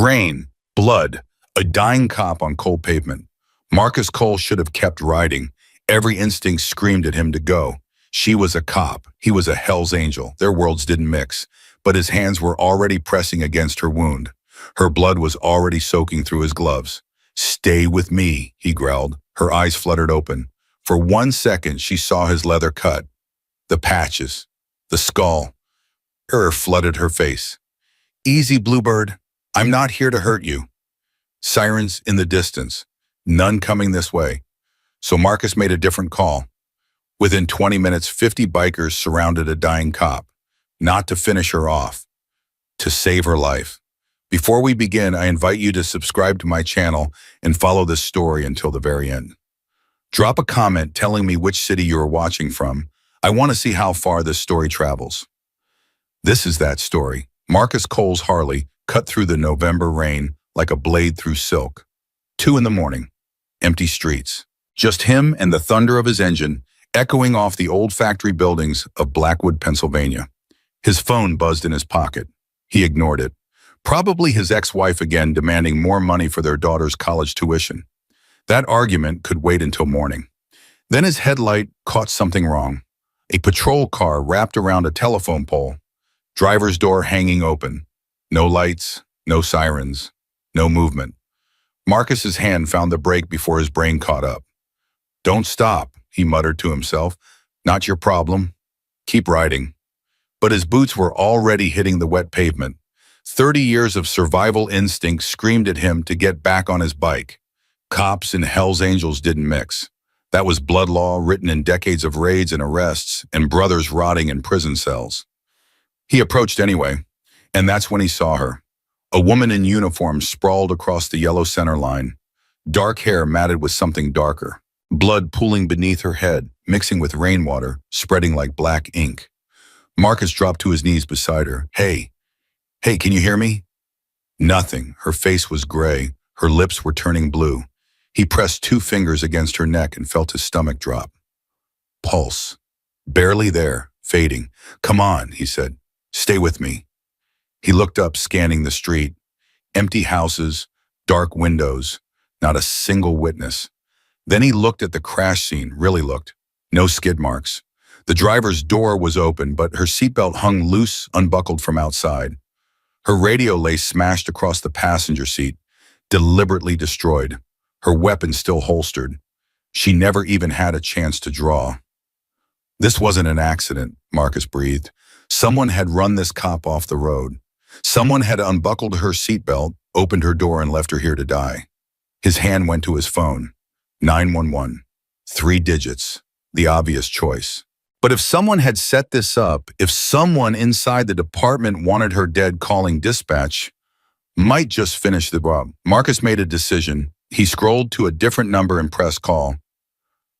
Rain, blood, a dying cop on cold pavement. Marcus Cole should have kept riding. Every instinct screamed at him to go. She was a cop. He was a Hell's Angel. Their worlds didn't mix. But his hands were already pressing against her wound. Her blood was already soaking through his gloves. "Stay with me," he growled. Her eyes fluttered open. For 1 second, she saw his leather cut. The patches. The skull. Terror flooded her face. "Easy, Bluebird. I'm not here to hurt you." Sirens in the distance. None coming this way. So Marcus made a different call. Within 20 minutes, 50 bikers surrounded a dying cop. Not to finish her off. To save her life. Before we begin, I invite you to subscribe to my channel and follow this story until the very end. Drop a comment telling me which city you are watching from. I want to see how far this story travels. This is that story. Marcus Cole's Harley cut through the November rain like a blade through silk. 2 in the morning. Empty streets. Just him and the thunder of his engine echoing off the old factory buildings of Blackwood, Pennsylvania. His phone buzzed in his pocket. He ignored it. Probably his ex-wife again demanding more money for their daughter's college tuition. That argument could wait until morning. Then his headlight caught something wrong. A patrol car wrapped around a telephone pole. Driver's door hanging open. No lights, no sirens, no movement. Marcus's hand found the brake before his brain caught up. "Don't stop," he muttered to himself. "Not your problem. Keep riding." But his boots were already hitting the wet pavement. 30 years of survival instinct screamed at him to get back on his bike. Cops and Hell's Angels didn't mix. That was blood law written in decades of raids and arrests and brothers rotting in prison cells. He approached anyway, and that's when he saw her. A woman in uniform sprawled across the yellow center line. Dark hair matted with something darker. Blood pooling beneath her head, mixing with rainwater, spreading like black ink. Marcus dropped to his knees beside her. Hey, can you hear me?" Nothing. Her face was gray. Her lips were turning blue. He pressed 2 fingers against her neck and felt his stomach drop. Pulse. Barely there, fading. "Come on," he said. "Stay with me." He looked up, scanning the street. Empty houses, dark windows, not a single witness. Then he looked at the crash scene, really looked. No skid marks. The driver's door was open, but her seatbelt hung loose, unbuckled from outside. Her radio lay smashed across the passenger seat, deliberately destroyed. Her weapon still holstered. She never even had a chance to draw. This wasn't an accident, Marcus breathed. Someone had run this cop off the road. Someone had unbuckled her seatbelt, opened her door, and left her here to die. His hand went to his phone. 911. 3 digits. The obvious choice. But if someone had set this up, if someone inside the department wanted her dead, calling dispatch might just finish the job. Marcus made a decision. He scrolled to a different number and pressed call.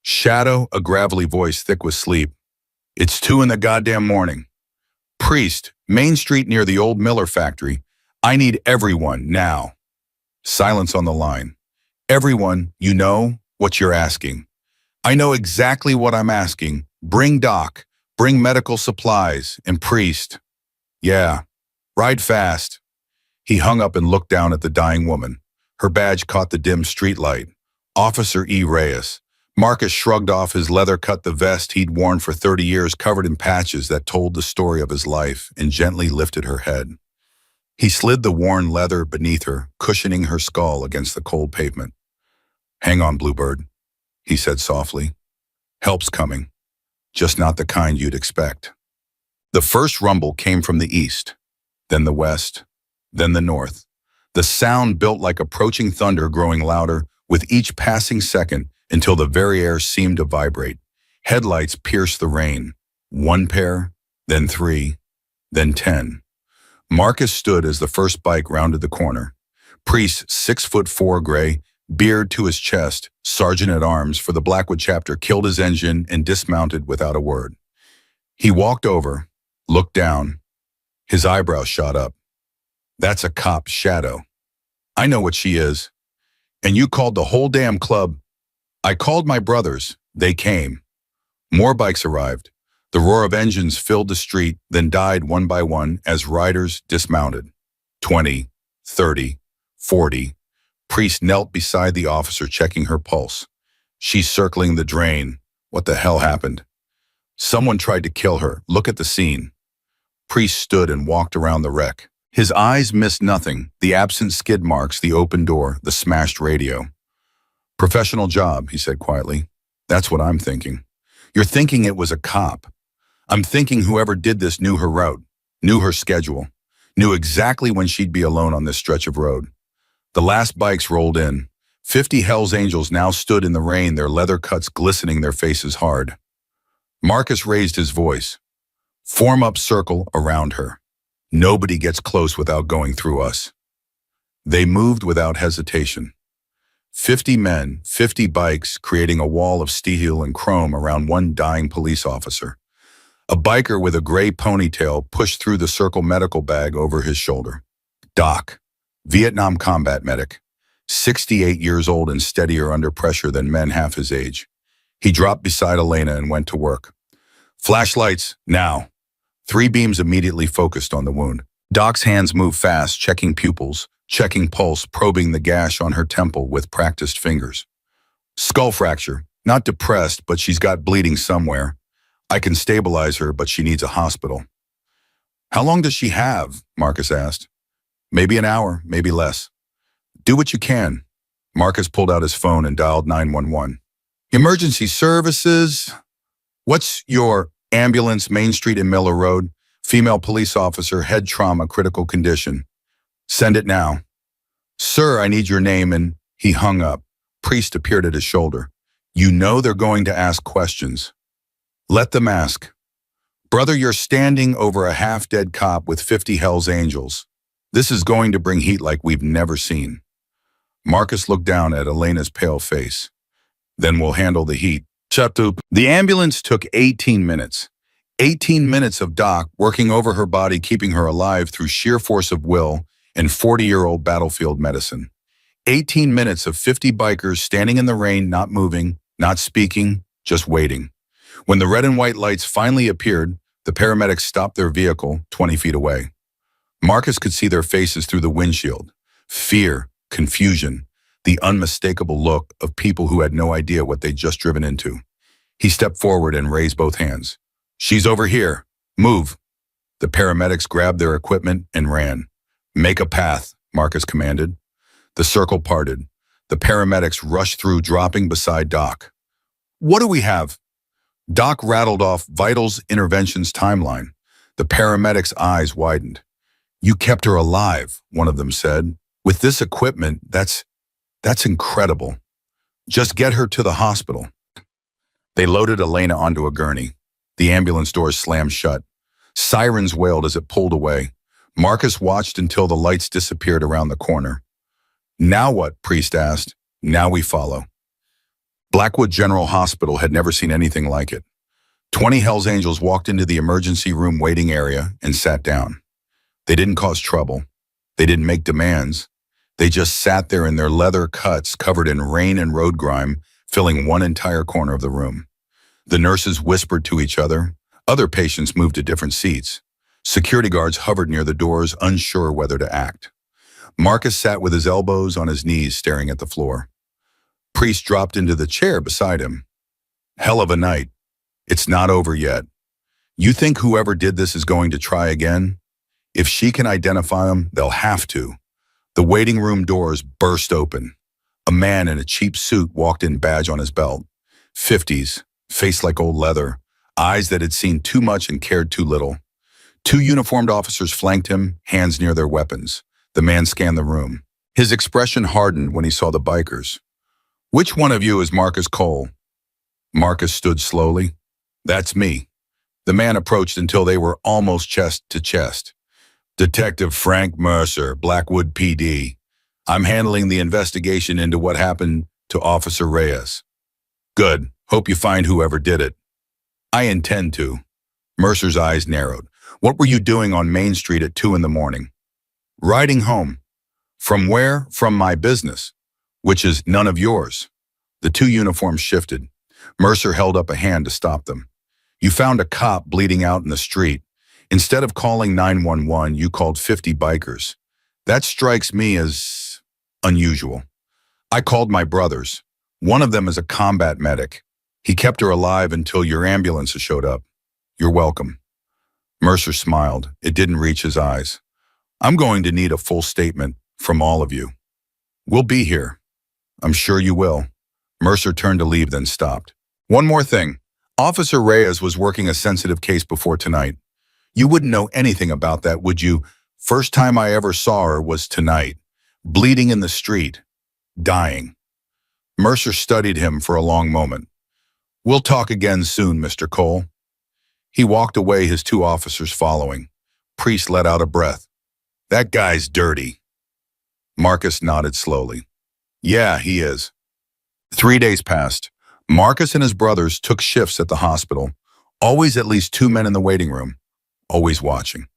Shadow, a gravelly voice thick with sleep. "It's 2 in the goddamn morning. Priest, Main Street near the old Miller factory. I need everyone, now." Silence on the line. "Everyone, you know what you're asking." "I know exactly what I'm asking. Bring doc, bring medical supplies, and Priest." "Yeah, ride fast." He hung up and looked down at the dying woman. Her badge caught the dim streetlight. Officer E. Reyes. Marcus shrugged off his leather-cut the vest he'd worn for 30 years, covered in patches that told the story of his life, and gently lifted her head. He slid the worn leather beneath her, cushioning her skull against the cold pavement. "Hang on, Bluebird," he said softly. "Help's coming. Just not the kind you'd expect." The first rumble came from the east, then the west, then the north. The sound built like approaching thunder, growing louder with each passing second until the very air seemed to vibrate. Headlights pierced the rain. 1 pair, then 3, then 10. Marcus stood as the first bike rounded the corner. Priest, 6'4" gray, beard to his chest, sergeant-at-arms for the Blackwood chapter, killed his engine and dismounted without a word. He walked over, looked down. His eyebrows shot up. "That's a cop, Shadow. I know what she is. And you called the whole damn club." "I called my brothers. They came." More bikes arrived. The roar of engines filled the street, then died one by one as riders dismounted. 20, 30. 40. Priest knelt beside the officer, checking her pulse. She's circling the drain. What the hell happened? Someone tried to kill her. Look at the scene. Priest stood and walked around the wreck. His eyes missed nothing: the absent skid marks, the open door, the smashed radio. Professional job, he said quietly. That's what I'm thinking. You're thinking it was a cop. I'm thinking whoever did this knew her route, knew her schedule, knew exactly when she'd be alone on this stretch of road. The last bikes rolled in. 50 Hells Angels now stood in the rain, their leather cuts glistening, their faces hard. Marcus raised his voice. Form up circle around her. Nobody gets close without going through us. They moved without hesitation. 50 men, 50 bikes, creating a wall of steel and chrome around one dying police officer. A biker with a gray ponytail pushed through the circle medical bag over his shoulder. Doc, Vietnam combat medic, 68 years old and steadier under pressure than men half his age. He dropped beside Elena and went to work. Flashlights, now. 3 beams immediately focused on the wound. Doc's hands moved fast, checking pupils, checking pulse, probing the gash on her temple with practiced fingers. Skull fracture, not depressed, but she's got bleeding somewhere. I can stabilize her, but she needs a hospital. How long does she have? Marcus asked. Maybe an hour, maybe less. Do what you can. Marcus pulled out his phone and dialed 911. Emergency services. What's your ambulance, Main Street and Miller Road? Female police officer, head trauma, critical condition. Send it now. Sir, I need your name. And he hung up. Priest appeared at his shoulder. You know they're going to ask questions. Let them ask. Brother, you're standing over a half-dead cop with 50 Hells Angels. This is going to bring heat like we've never seen. Marcus looked down at Elena's pale face. Then we'll handle the heat. Chatup. The ambulance took 18 minutes. 18 minutes of Doc working over her body, keeping her alive through sheer force of will and 40-year-old battlefield medicine. 18 minutes of 50 bikers standing in the rain, not moving, not speaking, just waiting. When the red and white lights finally appeared, the paramedics stopped their vehicle 20 feet away. Marcus could see their faces through the windshield. Fear, confusion, the unmistakable look of people who had no idea what they'd just driven into. He stepped forward and raised both hands. She's over here. Move. The paramedics grabbed their equipment and ran. Make a path, Marcus commanded. The circle parted. The paramedics rushed through, dropping beside Doc. What do we have? Doc rattled off vitals, interventions, timeline. The paramedics' eyes widened. You kept her alive, one of them said. With this equipment, that's incredible. Just get her to the hospital. They loaded Elena onto a gurney. The ambulance doors slammed shut. Sirens wailed as it pulled away. Marcus watched until the lights disappeared around the corner. Now what? Priest asked. Now we follow. Blackwood General Hospital had never seen anything like it. 20 Hells Angels walked into the emergency room waiting area and sat down. They didn't cause trouble. They didn't make demands. They just sat there in their leather cuts covered in rain and road grime, filling one entire corner of the room. The nurses whispered to each other. Other patients moved to different seats. Security guards hovered near the doors, unsure whether to act. Marcus sat with his elbows on his knees, staring at the floor. Priest dropped into the chair beside him. Hell of a night. It's not over yet. You think whoever did this is going to try again? If she can identify him, they'll have to. The waiting room doors burst open. A man in a cheap suit walked in, badge on his belt. 50s, face like old leather, eyes that had seen too much and cared too little. 2 uniformed officers flanked him, hands near their weapons. The man scanned the room. His expression hardened when he saw the bikers. Which one of you is Marcus Cole? Marcus stood slowly. That's me. The man approached until they were almost chest to chest. Detective Frank Mercer, Blackwood PD. I'm handling the investigation into what happened to Officer Reyes. Good. Hope you find whoever did it. I intend to. Mercer's eyes narrowed. What were you doing on Main Street at 2 in the morning? Riding home. From where? From my business, which is none of yours. The 2 uniforms shifted. Mercer held up a hand to stop them. You found a cop bleeding out in the street. Instead of calling 911, you called 50 bikers. That strikes me as Unusual. I called my brothers. One of them is a combat medic. He kept her alive until your ambulance showed up. You're welcome. Mercer smiled. It didn't reach his eyes. I'm going to need a full statement from all of you. We'll be here. I'm sure you will. Mercer turned to leave, then stopped. One more thing. Officer Reyes was working a sensitive case before tonight. You wouldn't know anything about that, would you? First time I ever saw her was tonight. Bleeding in the street. Dying. Mercer studied him for a long moment. We'll talk again soon, Mr. Cole. He walked away, his two officers following. Priest let out a breath. That guy's dirty. Marcus nodded slowly. Yeah, he is. 3 days passed. Marcus and his brothers took shifts at the hospital. Always at least 2 men in the waiting room. Always watching.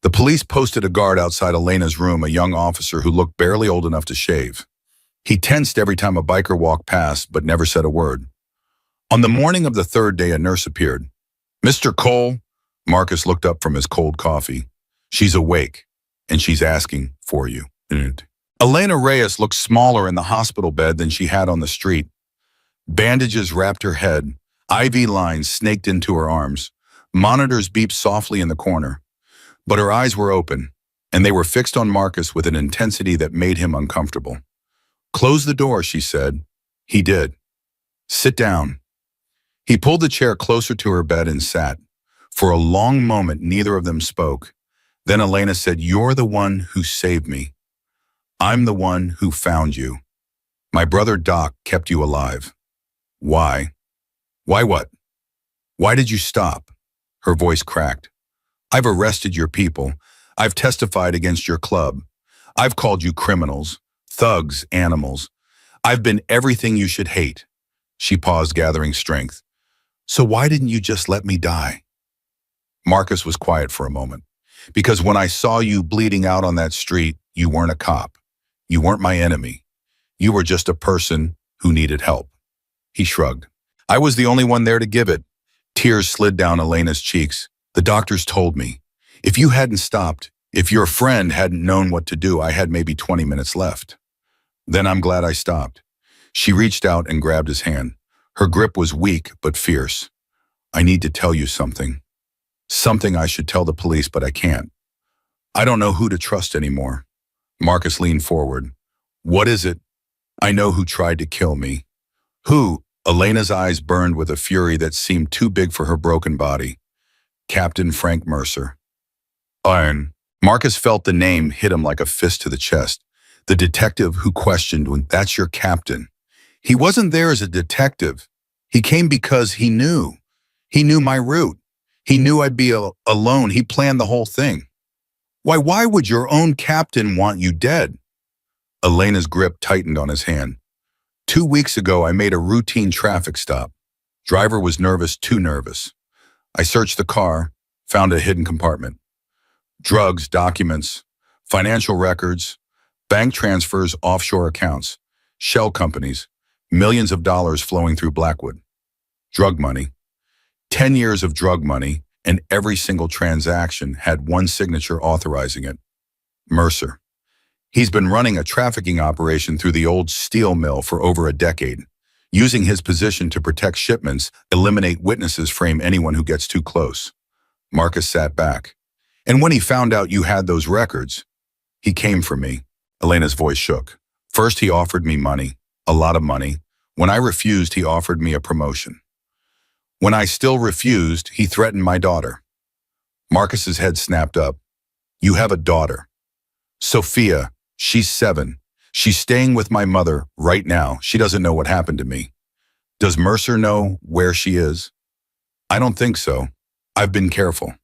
The police posted a guard outside Elena's room, a young officer who looked barely old enough to shave. He tensed every time a biker walked past, but never said a word. On the morning of the third day, a nurse appeared. Mr. Cole? Marcus looked up from his cold coffee. She's awake, and she's asking for you. Elena Reyes looked smaller in the hospital bed than she had on the street. Bandages wrapped her head. IV lines snaked into her arms. Monitors beeped softly in the corner. But her eyes were open, and they were fixed on Marcus with an intensity that made him uncomfortable. Close the door, she said. He did. Sit down. He pulled the chair closer to her bed and sat. For a long moment, neither of them spoke. Then Elena said, You're the one who saved me. I'm the one who found you. My brother Doc kept you alive. Why? Why what? Why did you stop? Her voice cracked. I've arrested your people. I've testified against your club. I've called you criminals, thugs, animals. I've been everything you should hate. She paused, gathering strength. So why didn't you just let me die? Marcus was quiet for a moment. Because when I saw you bleeding out on that street, you weren't a cop. You weren't my enemy. You were just a person who needed help. He shrugged. I was the only one there to give it. Tears slid down Elena's cheeks. The doctors told me, if you hadn't stopped, if your friend hadn't known what to do, I had maybe 20 minutes left. Then I'm glad I stopped. She reached out and grabbed his hand. Her grip was weak but fierce. I need to tell you something. Something I should tell the police, but I can't. I don't know who to trust anymore. Marcus leaned forward. What is it? I know who tried to kill me. Who? Elena's eyes burned with a fury that seemed too big for her broken body. Captain Frank Mercer. Iron. Marcus felt the name hit him like a fist to the chest. The detective who questioned when that's your captain. He wasn't there as a detective. He came because he knew. He knew my route. He knew I'd be alone. He planned the whole thing. Why would your own captain want you dead? Elena's grip tightened on his hand. 2 weeks ago, I made a routine traffic stop. Driver was nervous, too nervous. I searched the car, found a hidden compartment. Drugs, documents, financial records, bank transfers, offshore accounts, shell companies, millions of dollars flowing through Blackwood. Drug money. 10 years of drug money, and every single transaction had one signature authorizing it. Mercer. He's been running a trafficking operation through the old steel mill for over a decade, using his position to protect shipments, eliminate witnesses, frame anyone who gets too close. Marcus sat back. And when he found out you had those records, he came for me. Elena's voice shook. First, he offered me money, a lot of money. When I refused, he offered me a promotion. When I still refused, he threatened my daughter. Marcus's head snapped up. You have a daughter. Sophia, she's 7. She's staying with my mother right now. She doesn't know what happened to me. Does Mercer know where she is? I don't think so. I've been careful.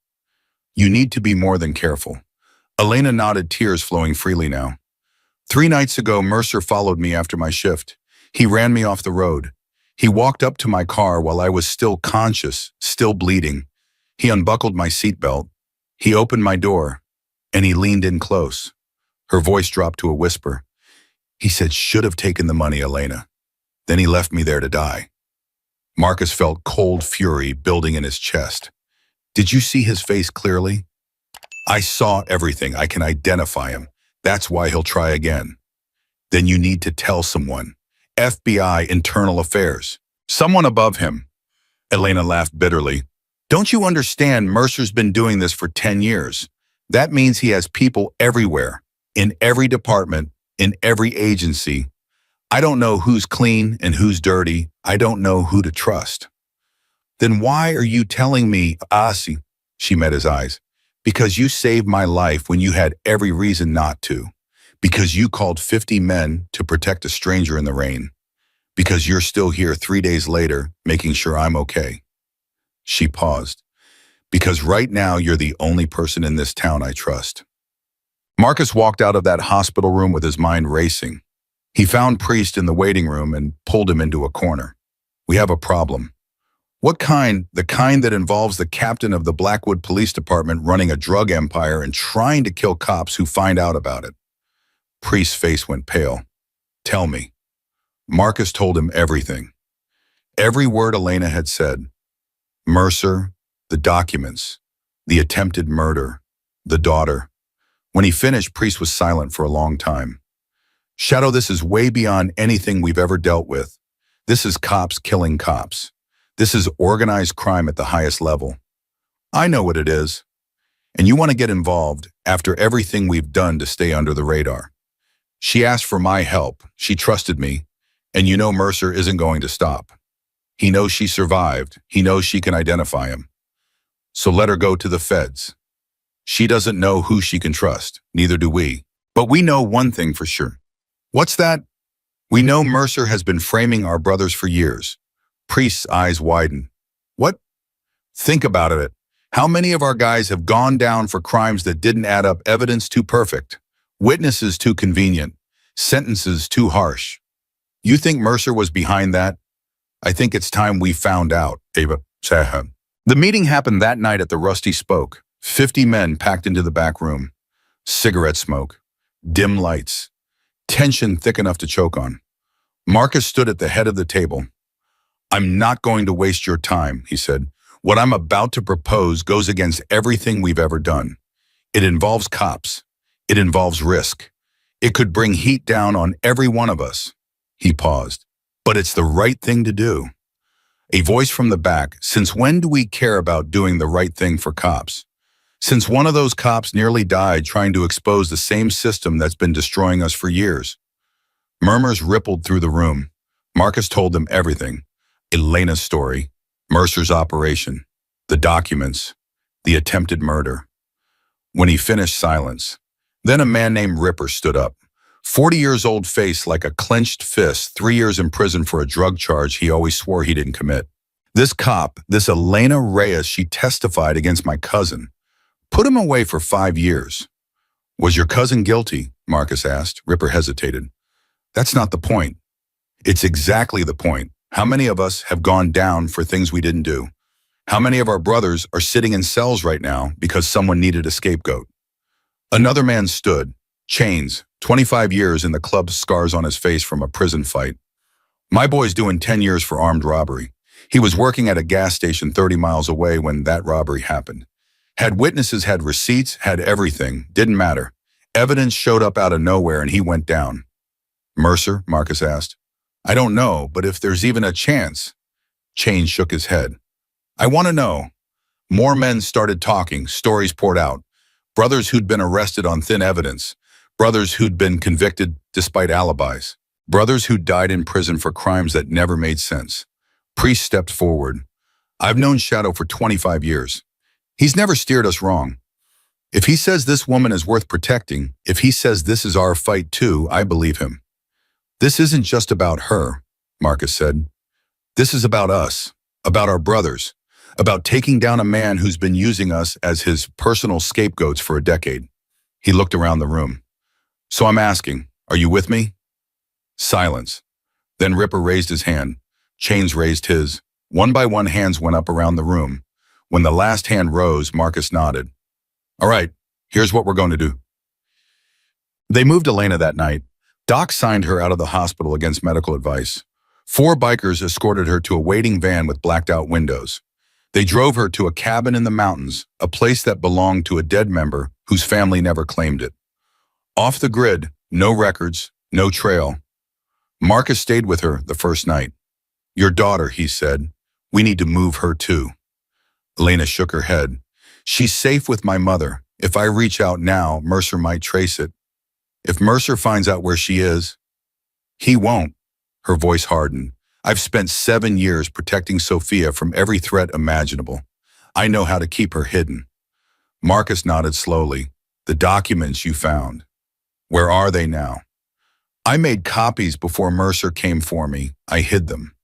You need to be more than careful. Elena nodded, tears flowing freely now. 3 nights ago, Mercer followed me after my shift. He ran me off the road. He walked up to my car while I was still conscious, still bleeding. He unbuckled my seatbelt. He opened my door, and he leaned in close. Her voice dropped to a whisper. He said, should have taken the money, Elena. Then he left me there to die. Marcus felt cold fury building in his chest. Did you see his face clearly? I saw everything. I can identify him. That's why he'll try again. Then you need to tell someone. FBI Internal Affairs. Someone above him. Elena laughed bitterly. Don't you understand Mercer's been doing this for 10 years? That means he has people everywhere, in every department, in every agency. I don't know who's clean and who's dirty. I don't know who to trust. Then why are you telling me, Asi? She met his eyes. Because you saved my life when you had every reason not to. Because you called 50 men to protect a stranger in the rain. Because you're still here 3 days later, making sure I'm okay. She paused. Because right now you're the only person in this town I trust. Marcus walked out of that hospital room with his mind racing. He found Priest in the waiting room and pulled him into a corner. We have a problem. What kind? The kind that involves the captain of the Blackwood Police Department running a drug empire and trying to kill cops who find out about it. Priest's face went pale. Tell me. Marcus told him everything. Every word Elena had said. Mercer, the documents, the attempted murder, the daughter. When he finished, Priest was silent for a long time. Shadow, this is way beyond anything we've ever dealt with. This is cops killing cops. This is organized crime at the highest level. I know what it is. And you want to get involved after everything we've done to stay under the radar. She asked for my help. She trusted me. And you know Mercer isn't going to stop. He knows she survived. He knows she can identify him. So let her go to the feds. She doesn't know who she can trust. Neither do we. But we know one thing for sure. What's that? We know Mercer has been framing our brothers for years. Priest's eyes widened. What? Think about it. How many of our guys have gone down for crimes that didn't add up, evidence too perfect, witnesses too convenient, sentences too harsh? You think Mercer was behind that? I think it's time we found out, Ava Saha. The meeting happened that night at the Rusty Spoke. 50 men packed into the back room. Cigarette smoke. Dim lights. Tension thick enough to choke on. Marcus stood at the head of the table. I'm not going to waste your time, he said. What I'm about to propose goes against everything we've ever done. It involves cops. It involves risk. It could bring heat down on every one of us. He paused. But it's the right thing to do. A voice from the back, since when do we care about doing the right thing for cops? Since one of those cops nearly died trying to expose the same system that's been destroying us for years. Murmurs rippled through the room. Marcus told them everything. Elena's story, Mercer's operation, the documents, the attempted murder. When he finished, silence. Then a man named Ripper stood up. 40 years old, face like a clenched fist, 3 years in prison for a drug charge he always swore he didn't commit. This cop, this Elena Reyes, she testified against my cousin. Put him away for 5 years. Was your cousin guilty? Marcus asked. Ripper hesitated. That's not the point. It's exactly the point. How many of us have gone down for things we didn't do? How many of our brothers are sitting in cells right now because someone needed a scapegoat? Another man stood, chains, 25 years in the club's scars on his face from a prison fight. My boy's doing 10 years for armed robbery. He was working at a gas station 30 miles away when that robbery happened. Had witnesses, had receipts, had everything, didn't matter. Evidence showed up out of nowhere and he went down. Mercer? Marcus asked. I don't know, but if there's even a chance. Chains shook his head. I want to know. More men started talking, stories poured out. Brothers who'd been arrested on thin evidence. Brothers who'd been convicted despite alibis. Brothers who died in prison for crimes that never made sense. Priest stepped forward. I've known Shadow for 25 years. He's never steered us wrong. If he says this woman is worth protecting, if he says this is our fight too, I believe him. This isn't just about her, Marcus said. This is about us, about our brothers, about taking down a man who's been using us as his personal scapegoats for a decade. He looked around the room. So I'm asking, are you with me? Silence. Then Ripper raised his hand. Chains raised his. One by one, hands went up around the room. When the last hand rose, Marcus nodded. All right, here's what we're going to do. They moved Elena that night. Doc signed her out of the hospital against medical advice. 4 bikers escorted her to a waiting van with blacked-out windows. They drove her to a cabin in the mountains, a place that belonged to a dead member whose family never claimed it. Off the grid, no records, No trail. Marcus stayed with her the first night. Your daughter, he said. We need to move her too. Elena shook her head. She's safe with my mother. If I reach out now, Mercer might trace it. If Mercer finds out where she is, he won't. Her voice hardened. I've spent 7 years protecting Sophia from every threat imaginable. I know how to keep her hidden. Marcus nodded slowly. The documents you found. Where are they now? I made copies before Mercer came for me. I hid them.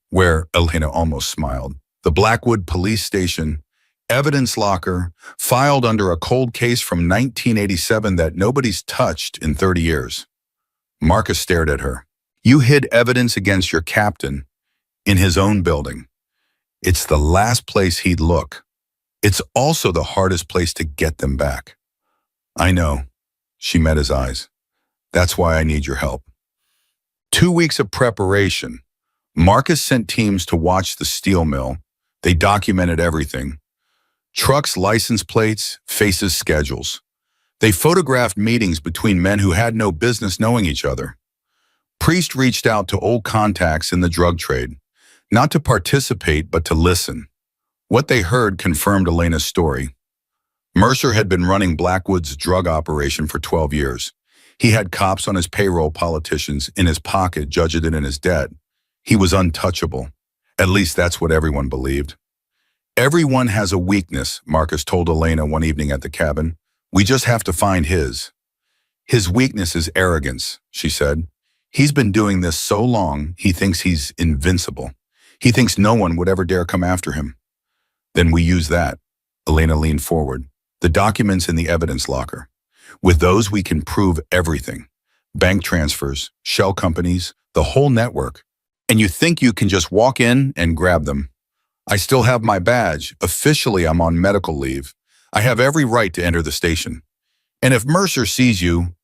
Where? Elena almost smiled. The Blackwood police station. Evidence locker, filed under a cold case from 1987 that nobody's touched in 30 years. Marcus stared at her. You hid evidence against your captain in his own building. It's the last place he'd look. It's also the hardest place to get them back. I know. She met his eyes. That's why I need your help. 2 weeks of preparation. Marcus sent teams to watch the steel mill. They documented everything. Trucks, license plates, faces, schedules. They photographed meetings between men who had no business knowing each other. Priest reached out to old contacts in the drug trade, not to participate but to listen. What they heard confirmed Elena's story. Mercer had been running Blackwood's drug operation for 12 years. He had cops on his payroll, politicians in his pocket, judges in his debt. He was untouchable. At least that's what everyone believed. Everyone has a weakness, Marcus told Elena one evening at the cabin. We just have to find his. His weakness is arrogance, she said. He's been doing this so long, he thinks he's invincible. He thinks no one would ever dare come after him. Then we use that. Elena leaned forward. The documents in the evidence locker. With those, we can prove everything. Bank transfers, shell companies, the whole network. And you think you can just walk in and grab them. I still have my badge. Officially, I'm on medical leave. I have every right to enter the station. And if Mercer sees you,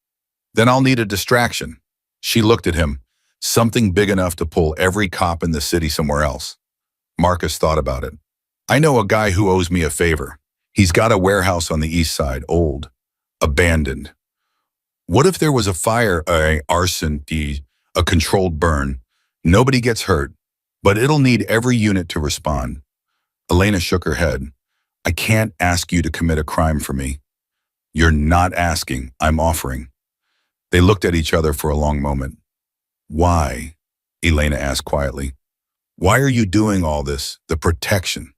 then I'll need a distraction. She looked at him. Something big enough to pull every cop in the city somewhere else. Marcus thought about it. I know a guy who owes me a favor. He's got a warehouse on the east side, old, abandoned. What if there was a fire, arson, a controlled burn? Nobody gets hurt, but it'll need every unit to respond. Elena shook her head. I can't ask you to commit a crime for me. You're not asking, I'm offering. They looked at each other for a long moment. Why? Elena asked quietly. Why are you doing all this? The protection,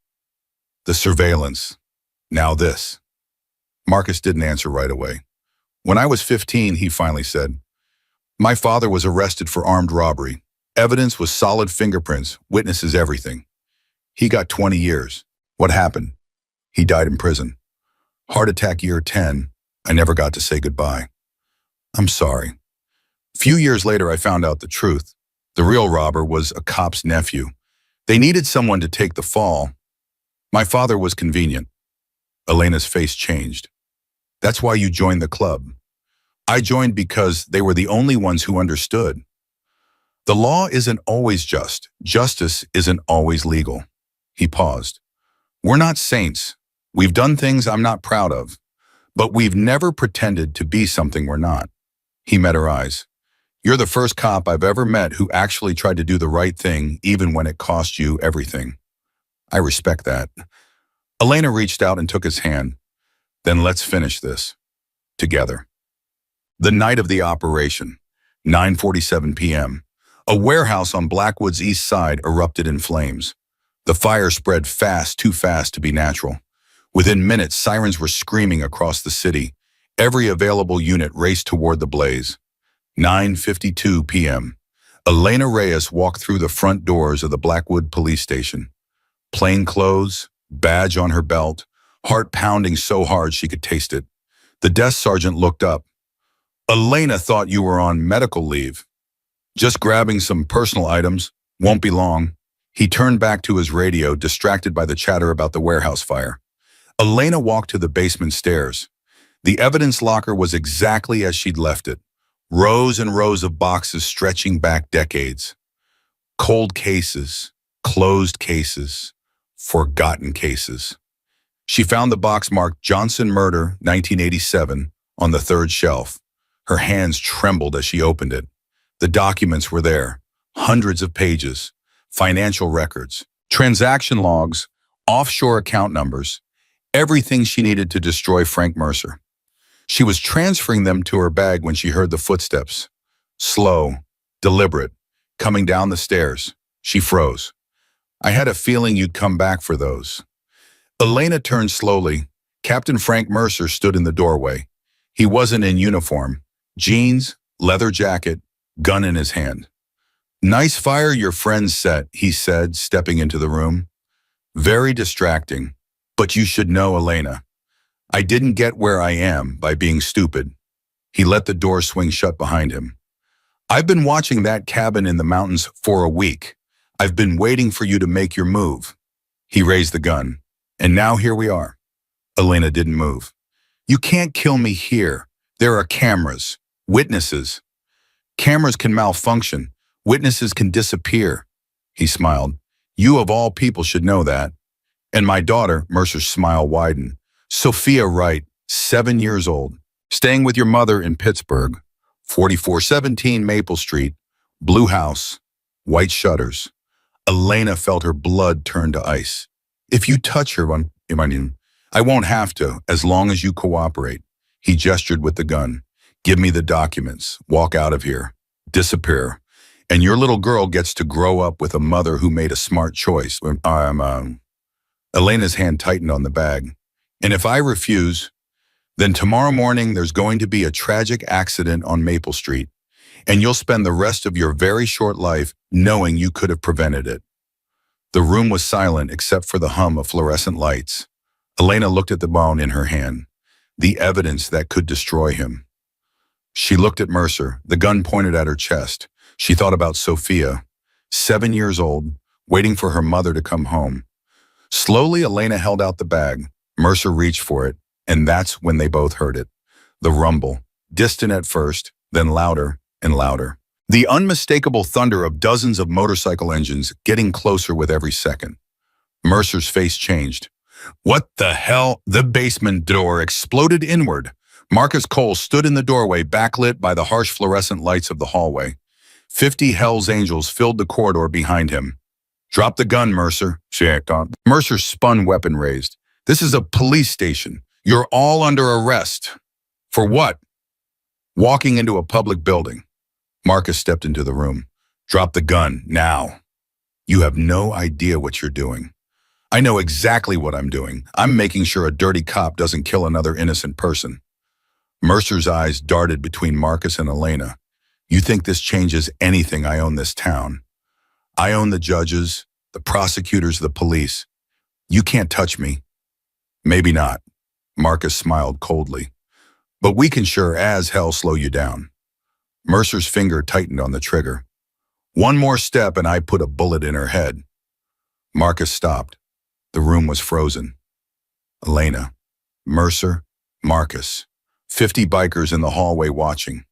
the surveillance, now this. Marcus didn't answer right away. When I was 15, he finally said, my father was arrested for armed robbery. Evidence was solid fingerprints, witnesses, everything. He got 20 years. What happened? He died in prison. Heart attack year 10. I never got to say goodbye. I'm sorry. A few years later, I found out the truth. The real robber was a cop's nephew. They needed someone to take the fall. My father was convenient. Elena's face changed. That's why you joined the club. I joined because they were the only ones who understood. The law isn't always just. Justice isn't always legal. He paused. We're not saints. We've done things I'm not proud of, but we've never pretended to be something we're not. He met her eyes. You're the first cop I've ever met who actually tried to do the right thing, even when it cost you everything. I respect that. Elena reached out and took his hand. Then let's finish this. Together. The night of the operation, 9:47 p.m., a warehouse on Blackwood's east side erupted in flames. The fire spread fast, too fast to be natural. Within minutes, sirens were screaming across the city. Every available unit raced toward the blaze. 9:52 p.m. Elena Reyes walked through the front doors of the Blackwood police station. Plain clothes, badge on her belt, heart pounding so hard she could taste it. The desk sergeant looked up. Elena thought you were on medical leave. Just grabbing some personal items. Won't be long. He turned back to his radio, distracted by the chatter about the warehouse fire. Elena walked to the basement stairs. The evidence locker was exactly as she'd left it. Rows and rows of boxes stretching back decades. Cold cases, closed cases, forgotten cases. She found the box marked Johnson Murder, 1987, on the third shelf. Her hands trembled as she opened it. The documents were there, hundreds of pages, financial records, transaction logs, offshore account numbers, everything she needed to destroy Frank Mercer. She was transferring them to her bag when she heard the footsteps. Slow, deliberate, coming down the stairs. She froze. I had a feeling you'd come back for those. Elena turned slowly. Captain Frank Mercer stood in the doorway. He wasn't in uniform. Jeans, leather jacket, gun in his hand. Nice fire your friends set, he said, stepping into the room. Very distracting. But you should know, Elena. I didn't get where I am by being stupid. He let the door swing shut behind him. I've been watching that cabin in the mountains for a week. I've been waiting for you to make your move. He raised the gun. And now here we are. Elena didn't move. You can't kill me here. There are cameras, witnesses. Cameras can malfunction. Witnesses can disappear. He smiled. You of all people should know that. And my daughter, Mercer's smile widened. Sophia Wright, 7 years old, staying with your mother in Pittsburgh, 4417 Maple Street, blue house, white shutters. Elena felt her blood turn to ice. If you touch her, I won't have to, as long as you cooperate. He gestured with the gun. Give me the documents. Walk out of here. Disappear. And your little girl gets to grow up with a mother who made a smart choice. Elena's hand tightened on the bag. And if I refuse, then tomorrow morning there's going to be a tragic accident on Maple Street, and you'll spend the rest of your very short life knowing you could have prevented it. The room was silent except for the hum of fluorescent lights. Elena looked at the bone in her hand, the evidence that could destroy him. She looked at Mercer, the gun pointed at her chest. She thought about Sophia, 7 years old, waiting for her mother to come home. Slowly, Elena held out the bag. Mercer reached for it, and that's when they both heard it. The rumble, distant at first, then louder and louder. The unmistakable thunder of dozens of motorcycle engines getting closer with every second. Mercer's face changed. What the hell? The basement door exploded inward. Marcus Cole stood in the doorway, backlit by the harsh fluorescent lights of the hallway. 50 Hell's Angels filled the corridor behind him. Drop the gun, Mercer. Mercer spun, weapon raised. This is a police station. You're all under arrest. For what? Walking into a public building. Marcus stepped into the room. Drop the gun, now. You have no idea what you're doing. I know exactly what I'm doing. I'm making sure a dirty cop doesn't kill another innocent person. Mercer's eyes darted between Marcus and Elena. You think this changes anything? I own this town. I own the judges, the prosecutors, the police. You can't touch me. Maybe not. Marcus smiled coldly. But we can sure as hell slow you down. Mercer's finger tightened on the trigger. One more step and I put a bullet in her head. Marcus stopped. The room was frozen. Elena, Mercer, Marcus. 50 bikers in the hallway watching.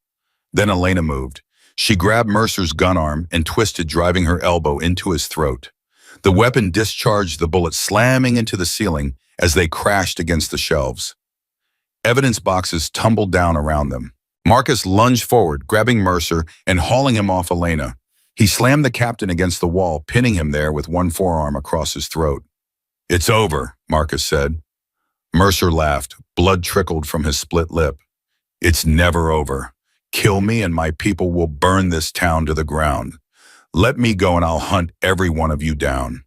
Then Elena moved. She grabbed Mercer's gun arm and twisted, driving her elbow into his throat. The weapon discharged, the bullet slamming into the ceiling as they crashed against the shelves. Evidence boxes tumbled down around them. Marcus lunged forward, grabbing Mercer and hauling him off Elena. He slammed the captain against the wall, pinning him there with one forearm across his throat. It's over, Marcus said. Mercer laughed. Blood trickled from his split lip. It's never over. Kill me and my people will burn this town to the ground. Let me go and I'll hunt every one of you down.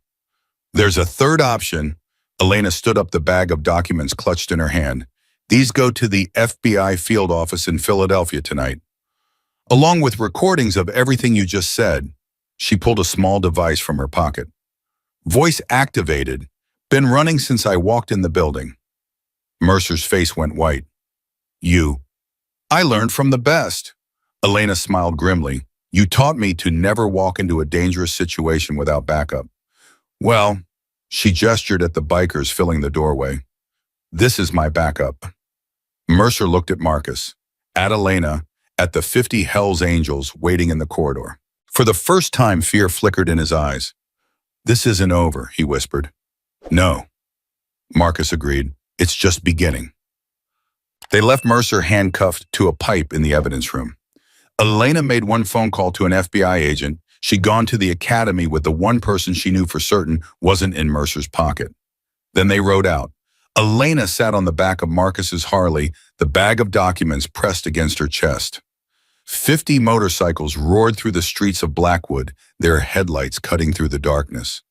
There's a third option. Elena stood up, the bag of documents clutched in her hand. These go to the FBI field office in Philadelphia tonight. Along with recordings of everything you just said. She pulled a small device from her pocket. Voice activated. Been running since I walked in the building. Mercer's face went white. You. I learned from the best. Elena smiled grimly. You taught me to never walk into a dangerous situation without backup. Well, she gestured at the bikers filling the doorway. This is my backup. Mercer looked at Marcus, at Elena, at the 50 Hell's Angels waiting in the corridor. For the first time, fear flickered in his eyes. This isn't over, he whispered. No. Marcus agreed. It's just beginning. They left Mercer handcuffed to a pipe in the evidence room. Elena made one phone call to an FBI agent. She'd gone to the academy with the one person she knew for certain wasn't in Mercer's pocket. Then they rode out. Elena sat on the back of Marcus's Harley, the bag of documents pressed against her chest. 50 motorcycles roared through the streets of Blackwood, their headlights cutting through the darkness.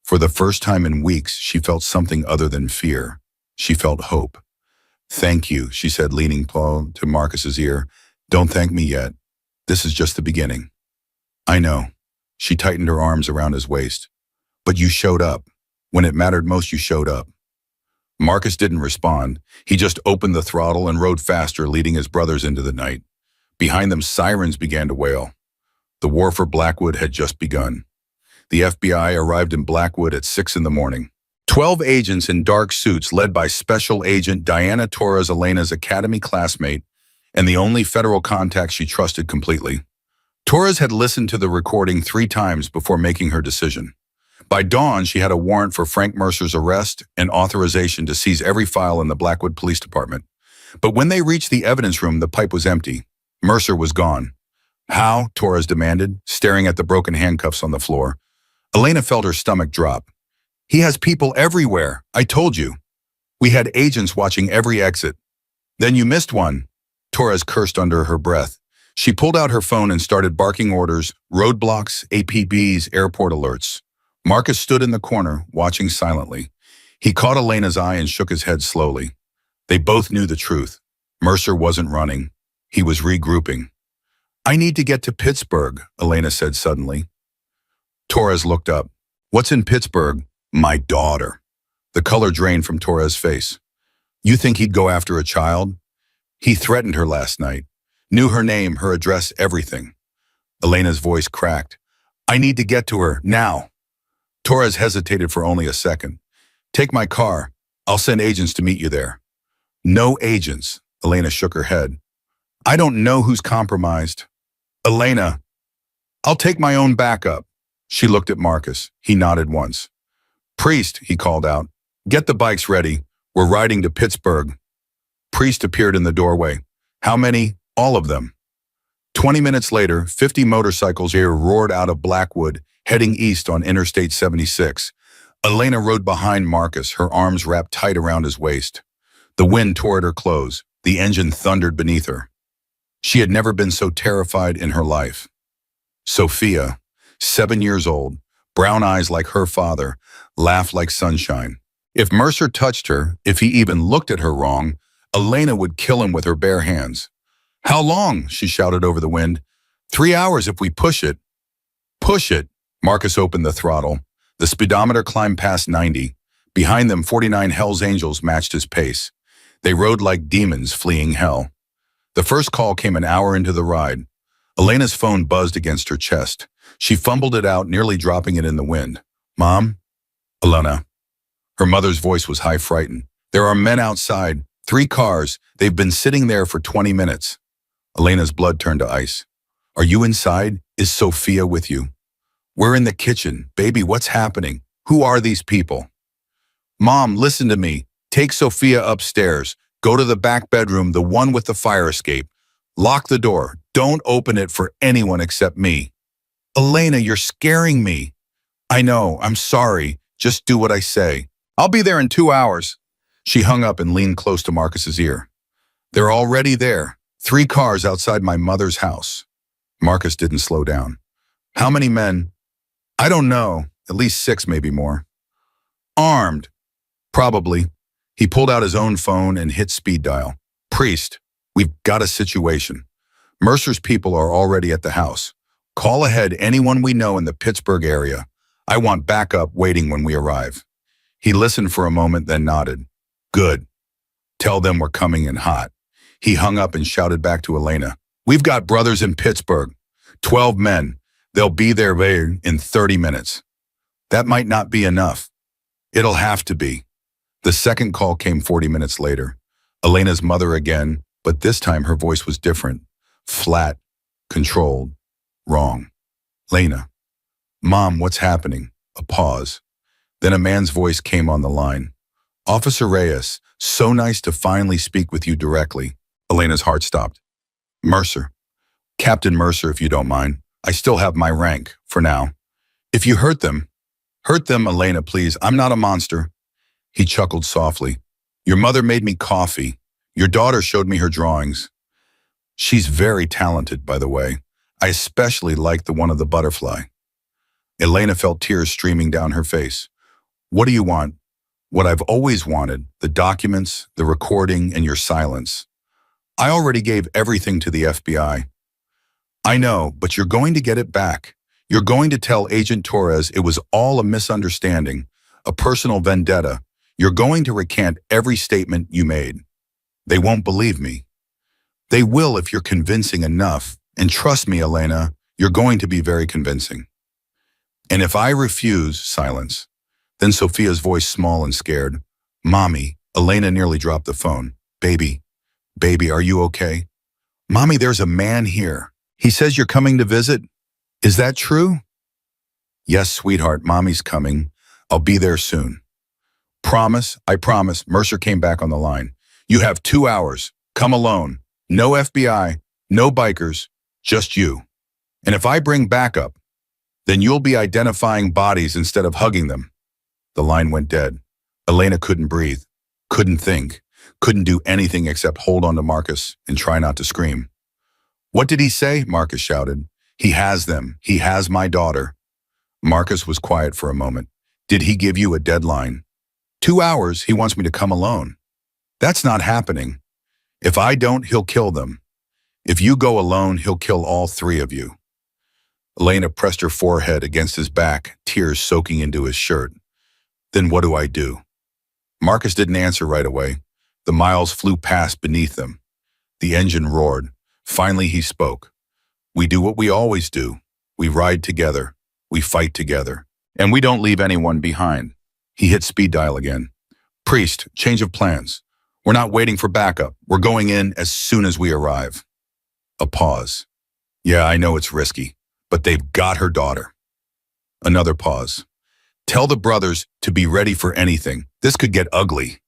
For the first time in weeks, she felt something other than fear. She felt hope. "Thank you," she said, leaning to Marcus's ear. "Don't thank me yet. This is just the beginning." "I know." She tightened her arms around his waist. "But you showed up. When it mattered most, you showed up." Marcus didn't respond. He just opened the throttle and rode faster, leading his brothers into the night. Behind them, sirens began to wail. The war for Blackwood had just begun. The FBI arrived in Blackwood at 6 in the morning. 12 agents in dark suits led by Special Agent Diana Torres, Elena's academy classmate, and the only federal contact she trusted completely. Torres had listened to the recording 3 times before making her decision. By dawn, she had a warrant for Frank Mercer's arrest and authorization to seize every file in the Blackwood Police Department. But when they reached the evidence room, the pipe was empty. Mercer was gone. "How?" Torres demanded, staring at the broken handcuffs on the floor. Elena felt her stomach drop. "He has people everywhere. I told you. We had agents watching every exit." "Then you missed one." Torres cursed under her breath. She pulled out her phone and started barking orders: roadblocks, APBs, airport alerts. Marcus stood in the corner, watching silently. He caught Elena's eye and shook his head slowly. They both knew the truth. Mercer wasn't running. He was regrouping. "I need to get to Pittsburgh," Elena said suddenly. Torres looked up. "What's in Pittsburgh?" "My daughter." The color drained from Torres' face. "You think he'd go after a child?" "He threatened her last night. Knew her name, her address, everything." Elena's voice cracked. "I need to get to her, now." Torres hesitated for only a second. "Take my car. I'll send agents to meet you there." "No agents." Elena shook her head. "I don't know who's compromised." "Elena, I'll take my own backup." She looked at Marcus. He nodded once. "Priest," he called out, "get the bikes ready. We're riding to Pittsburgh." Priest appeared in the doorway. "How many?" "All of them." 20 minutes later, 50 motorcycles roared out of Blackwood, heading east on Interstate 76. Elena rode behind Marcus, her arms wrapped tight around his waist. The wind tore at her clothes. The engine thundered beneath her. She had never been so terrified in her life. Sophia, 7 years old, brown eyes like her father, laughed like sunshine. If Mercer touched her, if he even looked at her wrong, Elena would kill him with her bare hands. "How long?" she shouted over the wind. 3 hours if we push it." "Push it." Marcus opened the throttle. The speedometer climbed past 90. Behind them, 49 Hell's Angels matched his pace. They rode like demons fleeing hell. The first call came an hour into the ride. Elena's phone buzzed against her chest. She fumbled it out, nearly dropping it in the wind. "Mom?" "Elena." Her mother's voice was high frightened. "There are men outside. 3 cars. They've been sitting there for 20 minutes. Elena's blood turned to ice. "Are you inside? Is Sophia with you?" "We're in the kitchen. Baby, what's happening? Who are these people?" "Mom, listen to me. Take Sophia upstairs. Go to the back bedroom, the one with the fire escape. Lock the door. Don't open it for anyone except me." "Elena, you're scaring me." "I know. I'm sorry. Just do what I say. I'll be there in 2 hours." She hung up and leaned close to Marcus's ear. "They're already there. 3 cars outside my mother's house." Marcus didn't slow down. "How many men?" "I don't know. At least 6, maybe more." "Armed?" "Probably." He pulled out his own phone and hit speed dial. "Priest, we've got a situation. Mercer's people are already at the house. Call ahead anyone we know in the Pittsburgh area. I want backup waiting when we arrive." He listened for a moment, then nodded. "Good. Tell them we're coming in hot." He hung up and shouted back to Elena. "We've got brothers in Pittsburgh. 12 men. They'll be there in 30 minutes. That might not be enough. It'll have to be." The second call came 40 minutes later. Elena's mother again, but this time her voice was different. Flat, controlled, wrong. "Lena." "Mom, what's happening?" A pause. Then a man's voice came on the line. Officer Reyes, so nice to finally speak with you directly. Elena's heart stopped. Mercer. Captain Mercer, if you don't mind. I still have my rank, for now. If you hurt them, Elena, please. I'm not a monster. He chuckled softly. Your mother made me coffee. Your daughter showed me her drawings. She's very talented, by the way. I especially like the one of the butterfly. Elena felt tears streaming down her face. What do you want? What I've always wanted, the documents, the recording, and your silence. I already gave everything to the FBI. I know, but you're going to get it back. You're going to tell Agent Torres it was all a misunderstanding, a personal vendetta. You're going to recant every statement you made. They won't believe me. They will if you're convincing enough. And trust me, Elena, you're going to be very convincing. And if I refuse, silence. Then Sophia's voice, small and scared. Mommy, Elena nearly dropped the phone. Baby, are you okay? Mommy, there's a man here. He says you're coming to visit. Is that true? Yes, sweetheart, Mommy's coming. I'll be there soon. Promise, I promise. Mercer came back on the line. You have 2 hours. Come alone. No FBI, no bikers, just you. And if I bring backup, then you'll be identifying bodies instead of hugging them. The line went dead. Elena couldn't breathe, couldn't think, couldn't do anything except hold on to Marcus and try not to scream. What did he say? Marcus shouted. He has them. He has my daughter. Marcus was quiet for a moment. Did he give you a deadline? 2 hours, he wants me to come alone. That's not happening. If I don't, he'll kill them. If you go alone, he'll kill all 3 of you. Elena pressed her forehead against his back, tears soaking into his shirt. Then what do I do? Marcus didn't answer right away. The miles flew past beneath them. The engine roared. Finally, he spoke. We do what we always do. We ride together. We fight together. And we don't leave anyone behind. He hit speed dial again. Priest, change of plans. We're not waiting for backup. We're going in as soon as we arrive. A pause. Yeah, I know it's risky, but they've got her daughter. Another pause. Tell the brothers to be ready for anything. This could get ugly.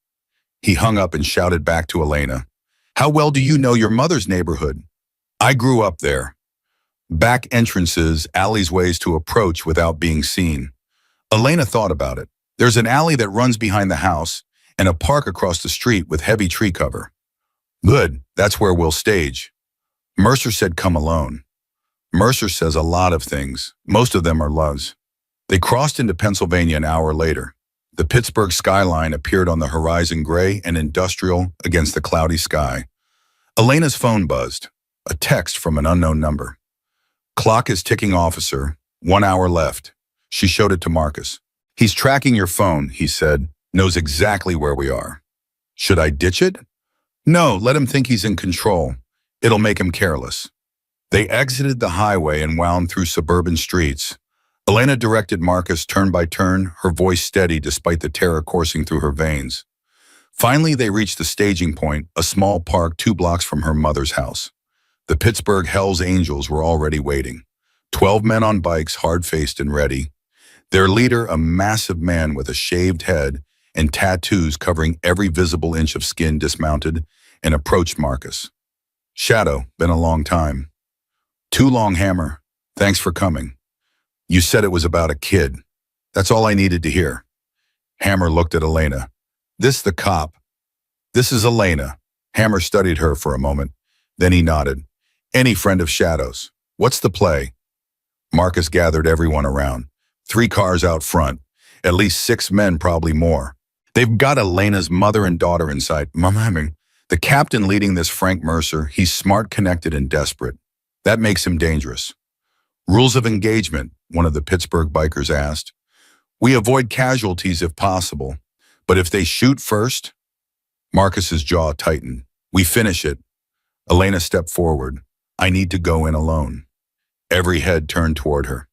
He hung up and shouted back to Elena. How well do you know your mother's neighborhood? I grew up there. Back entrances, alleyways to approach without being seen. Elena thought about it. There's an alley that runs behind the house and a park across the street with heavy tree cover. Good, that's where we'll stage. Mercer said come alone. Mercer says a lot of things. Most of them are loves. They crossed into Pennsylvania an hour later. The Pittsburgh skyline appeared on the horizon, gray and industrial against the cloudy sky. Elena's phone buzzed. A text from an unknown number. Clock is ticking, officer. 1 hour left. She showed it to Marcus. He's tracking your phone, he said. Knows exactly where we are. Should I ditch it? No, let him think he's in control. It'll make him careless. They exited the highway and wound through suburban streets. Elena directed Marcus turn by turn, her voice steady despite the terror coursing through her veins. Finally, they reached the staging point, a small park 2 blocks from her mother's house. The Pittsburgh Hells Angels were already waiting. 12 men on bikes, hard-faced and ready. Their leader, a massive man with a shaved head and tattoos covering every visible inch of skin, dismounted and approached Marcus. Shadow, been a long time. Too long, Hammer. Thanks for coming. You said it was about a kid. That's all I needed to hear. Hammer looked at Elena. This the cop. This is Elena. Hammer studied her for a moment. Then he nodded. Any friend of Shadow's. What's the play? Marcus gathered everyone around. 3 cars out front. At least 6 men, probably more. They've got Elena's mother and daughter inside. The captain leading this, Frank Mercer, he's smart, connected, and desperate. That makes him dangerous. Rules of engagement, one of the Pittsburgh bikers asked. We avoid casualties if possible, but if they shoot first? Marcus's jaw tightened. We finish it. Elena stepped forward. I need to go in alone. Every head turned toward her.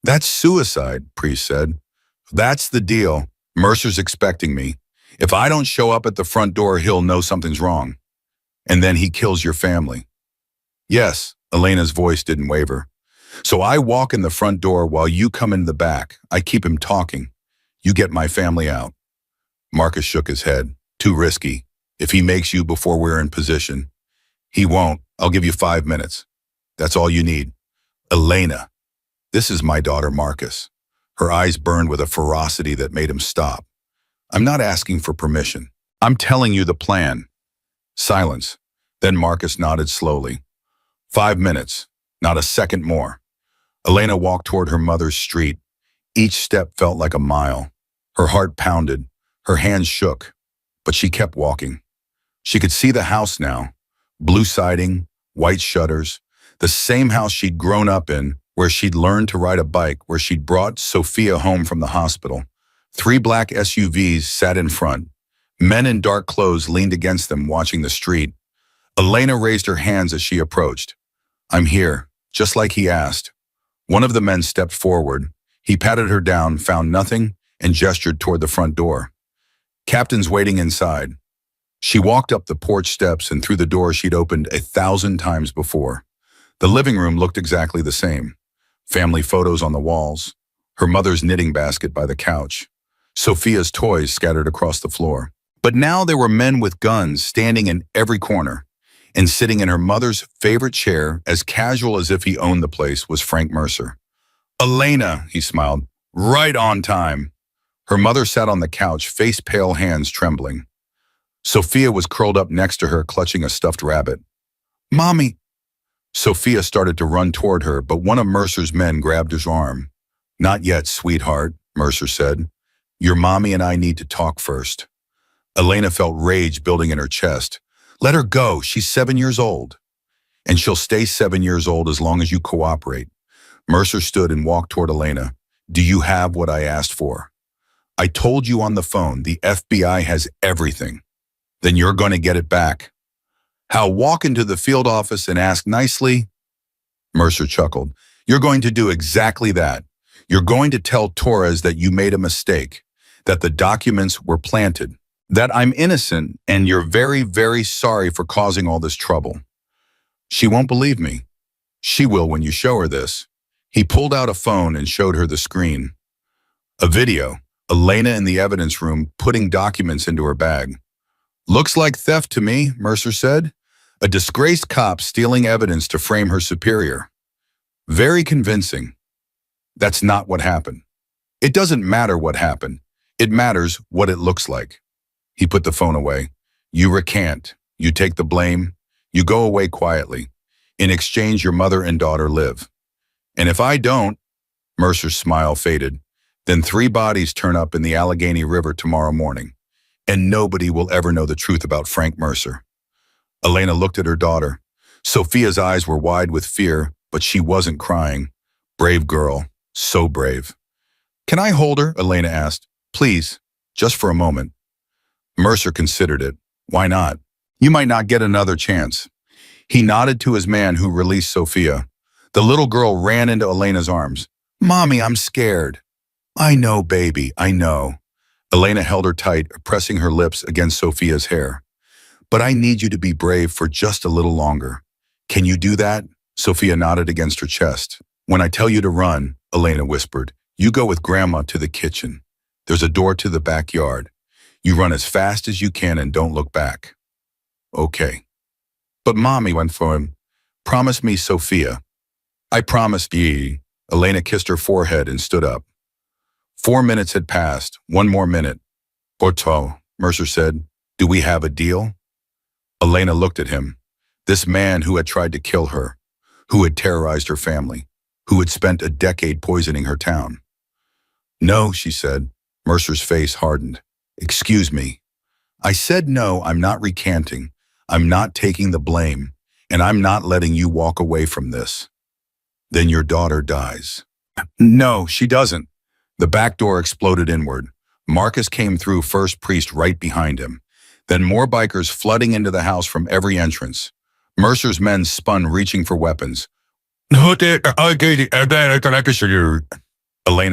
That's suicide, Priest said. That's the deal. Mercer's expecting me. If I don't show up at the front door, he'll know something's wrong. And then he kills your family. Yes, Elena's voice didn't waver. So I walk in the front door while you come in the back. I keep him talking. You get my family out. Marcus shook his head. Too risky. If he makes you before we're in position. He won't. I'll give you 5 minutes. That's all you need. Elena. This is my daughter, Marcus. Her eyes burned with a ferocity that made him stop. I'm not asking for permission. I'm telling you the plan. Silence. Then Marcus nodded slowly. 5 minutes. Not a second more. Elena walked toward her mother's street. Each step felt like a mile. Her heart pounded. Her hands shook. But she kept walking. She could see the house now. Blue siding, white shutters. The same house she'd grown up in, where she'd learned to ride a bike, where she'd brought Sophia home from the hospital. 3 black SUVs sat in front. Men in dark clothes leaned against them, watching the street. Elena raised her hands as she approached. I'm here, just like he asked. One of the men stepped forward. He patted her down, found nothing, and gestured toward the front door. Captain's waiting inside. She walked up the porch steps and through the door she'd opened 1,000 times before. The living room looked exactly the same. Family photos on the walls. Her mother's knitting basket by the couch. Sophia's toys scattered across the floor. But now there were men with guns standing in every corner. And sitting in her mother's favorite chair, as casual as if he owned the place, was Frank Mercer. Elena, he smiled, right on time. Her mother sat on the couch, face-pale, hands trembling. Sophia was curled up next to her, clutching a stuffed rabbit. Mommy! Sophia started to run toward her, but one of Mercer's men grabbed his arm. Not yet, sweetheart, Mercer said. Your mommy and I need to talk first. Elena felt rage building in her chest. Let her go, she's 7 years old. And she'll stay 7 years old as long as you cooperate. Mercer stood and walked toward Elena. Do you have what I asked for? I told you on the phone, the FBI has everything. Then you're going to get it back. How, walk into the field office and ask nicely? Mercer chuckled. You're going to do exactly that. You're going to tell Torres that you made a mistake, that the documents were planted, that I'm innocent and you're very, very sorry for causing all this trouble. She won't believe me. She will when you show her this. He pulled out a phone and showed her the screen. A video, Elena in the evidence room putting documents into her bag. Looks like theft to me, Mercer said. A disgraced cop stealing evidence to frame her superior. Very convincing. That's not what happened. It doesn't matter what happened. It matters what it looks like. He put the phone away. You recant. You take the blame. You go away quietly. In exchange, your mother and daughter live. And if I don't, Mercer's smile faded, then 3 bodies turn up in the Allegheny River tomorrow morning. And nobody will ever know the truth about Frank Mercer. Elena looked at her daughter. Sophia's eyes were wide with fear, but she wasn't crying. Brave girl. So brave. Can I hold her? Elena asked. Please, just for a moment. Mercer considered it. Why not? You might not get another chance. He nodded to his man who released Sophia. The little girl ran into Elena's arms. Mommy, I'm scared. I know, baby, I know. Elena held her tight, pressing her lips against Sophia's hair. But I need you to be brave for just a little longer. Can you do that? Sophia nodded against her chest. When I tell you to run, Elena whispered, you go with Grandma to the kitchen. There's a door to the backyard. You run as fast as you can and don't look back. Okay. But Mommy went for him. Promise me, Sophia. I promised ye. Elena kissed her forehead and stood up. 4 minutes had passed. 1 more minute. Porto, Mercer said. Do we have a deal? Elena looked at him. This man who had tried to kill her, who had terrorized her family, who had spent a decade poisoning her town. No, she said. Mercer's face hardened. Excuse me. I said no, I'm not recanting. I'm not taking the blame, and I'm not letting you walk away from this. Then your daughter dies. No, she doesn't. The back door exploded inward. Marcus came through, first priest right behind him. Then more bikers flooding into the house from every entrance. Mercer's men spun, reaching for weapons. Elena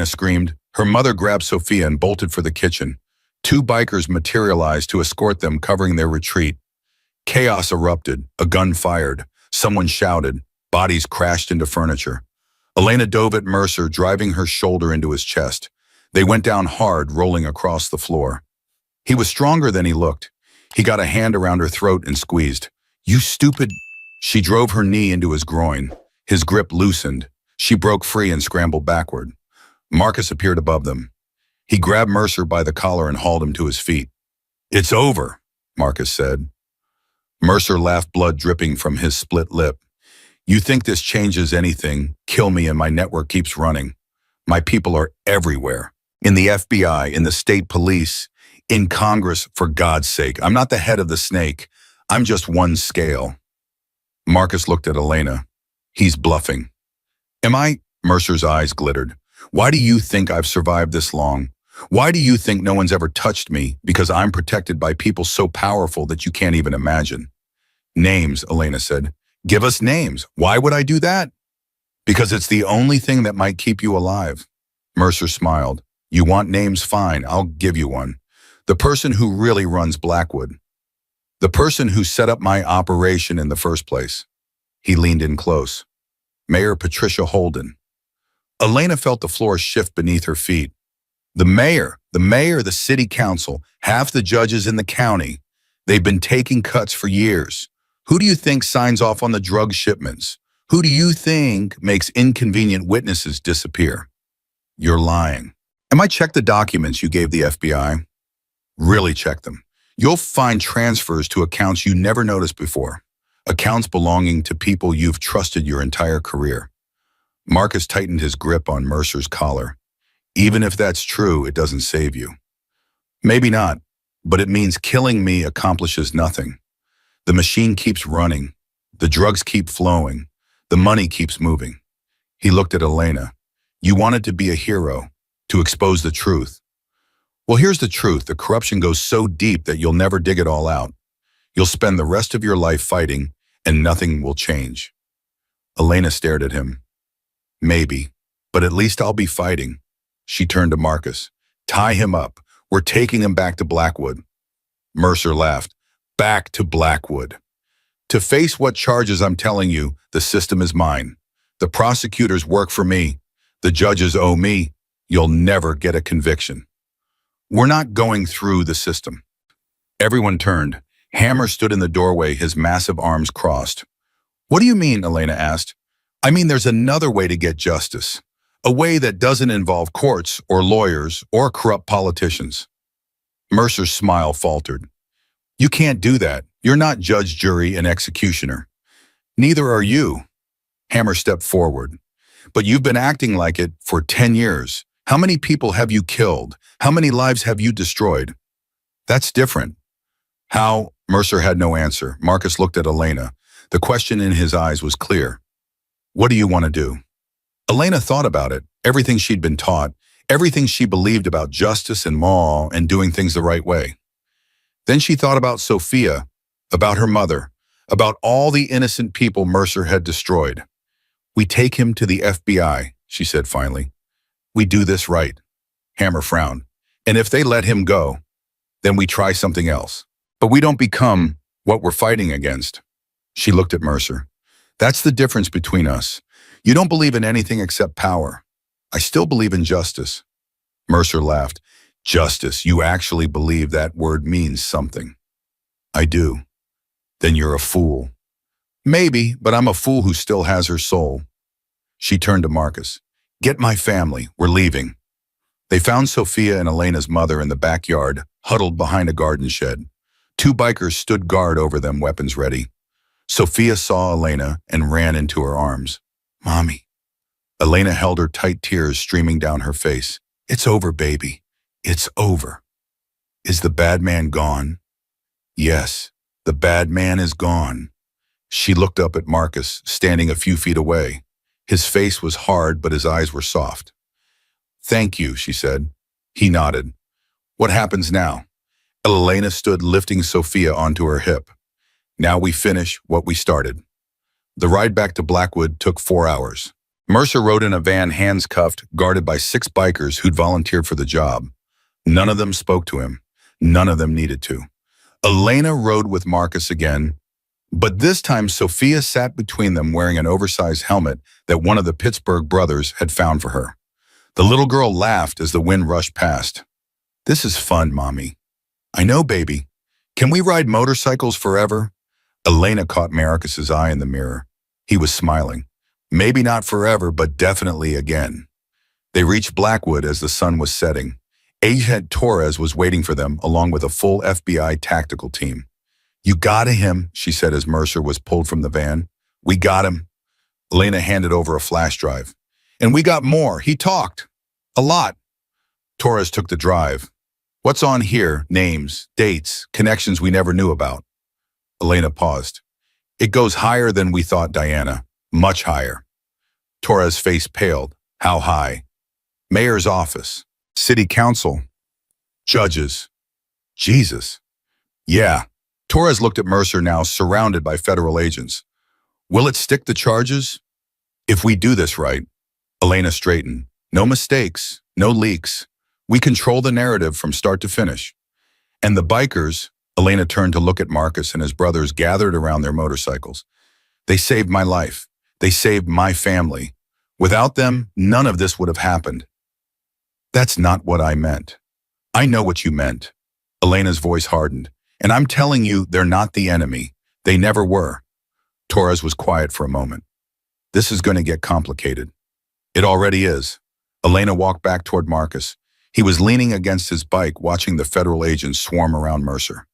screamed. Her mother grabbed Sophia and bolted for the kitchen. 2 bikers materialized to escort them, covering their retreat. Chaos erupted. A gun fired. Someone shouted. Bodies crashed into furniture. Elena dove at Mercer, driving her shoulder into his chest. They went down hard, rolling across the floor. He was stronger than he looked. He got a hand around her throat and squeezed. "You stupid." She drove her knee into his groin. His grip loosened. She broke free and scrambled backward. Marcus appeared above them. He grabbed Mercer by the collar and hauled him to his feet. "It's over," Marcus said. Mercer laughed, blood dripping from his split lip. "You think this changes anything? Kill me and my network keeps running. My people are everywhere. In the FBI, in the state police, in Congress, for God's sake. I'm not the head of the snake. I'm just one scale." Marcus looked at Elena. "He's bluffing." "Am I?" Mercer's eyes glittered. "Why do you think I've survived this long? Why do you think no one's ever touched me? Because I'm protected by people so powerful that you can't even imagine." "Names," Elena said. "Give us names." "Why would I do that?" "Because it's the only thing that might keep you alive." Mercer smiled. "You want names? Fine, I'll give you one. The person who really runs Blackwood. The person who set up my operation in the first place." He leaned in close. "Mayor Patricia Holden." Elena felt the floor shift beneath her feet. The mayor, the city council, half the judges in the county. They've been taking cuts for years. Who do you think signs off on the drug shipments? Who do you think makes inconvenient witnesses disappear? You're lying. "Am I check the documents you gave the FBI?" "Really check them. You'll find transfers to accounts you never noticed before. Accounts belonging to people you've trusted your entire career." Marcus tightened his grip on Mercer's collar. "Even if that's true, it doesn't save you." "Maybe not, but it means killing me accomplishes nothing. The machine keeps running. The drugs keep flowing. The money keeps moving." He looked at Elena. "You wanted to be a hero, to expose the truth. Well, here's the truth. The corruption goes so deep that you'll never dig it all out. You'll spend the rest of your life fighting, and nothing will change." Elena stared at him. "Maybe, but at least I'll be fighting." She turned to Marcus. "Tie him up. We're taking him back to Blackwood." Mercer laughed. "Back to Blackwood. To face what charges I'm telling you, the system is mine. The prosecutors work for me. The judges owe me. You'll never get a conviction. We're not going through the system." Everyone turned. Hammer stood in the doorway, his massive arms crossed. "What do you mean?" Elena asked. "I mean there's another way to get justice. A way that doesn't involve courts or lawyers or corrupt politicians." Mercer's smile faltered. "You can't do that. You're not judge, jury, and executioner. Neither are you." Hammer stepped forward. "But you've been acting like it for 10 years. How many people have you killed? How many lives have you destroyed?" "That's different." "How?" Mercer had no answer. Marcus looked at Elena. The question in his eyes was clear. "What do you want to do?" Elena thought about it, everything she'd been taught, everything she believed about justice and law and doing things the right way. Then she thought about Sophia, about her mother, about all the innocent people Mercer had destroyed. "We take him to the FBI," she said finally. "We do this right." Hammer frowned. "And if they let him go, then we try something else. But we don't become what we're fighting against." She looked at Mercer. "That's the difference between us. You don't believe in anything except power. I still believe in justice." Mercer laughed. "Justice, you actually believe that word means something." "I do." "Then you're a fool." "Maybe, but I'm a fool who still has her soul." She turned to Marcus. "Get my family. We're leaving." They found Sophia and Elena's mother in the backyard, huddled behind a garden shed. Two bikers stood guard over them, weapons ready. Sophia saw Elena and ran into her arms. "Mommy." Elena held her tight, tears streaming down her face. "It's over, baby. It's over." "Is the bad man gone?" "Yes, the bad man is gone." She looked up at Marcus, standing a few feet away. His face was hard, but his eyes were soft. "Thank you," she said. He nodded. "What happens now?" Elena stood, lifting Sophia onto her hip. "Now we finish what we started." The ride back to Blackwood took 4 hours. Mercer rode in a van, hands cuffed, guarded by 6 bikers who'd volunteered for the job. None of them spoke to him. None of them needed to. Elena rode with Marcus again, but this time Sophia sat between them wearing an oversized helmet that one of the Pittsburgh brothers had found for her. The little girl laughed as the wind rushed past. "This is fun, Mommy." I know, baby. Can we ride motorcycles forever? Elena caught Marcus's eye in the mirror. He was smiling. Maybe not forever, but definitely again. They reached Blackwood as the sun was setting. Agent Torres was waiting for them, along with a full FBI tactical team. You got him, she said as Mercer was pulled from the van. We got him. Elena handed over a flash drive. And we got more. He talked. A lot. Torres took the drive. What's on here? Names, dates, connections we never knew about. Elena paused. It goes higher than we thought, Diana. Much higher. Torres' face paled. How high? Mayor's office. City council. Judges. Jesus. Yeah. Torres looked at Mercer now, surrounded by federal agents. Will it stick the charges? If we do this right. Elena straightened. No mistakes, no leaks. We control the narrative from start to finish. And the bikers, Elena turned to look at Marcus and his brothers gathered around their motorcycles. They saved my life. They saved my family. Without them, none of this would have happened. That's not what I meant. I know what you meant. Elena's voice hardened. And I'm telling you, they're not the enemy. They never were. Torres was quiet for a moment. This is going to get complicated. It already is. Elena walked back toward Marcus. He was leaning against his bike, watching the federal agents swarm around Mercer.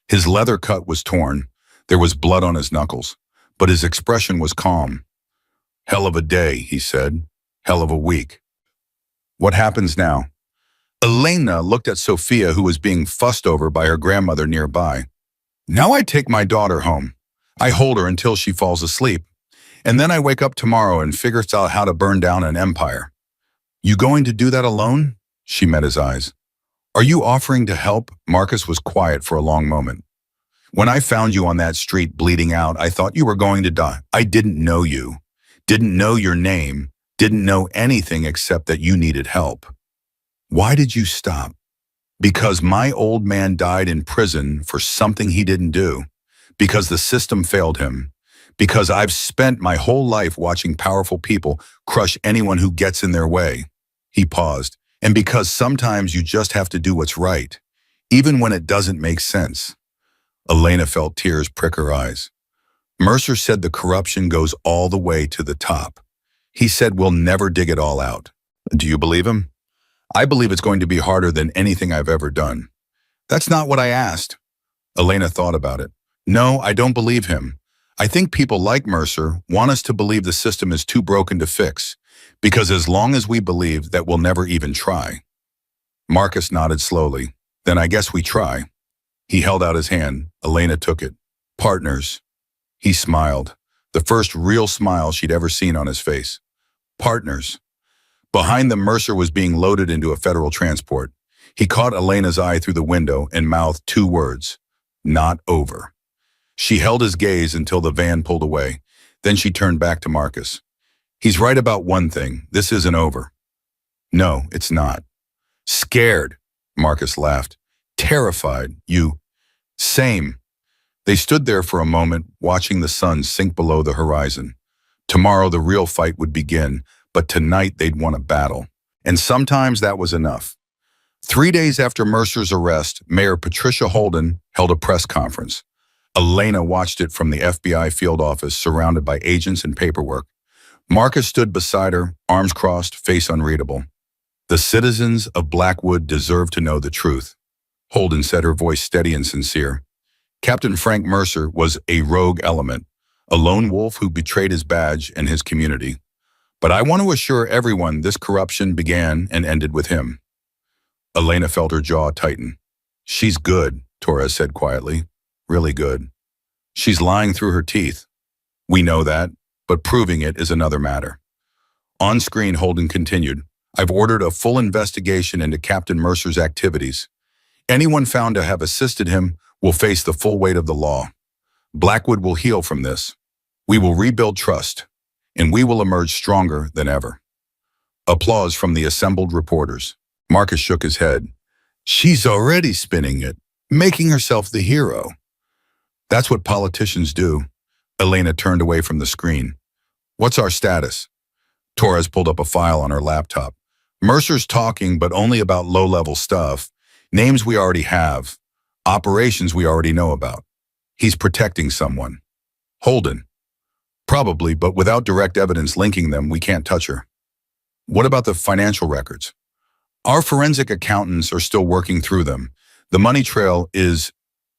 His leather cut was torn. There was blood on his knuckles, but his expression was calm. Hell of a day, he said. Hell of a week. What happens now? Elena looked at Sophia, who was being fussed over by her grandmother nearby. Now I take my daughter home. I hold her until she falls asleep. And then I wake up tomorrow and figure out how to burn down an empire. You going to do that alone? She met his eyes. Are you offering to help? Marcus was quiet for a long moment. When I found you on that street bleeding out, I thought you were going to die. I didn't know you. Didn't know your name. Didn't know anything except that you needed help. Why did you stop? Because my old man died in prison for something he didn't do. Because the system failed him. Because I've spent my whole life watching powerful people crush anyone who gets in their way. He paused. And because sometimes you just have to do what's right, even when it doesn't make sense. Elena felt tears prick her eyes. Mercer said the corruption goes all the way to the top. He said we'll never dig it all out. Do you believe him? I believe it's going to be harder than anything I've ever done. That's not what I asked. Elena thought about it. No, I don't believe him. I think people like Mercer want us to believe the system is too broken to fix, because as long as we believe that we'll never even try. Marcus nodded slowly. Then I guess we try. He held out his hand. Elena took it. Partners. He smiled, the first real smile she'd ever seen on his face. Partners. Behind them, Mercer was being loaded into a federal transport. He caught Elena's eye through the window and mouthed two words. Not over. She held his gaze until the van pulled away. Then she turned back to Marcus. He's right about one thing. This isn't over. No, it's not. Scared, Marcus laughed. Terrified, you. Same. They stood there for a moment, watching the sun sink below the horizon. Tomorrow the real fight would begin, but tonight they'd won a battle. And sometimes that was enough. 3 days after Mercer's arrest, Mayor Patricia Holden held a press conference. Elena watched it from the FBI field office, surrounded by agents and paperwork. Marcus stood beside her, arms crossed, face unreadable. The citizens of Blackwood deserve to know the truth. Holden said, her voice steady and sincere. Captain Frank Mercer was a rogue element, a lone wolf who betrayed his badge and his community. But I want to assure everyone this corruption began and ended with him. Elena felt her jaw tighten. She's good, Torres said quietly. Really good. She's lying through her teeth. We know that, but proving it is another matter. On screen, Holden continued, I've ordered a full investigation into Captain Mercer's activities. Anyone found to have assisted him will face the full weight of the law. Blackwood will heal from this. We will rebuild trust, and we will emerge stronger than ever. Applause from the assembled reporters. Marcus shook his head. She's already spinning it, making herself the hero. That's what politicians do. Elena turned away from the screen. What's our status? Torres pulled up a file on her laptop. Mercer's talking, but only about low-level stuff. Names we already have. Operations we already know about. He's protecting someone. Holden. Probably, but without direct evidence linking them, we can't touch her. What about the financial records? Our forensic accountants are still working through them. The money trail is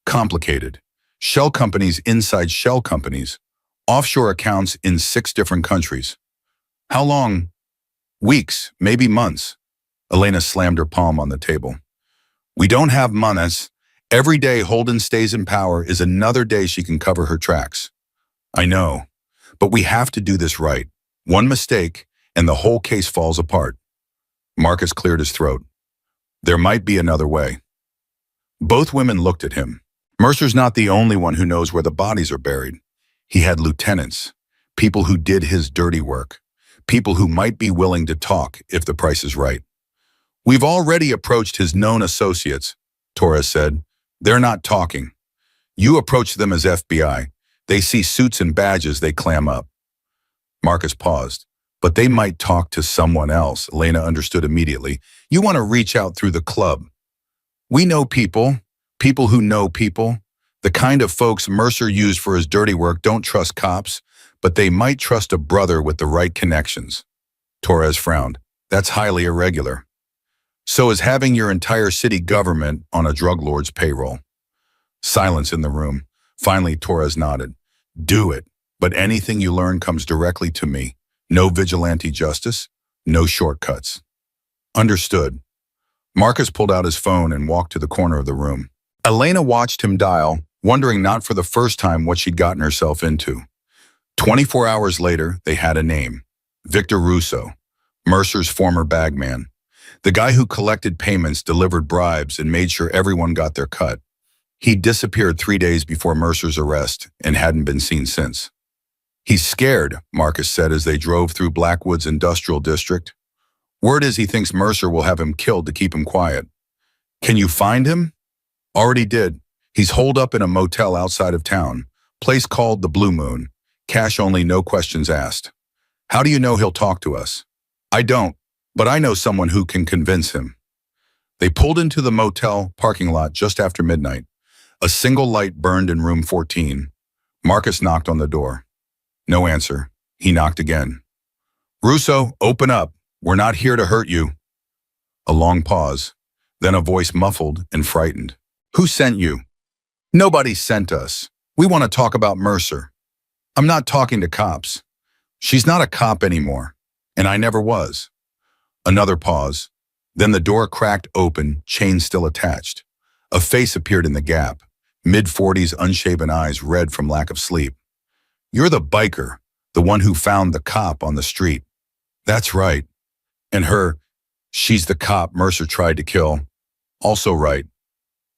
complicated. Shell companies inside shell companies. Offshore accounts in 6 different countries. How long? Weeks, maybe months. Elena slammed her palm on the table. We don't have months. Every day Holden stays in power is another day she can cover her tracks. I know, but we have to do this right. One mistake, and the whole case falls apart. Marcus cleared his throat. There might be another way. Both women looked at him. Mercer's not the only one who knows where the bodies are buried. He had lieutenants, people who did his dirty work, people who might be willing to talk if the price is right. We've already approached his known associates, Torres said. They're not talking. You approach them as FBI. They see suits and badges, they clam up. Marcus paused. But they might talk to someone else, Elena understood immediately. You want to reach out through the club. We know people, people who know people. The kind of folks Mercer used for his dirty work don't trust cops, but they might trust a brother with the right connections. Torres frowned. That's highly irregular. So is having your entire city government on a drug lord's payroll. Silence in the room. Finally, Torres nodded. Do it, but anything you learn comes directly to me. No vigilante justice, no shortcuts. Understood. Marcus pulled out his phone and walked to the corner of the room. Elena watched him dial, wondering not for the first time what she'd gotten herself into. 24 hours later, they had a name. Victor Russo, Mercer's former bagman. The guy who collected payments, delivered bribes, and made sure everyone got their cut. He'd disappeared 3 days before Mercer's arrest and hadn't been seen since. He's scared, Marcus said as they drove through Blackwood's industrial district. Word is he thinks Mercer will have him killed to keep him quiet. Can you find him? Already did. He's holed up in a motel outside of town. Place called the Blue Moon. Cash only, no questions asked. How do you know he'll talk to us? I don't, but I know someone who can convince him. They pulled into the motel parking lot just after midnight. A single light burned in room 14. Marcus knocked on the door. No answer. He knocked again. Russo, open up. We're not here to hurt you. A long pause, then a voice muffled and frightened. Who sent you? Nobody sent us. We want to talk about Mercer. I'm not talking to cops. She's not a cop anymore, and I never was. Another pause. Then the door cracked open, chain still attached. A face appeared in the gap, mid-40s, unshaven eyes red from lack of sleep. You're the biker, the one who found the cop on the street. That's right. And she's the cop Mercer tried to kill. Also right.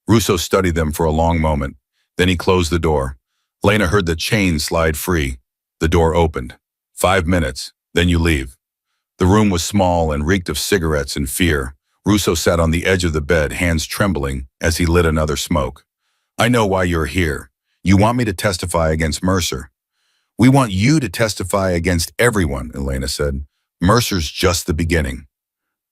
Russo studied them for a long moment. Then he closed the door. Lena heard the chain slide free. The door opened. 5 minutes, then you leave. The room was small and reeked of cigarettes and fear. Russo sat on the edge of the bed, hands trembling as he lit another smoke. I know why you're here. You want me to testify against Mercer. We want you to testify against everyone, Elena said. Mercer's just the beginning.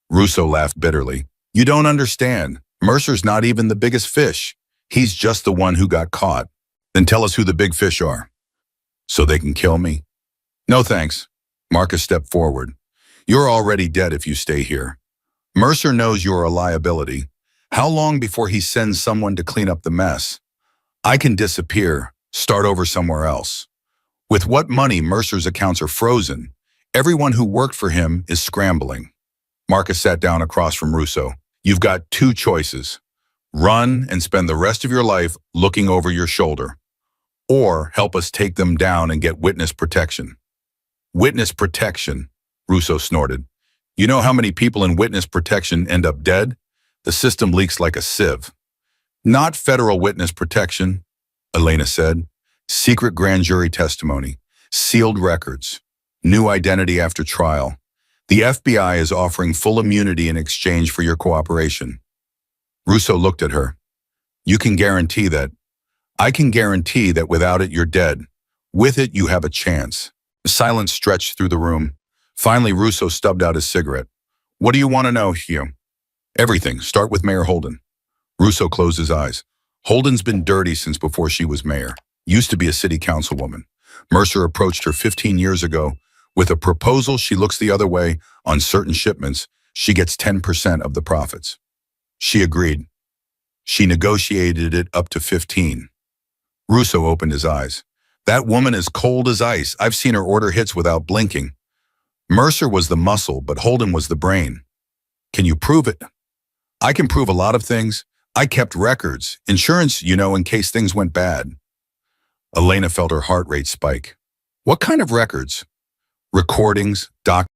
Russo laughed bitterly. You don't understand. Mercer's not even the biggest fish. He's just the one who got caught. Then tell us who the big fish are. So they can kill me? No thanks. Marcus stepped forward. You're already dead if you stay here. Mercer knows you're a liability. How long before he sends someone to clean up the mess? I can disappear, start over somewhere else. With what money Mercer's accounts are frozen, everyone who worked for him is scrambling. Marcus sat down across from Russo. You've got 2 choices. Run and spend the rest of your life looking over your shoulder. Or help us take them down and get witness protection. Witness protection, Russo snorted. You know how many people in witness protection end up dead? The system leaks like a sieve. Not federal witness protection, Elena said. Secret grand jury testimony, sealed records, new identity after trial. The FBI is offering full immunity in exchange for your cooperation. Russo looked at her. You can guarantee that. I can guarantee that without it, you're dead. With it, you have a chance. Silence stretched through the room. Finally, Russo stubbed out his cigarette. What do you want to know, Hugh? Everything. Start with Mayor Holden. Russo closed his eyes. Holden's been dirty since before she was mayor. Used to be a city councilwoman. Mercer approached her 15 years ago with a proposal. She looks the other way. On certain shipments, she gets 10% of the profits. She agreed. She negotiated it up to 15. Russo opened his eyes. That woman is cold as ice. I've seen her order hits without blinking. Mercer was the muscle, but Holden was the brain. Can you prove it? I can prove a lot of things. I kept records. Insurance, in case things went bad. Elena felt her heart rate spike. What kind of records? Recordings, documents,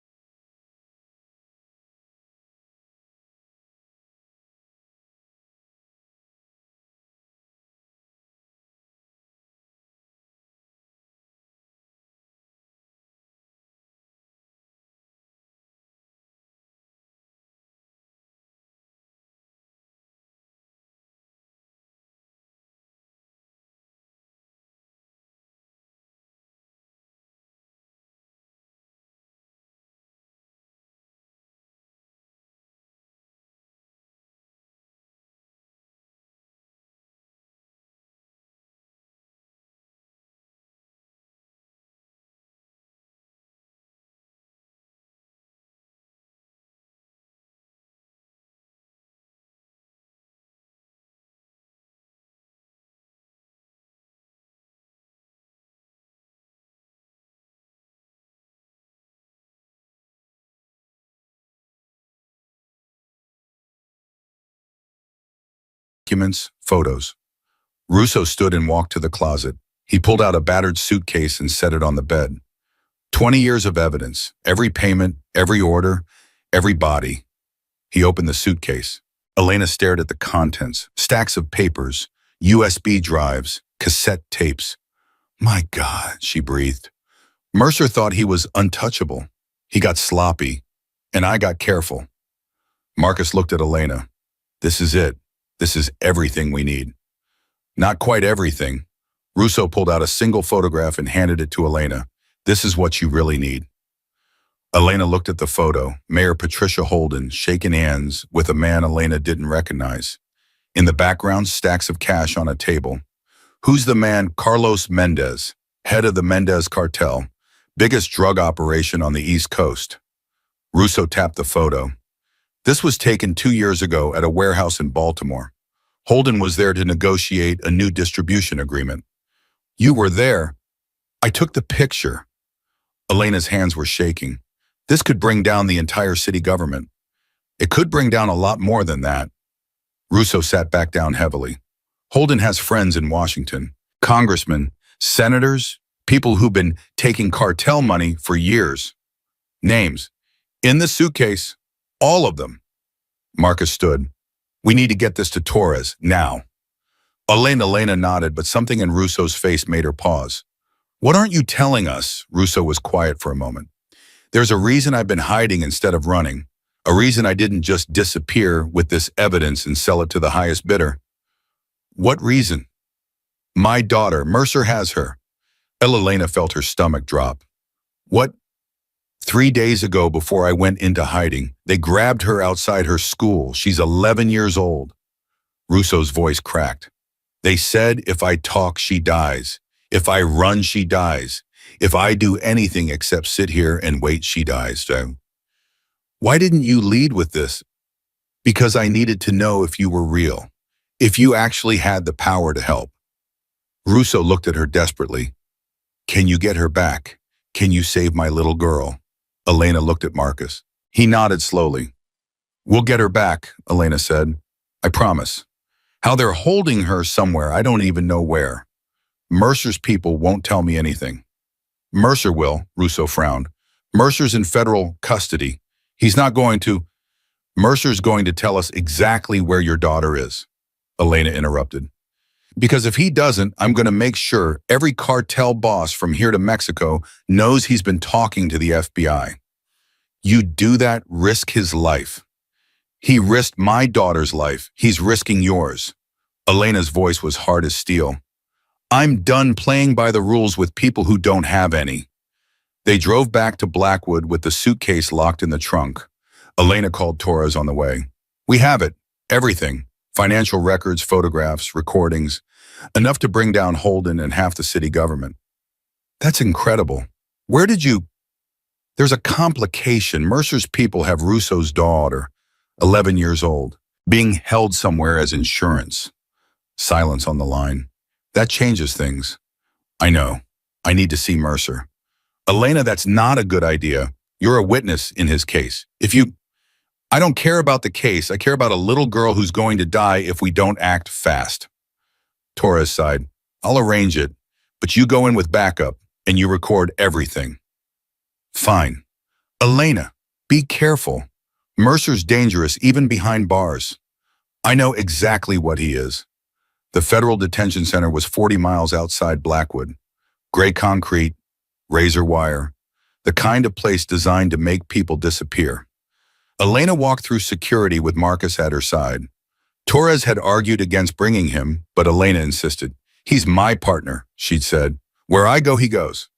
photos. Russo stood and walked to the closet. He pulled out a battered suitcase and set it on the bed. 20 years of evidence, every payment, every order, every body. He opened the suitcase. Elena stared at the contents, stacks of papers, USB drives, cassette tapes. My God, she breathed. Mercer thought he was untouchable. He got sloppy, and I got careful. Marcus looked at Elena. This is it. This is everything we need. Not quite everything. Russo pulled out a single photograph and handed it to Elena. This is what you really need. Elena looked at the photo, Mayor Patricia Holden shaking hands with a man Elena didn't recognize. In the background, stacks of cash on a table. Who's the man? Carlos Mendez, head of the Mendez cartel, biggest drug operation on the East Coast. Russo tapped the photo. This was taken 2 years ago at a warehouse in Baltimore. Holden was there to negotiate a new distribution agreement. You were there. I took the picture. Elena's hands were shaking. This could bring down the entire city government. It could bring down a lot more than that. Russo sat back down heavily. Holden has friends in Washington, congressmen, senators, people who've been taking cartel money for years. Names. In the suitcase. All of them. Marcus stood. We need to get this to Torres, now. Elena nodded, but something in Russo's face made her pause. What aren't you telling us? Russo was quiet for a moment. There's a reason I've been hiding instead of running. A reason I didn't just disappear with this evidence and sell it to the highest bidder. What reason? My daughter, Mercer has her. Elena felt her stomach drop. What? 3 days ago, before I went into hiding, they grabbed her outside her school. She's 11 years old. Russo's voice cracked. They said if I talk, she dies. If I run, she dies. If I do anything except sit here and wait, she dies. Why didn't you lead with this? Because I needed to know if you were real, if you actually had the power to help. Russo looked at her desperately. Can you get her back? Can you save my little girl? Elena looked at Marcus. He nodded slowly. We'll get her back, Elena said. I promise. How they're holding her somewhere, I don't even know where. Mercer's people won't tell me anything. Mercer will, Russo frowned. Mercer's in federal custody. He's not going to. Mercer's going to tell us exactly where your daughter is, Elena interrupted. Because if he doesn't, I'm going to make sure every cartel boss from here to Mexico knows he's been talking to the FBI. You do that, risk his life. He risked my daughter's life. He's risking yours. Elena's voice was hard as steel. I'm done playing by the rules with people who don't have any. They drove back to Blackwood with the suitcase locked in the trunk. Elena called Torres on the way. We have it. Everything. Financial records, photographs, recordings, enough to bring down Holden and half the city government. That's incredible. Where did you... There's a complication. Mercer's people have Russo's daughter, 11 years old, being held somewhere as insurance. Silence on the line. That changes things. I know. I need to see Mercer. Elena, that's not a good idea. You're a witness in his case. I don't care about the case. I care about a little girl who's going to die if we don't act fast. Torres sighed. I'll arrange it, but you go in with backup and you record everything. Fine. Elena, be careful. Mercer's dangerous even behind bars. I know exactly what he is. The federal detention center was 40 miles outside Blackwood. Gray concrete, razor wire, the kind of place designed to make people disappear. Elena walked through security with Marcus at her side. Torres had argued against bringing him, but Elena insisted. He's my partner, she'd said. Where I go, he goes.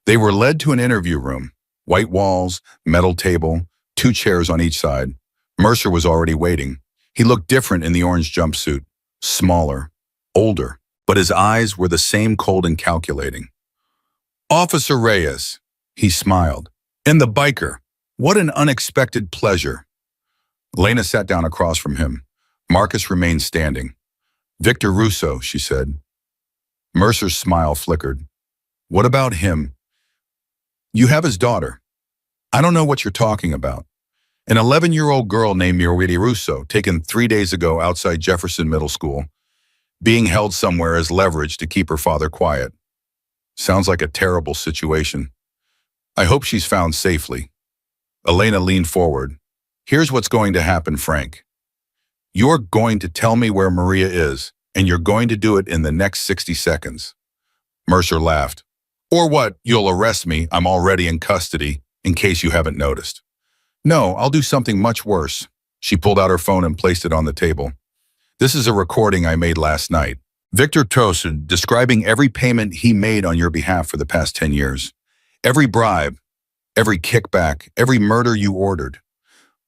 They were led to an interview room. White walls, metal table, 2 chairs on each side. Mercer was already waiting. He looked different in the orange jumpsuit. Smaller, older, but his eyes were the same cold and calculating. Officer Reyes, he smiled. And the biker. What an unexpected pleasure. Elena sat down across from him. Marcus remained standing. Victor Russo, she said. Mercer's smile flickered. What about him? You have his daughter. I don't know what you're talking about. An 11-year-old girl named Maria Russo, taken 3 days ago outside Jefferson Middle School, being held somewhere as leverage to keep her father quiet. Sounds like a terrible situation. I hope she's found safely. Elena leaned forward. Here's what's going to happen, Frank. You're going to tell me where Maria is, and you're going to do it in the next 60 seconds. Mercer laughed. Or what? You'll arrest me. I'm already in custody, in case you haven't noticed. No, I'll do something much worse. She pulled out her phone and placed it on the table. This is a recording I made last night. Victor Tosin describing every payment he made on your behalf for the past 10 years. Every bribe, every kickback, every murder you ordered.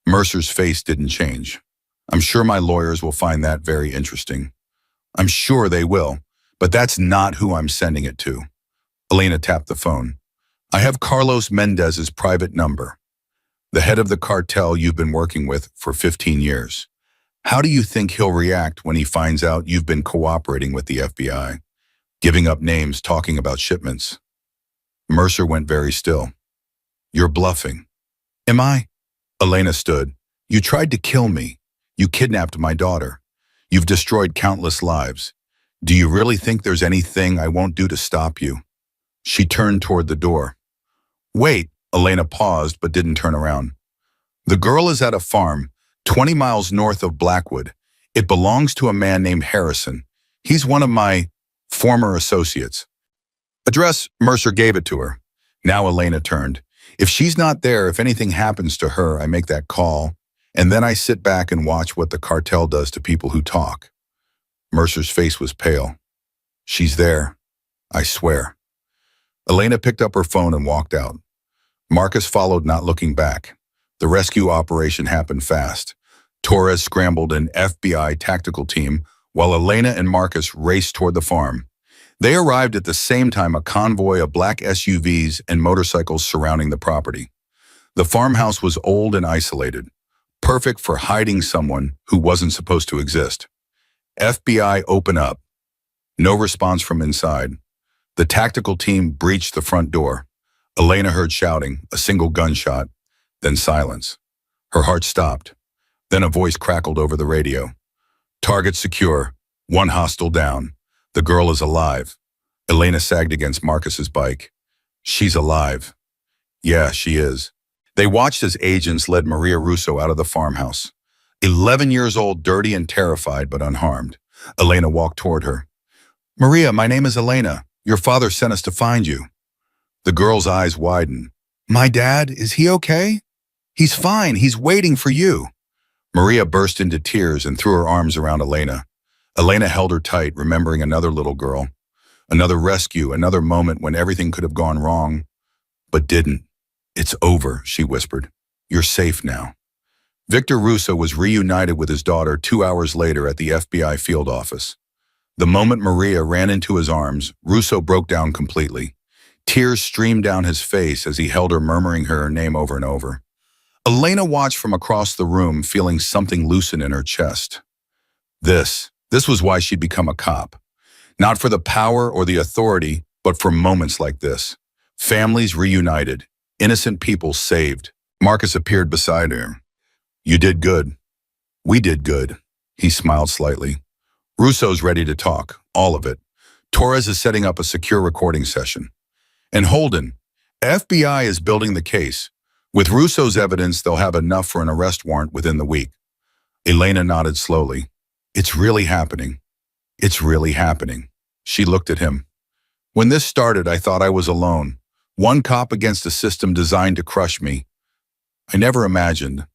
Mercer's face didn't change. I'm sure my lawyers will find that very interesting. I'm sure they will, but that's not who I'm sending it to. Elena tapped the phone. I have Carlos Mendez's private number, the head of the cartel you've been working with for 15 years. How do you think he'll react when he finds out you've been cooperating with the FBI, giving up names, talking about shipments? Mercer went very still. You're bluffing. Am I? Elena stood. You tried to kill me. You kidnapped my daughter. You've destroyed countless lives. Do you really think there's anything I won't do to stop you? She turned toward the door. Wait, Elena paused but didn't turn around. The girl is at a farm 20 miles north of Blackwood. It belongs to a man named Harrison. He's one of my former associates. Address, Mercer gave it to her. Now Elena turned. If she's not there, if anything happens to her, I make that call, and then I sit back and watch what the cartel does to people who talk. Mercer's face was pale. She's there, I swear. Elena picked up her phone and walked out. Marcus followed, not looking back. The rescue operation happened fast. Torres scrambled an FBI tactical team, while Elena and Marcus raced toward the farm. They arrived at the same time a convoy of black SUVs and motorcycles surrounding the property. The farmhouse was old and isolated, perfect for hiding someone who wasn't supposed to exist. FBI, open up. No response from inside. The tactical team breached the front door. Elena heard shouting, a single gunshot, then silence. Her heart stopped. Then a voice crackled over the radio. Target secure. 1 hostile down. The girl is alive. Elena sagged against Marcus's bike. She's alive. Yeah, she is. They watched as agents led Maria Russo out of the farmhouse. 11 years old, dirty and terrified, but unharmed. Elena walked toward her. Maria, my name is Elena. Your father sent us to find you. The girl's eyes widened. My dad, is he okay? He's fine. He's waiting for you. Maria burst into tears and threw her arms around Elena. Elena held her tight, remembering another little girl. Another rescue, another moment when everything could have gone wrong, but didn't. It's over, she whispered. You're safe now. Victor Russo was reunited with his daughter 2 hours later at the FBI field office. The moment Maria ran into his arms, Russo broke down completely. Tears streamed down his face as he held her, murmuring her name over and over. Elena watched from across the room, feeling something loosen in her chest. This was why she'd become a cop. Not for the power or the authority, but for moments like this. Families reunited, innocent people saved. Marcus appeared beside her. You did good. We did good. He smiled slightly. Russo's ready to talk, all of it. Torres is setting up a secure recording session. And Holden, FBI is building the case. With Russo's evidence, they'll have enough for an arrest warrant within the week. Elena nodded slowly. It's really happening. It's really happening. She looked at him. When this started, I thought I was alone. One cop against a system designed to crush me. I never imagined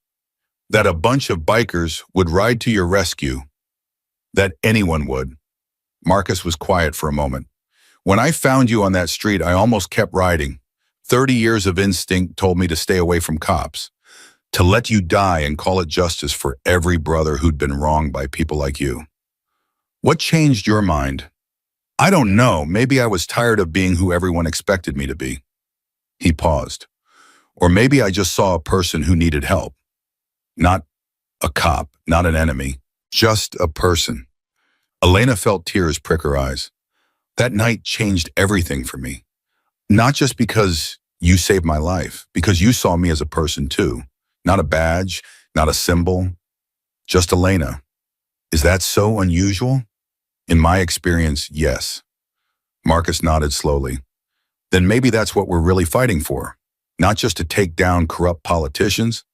that a bunch of bikers would ride to your rescue. That anyone would. Marcus was quiet for a moment. When I found you on that street, I almost kept riding. 30 years of instinct told me to stay away from cops, to let you die and call it justice for every brother who'd been wronged by people like you. What changed your mind? I don't know. Maybe I was tired of being who everyone expected me to be. He paused. Or maybe I just saw a person who needed help. Not a cop, not an enemy, just a person. Elena felt tears prick her eyes. That night changed everything for me. Not just because you saved my life, because you saw me as a person too. Not a badge, not a symbol, just Elena. Is that so unusual? In my experience, yes. Marcus nodded slowly. Then maybe that's what we're really fighting for. Not just to take down corrupt politicians,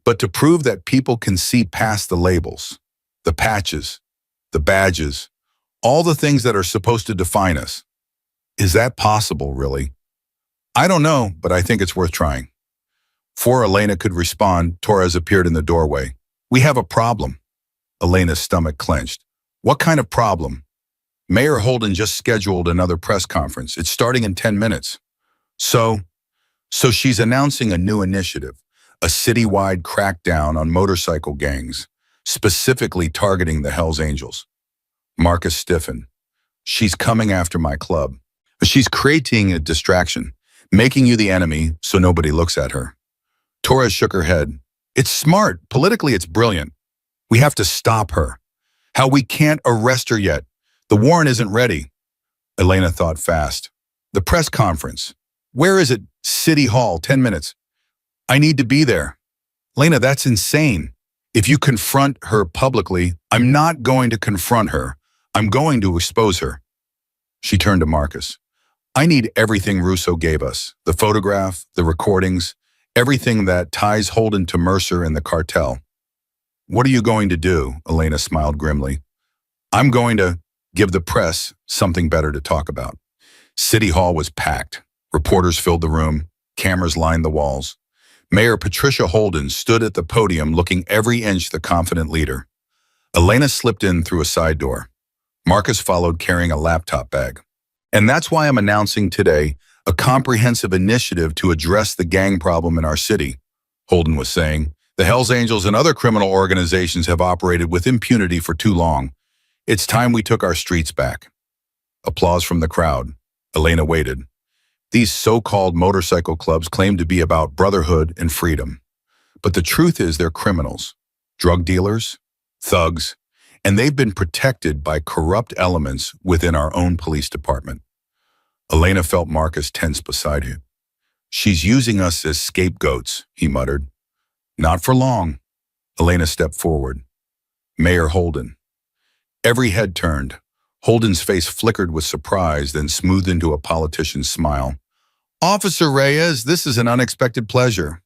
but to prove that people can see past the labels, the patches, the badges, all the things that are supposed to define us. Is that possible, really? I don't know, but I think it's worth trying. Before Elena could respond, Torres appeared in the doorway. We have a problem. Elena's stomach clenched. What kind of problem? Mayor Holden just scheduled another press conference. It's starting in 10 minutes. So she's announcing a new initiative, a citywide crackdown on motorcycle gangs, specifically targeting the Hells Angels. Marcus stiffened. She's coming after my club. She's creating a distraction, making you the enemy so nobody looks at her. Torres shook her head. It's smart. Politically, it's brilliant. We have to stop her. How we can't arrest her yet. The warrant isn't ready. Elena thought fast. The press conference. Where is it? City Hall, 10 minutes. I need to be there. Elena, that's insane. If you confront her publicly, I'm not going to confront her. I'm going to expose her. She turned to Marcus. I need everything Russo gave us. The photograph, the recordings, everything that ties Holden to Mercer and the cartel. What are you going to do? Elena smiled grimly. I'm going to give the press something better to talk about. City Hall was packed. Reporters filled the room. Cameras lined the walls. Mayor Patricia Holden stood at the podium looking every inch the confident leader. Elena slipped in through a side door. Marcus followed carrying a laptop bag. And that's why I'm announcing today a comprehensive initiative to address the gang problem in our city, Holden was saying. The Hells Angels and other criminal organizations have operated with impunity for too long. It's time we took our streets back. Applause from the crowd. Elena waited. These so-called motorcycle clubs claim to be about brotherhood and freedom. But the truth is they're criminals, drug dealers, thugs, and they've been protected by corrupt elements within our own police department. Elena felt Marcus tense beside her. She's using us as scapegoats, he muttered. Not for long. Elena stepped forward. Mayor Holden. Every head turned. Holden's face flickered with surprise, then smoothed into a politician's smile. Officer Reyes, this is an unexpected pleasure.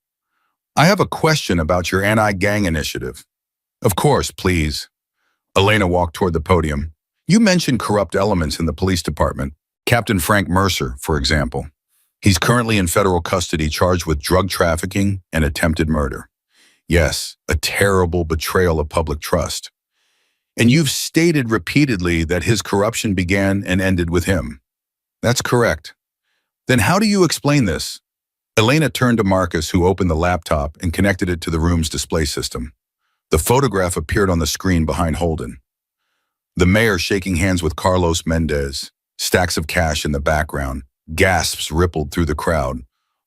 I have a question about your anti-gang initiative. Of course, please. Elena walked toward the podium. You mentioned corrupt elements in the police department. Captain Frank Mercer, for example. He's currently in federal custody charged with drug trafficking and attempted murder. Yes, a terrible betrayal of public trust. And you've stated repeatedly that his corruption began and ended with him. That's correct. Then how do you explain this? Elena turned to Marcus, who opened the laptop and connected it to the room's display system. The photograph appeared on the screen behind Holden. The mayor shaking hands with Carlos Mendez, stacks of cash in the background. Gasps rippled through the crowd.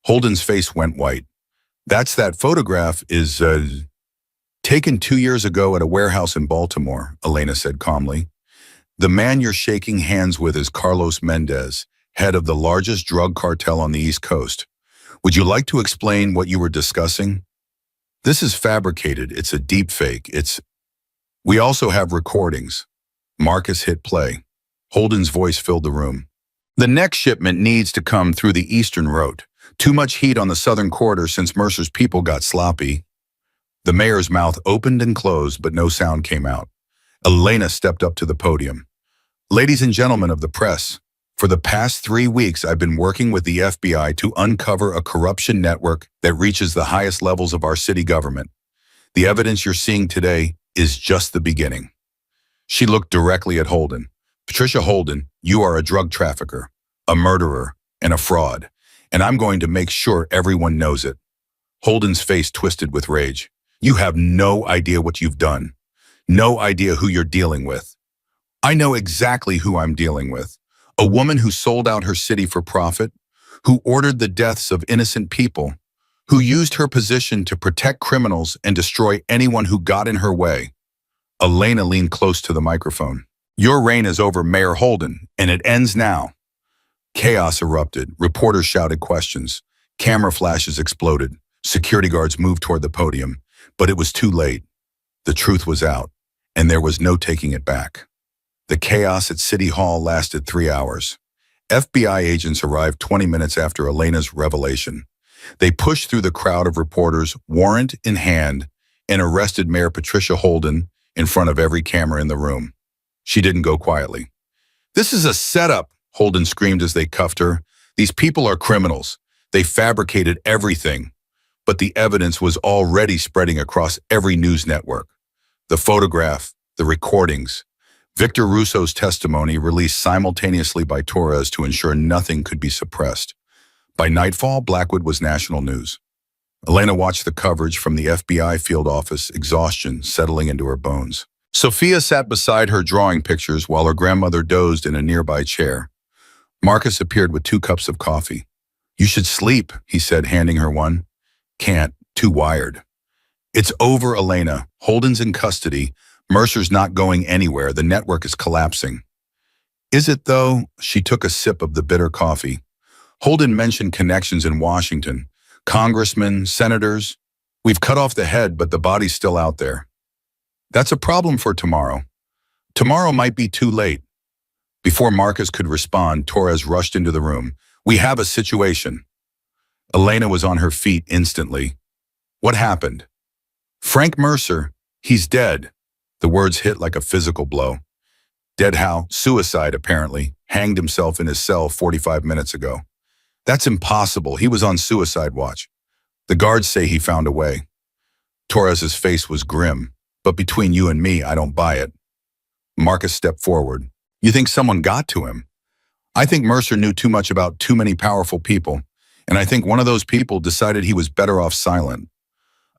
Holden's face went white. That photograph is, taken 2 years ago at a warehouse in Baltimore, Elena said calmly. The man you're shaking hands with is Carlos Mendez, head of the largest drug cartel on the East Coast. Would you like to explain what you were discussing? This is fabricated. It's a deep fake. We also have recordings. Marcus hit play. Holden's voice filled the room. The next shipment needs to come through the eastern road. Too much heat on the southern quarter since Mercer's people got sloppy. The mayor's mouth opened and closed, but no sound came out. Elena stepped up to the podium. Ladies and gentlemen of the press, for the past 3 weeks I've been working with the FBI to uncover a corruption network that reaches the highest levels of our city government. The evidence you're seeing today is just the beginning. She looked directly at Holden. Patricia Holden, you are a drug trafficker, a murderer, and a fraud, and I'm going to make sure everyone knows it. Holden's face twisted with rage. You have no idea what you've done. No idea who you're dealing with. I know exactly who I'm dealing with. A woman who sold out her city for profit, who ordered the deaths of innocent people, who used her position to protect criminals and destroy anyone who got in her way. Elena leaned close to the microphone. Your reign is over, Mayor Holden, and it ends now. Chaos erupted. Reporters shouted questions. Camera flashes exploded. Security guards moved toward the podium. But it was too late. The truth was out, and there was no taking it back. The chaos at City Hall lasted 3 hours. FBI agents arrived 20 minutes after Elena's revelation. They pushed through the crowd of reporters, warrant in hand, and arrested Mayor Patricia Holden in front of every camera in the room. She didn't go quietly. This is a setup, Holden screamed as they cuffed her. These people are criminals. They fabricated everything. But the evidence was already spreading across every news network. The photograph, the recordings, Victor Russo's testimony released simultaneously by Torres to ensure nothing could be suppressed. By nightfall, Blackwood was national news. Elena watched the coverage from the FBI field office, exhaustion settling into her bones. Sophia sat beside her drawing pictures while her grandmother dozed in a nearby chair. Marcus appeared with 2 cups of coffee. You should sleep, he said, handing her one. Can't, too wired. It's over, Elena. Holden's in custody. Mercer's not going anywhere. The network is collapsing. Is it, though? She took a sip of the bitter coffee. Holden mentioned connections in Washington. Congressmen, senators. We've cut off the head, but the body's still out there. That's a problem for tomorrow. Tomorrow might be too late. Before Marcus could respond, Torres rushed into the room. We have a situation. Elena was on her feet instantly. What happened? Frank Mercer, he's dead. The words hit like a physical blow. Dead how? Suicide, apparently. Hanged himself in his cell 45 minutes ago. That's impossible. He was on suicide watch. The guards say he found a way. Torres's face was grim. But between you and me, I don't buy it. Marcus stepped forward. You think someone got to him? I think Mercer knew too much about too many powerful people, and I think one of those people decided he was better off silent.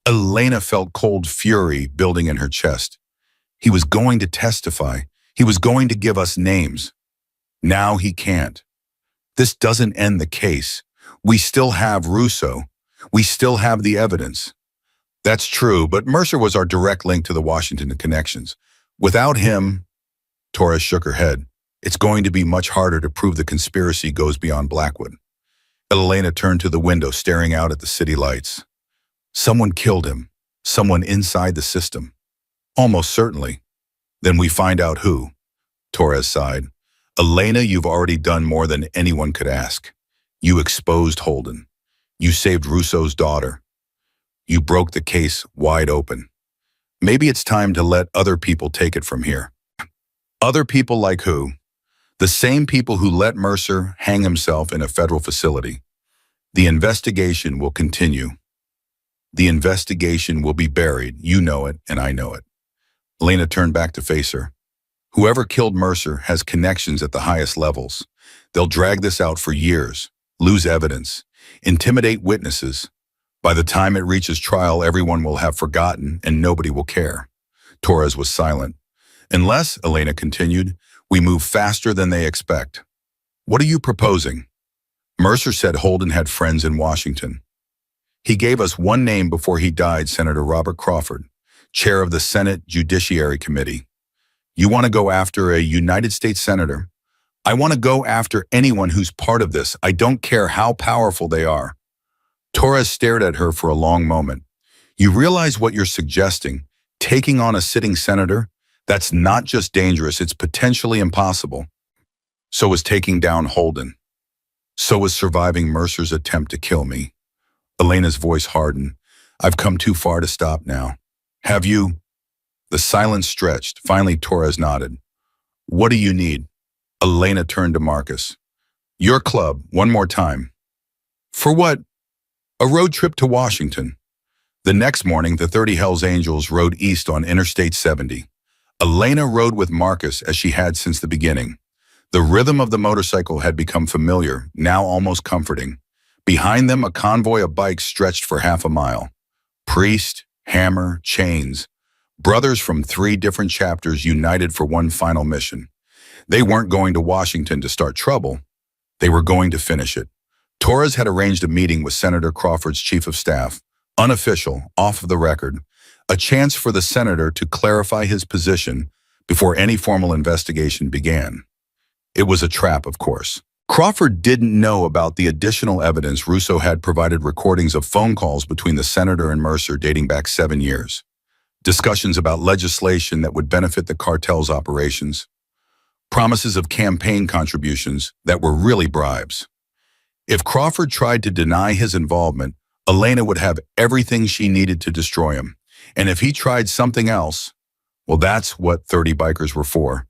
Elena felt cold fury building in her chest. He was going to testify. He was going to give us names. Now he can't. This doesn't end the case. We still have Russo. We still have the evidence. That's true, but Mercer was our direct link to the Washington connections. Without him, Torres shook her head. It's going to be much harder to prove the conspiracy goes beyond Blackwood. Elena turned to the window, staring out at the city lights. Someone killed him. Someone inside the system. Almost certainly. Then we find out who. Torres sighed. Elena, you've already done more than anyone could ask. You exposed Holden. You saved Russo's daughter. You broke the case wide open. Maybe it's time to let other people take it from here. Other people like who? The same people who let Mercer hang himself in a federal facility. The investigation will continue. The investigation will be buried. You know it, and I know it. Elena turned back to face her. Whoever killed Mercer has connections at the highest levels. They'll drag this out for years, lose evidence, intimidate witnesses. By the time it reaches trial, everyone will have forgotten and nobody will care. Torres was silent. Unless, Elena continued, we move faster than they expect. What are you proposing? Mercer said Holden had friends in Washington. He gave us one name before he died, Senator Robert Crawford, chair of the Senate Judiciary Committee. You want to go after a United States senator? I want to go after anyone who's part of this. I don't care how powerful they are. Torres stared at her for a long moment. You realize what you're suggesting? Taking on a sitting senator? That's not just dangerous, it's potentially impossible. So is taking down Holden. So is surviving Mercer's attempt to kill me. Elena's voice hardened. I've come too far to stop now. Have you? The silence stretched. Finally, Torres nodded. What do you need? Elena turned to Marcus. Your club, one more time. For what? A road trip to Washington. The next morning, the 30 Hells Angels rode east on Interstate 70. Elena rode with Marcus as she had since the beginning. The rhythm of the motorcycle had become familiar, now almost comforting. Behind them, a convoy of bikes stretched for half a mile. Priest, Hammer, Chains. Brothers from 3 different chapters united for one final mission. They weren't going to Washington to start trouble. They were going to finish it. Torres had arranged a meeting with Senator Crawford's chief of staff, unofficial, off of the record, a chance for the senator to clarify his position before any formal investigation began. It was a trap, of course. Crawford didn't know about the additional evidence. Russo had provided recordings of phone calls between the senator and Mercer dating back 7 years. Discussions about legislation that would benefit the cartel's operations. Promises of campaign contributions that were really bribes. If Crawford tried to deny his involvement, Elena would have everything she needed to destroy him. And if he tried something else, well, that's what 30 bikers were for.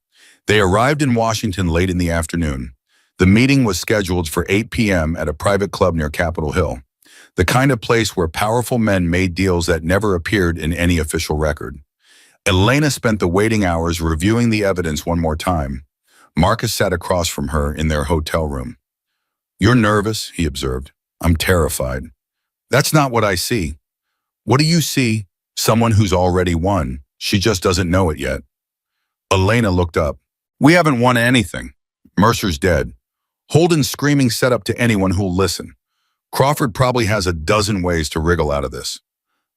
They arrived in Washington late in the afternoon. The meeting was scheduled for 8 p.m. at a private club near Capitol Hill, the kind of place where powerful men made deals that never appeared in any official record. Elena spent the waiting hours reviewing the evidence one more time. Marcus sat across from her in their hotel room. You're nervous, he observed. I'm terrified. That's not what I see. What do you see? Someone who's already won. She just doesn't know it yet. Elena looked up. We haven't won anything. Mercer's dead. Holden's screaming set up to anyone who'll listen. Crawford probably has a dozen ways to wriggle out of this.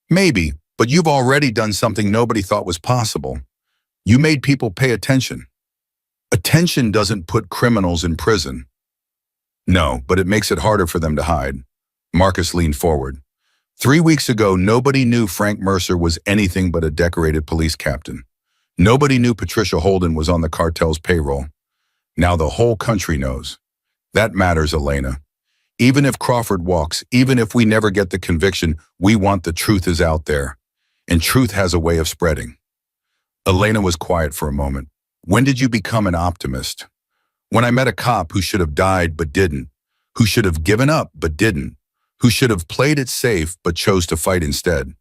Maybe, but you've already done something nobody thought was possible. You made people pay attention. Attention doesn't put criminals in prison. No, but it makes it harder for them to hide. Marcus leaned forward. 3 weeks ago, nobody knew Frank Mercer was anything but a decorated police captain. Nobody knew Patricia Holden was on the cartel's payroll. Now the whole country knows. That matters, Elena. Even if Crawford walks, even if we never get the conviction, we want the truth is out there. And truth has a way of spreading. Elena was quiet for a moment. When did you become an optimist? When I met a cop who should have died but didn't, who should have given up but didn't, who should have played it safe but chose to fight instead.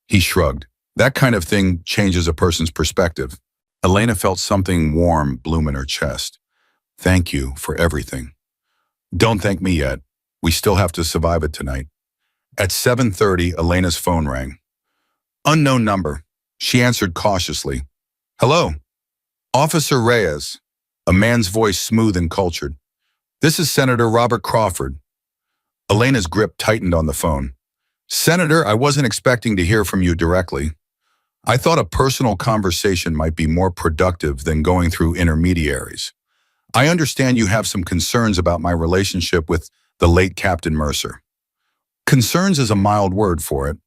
He shrugged. That kind of thing changes a person's perspective. Elena felt something warm bloom in her chest. Thank you for everything. Don't thank me yet. We still have to survive it tonight. At 7:30, Elena's phone rang. Unknown number. She answered cautiously. Hello. Officer Reyes. A man's voice smooth and cultured. This is Senator Robert Crawford. Elena's grip tightened on the phone. Senator, I wasn't expecting to hear from you directly. I thought a personal conversation might be more productive than going through intermediaries. I understand you have some concerns about my relationship with the late Captain Mercer. Concerns is a mild word for it.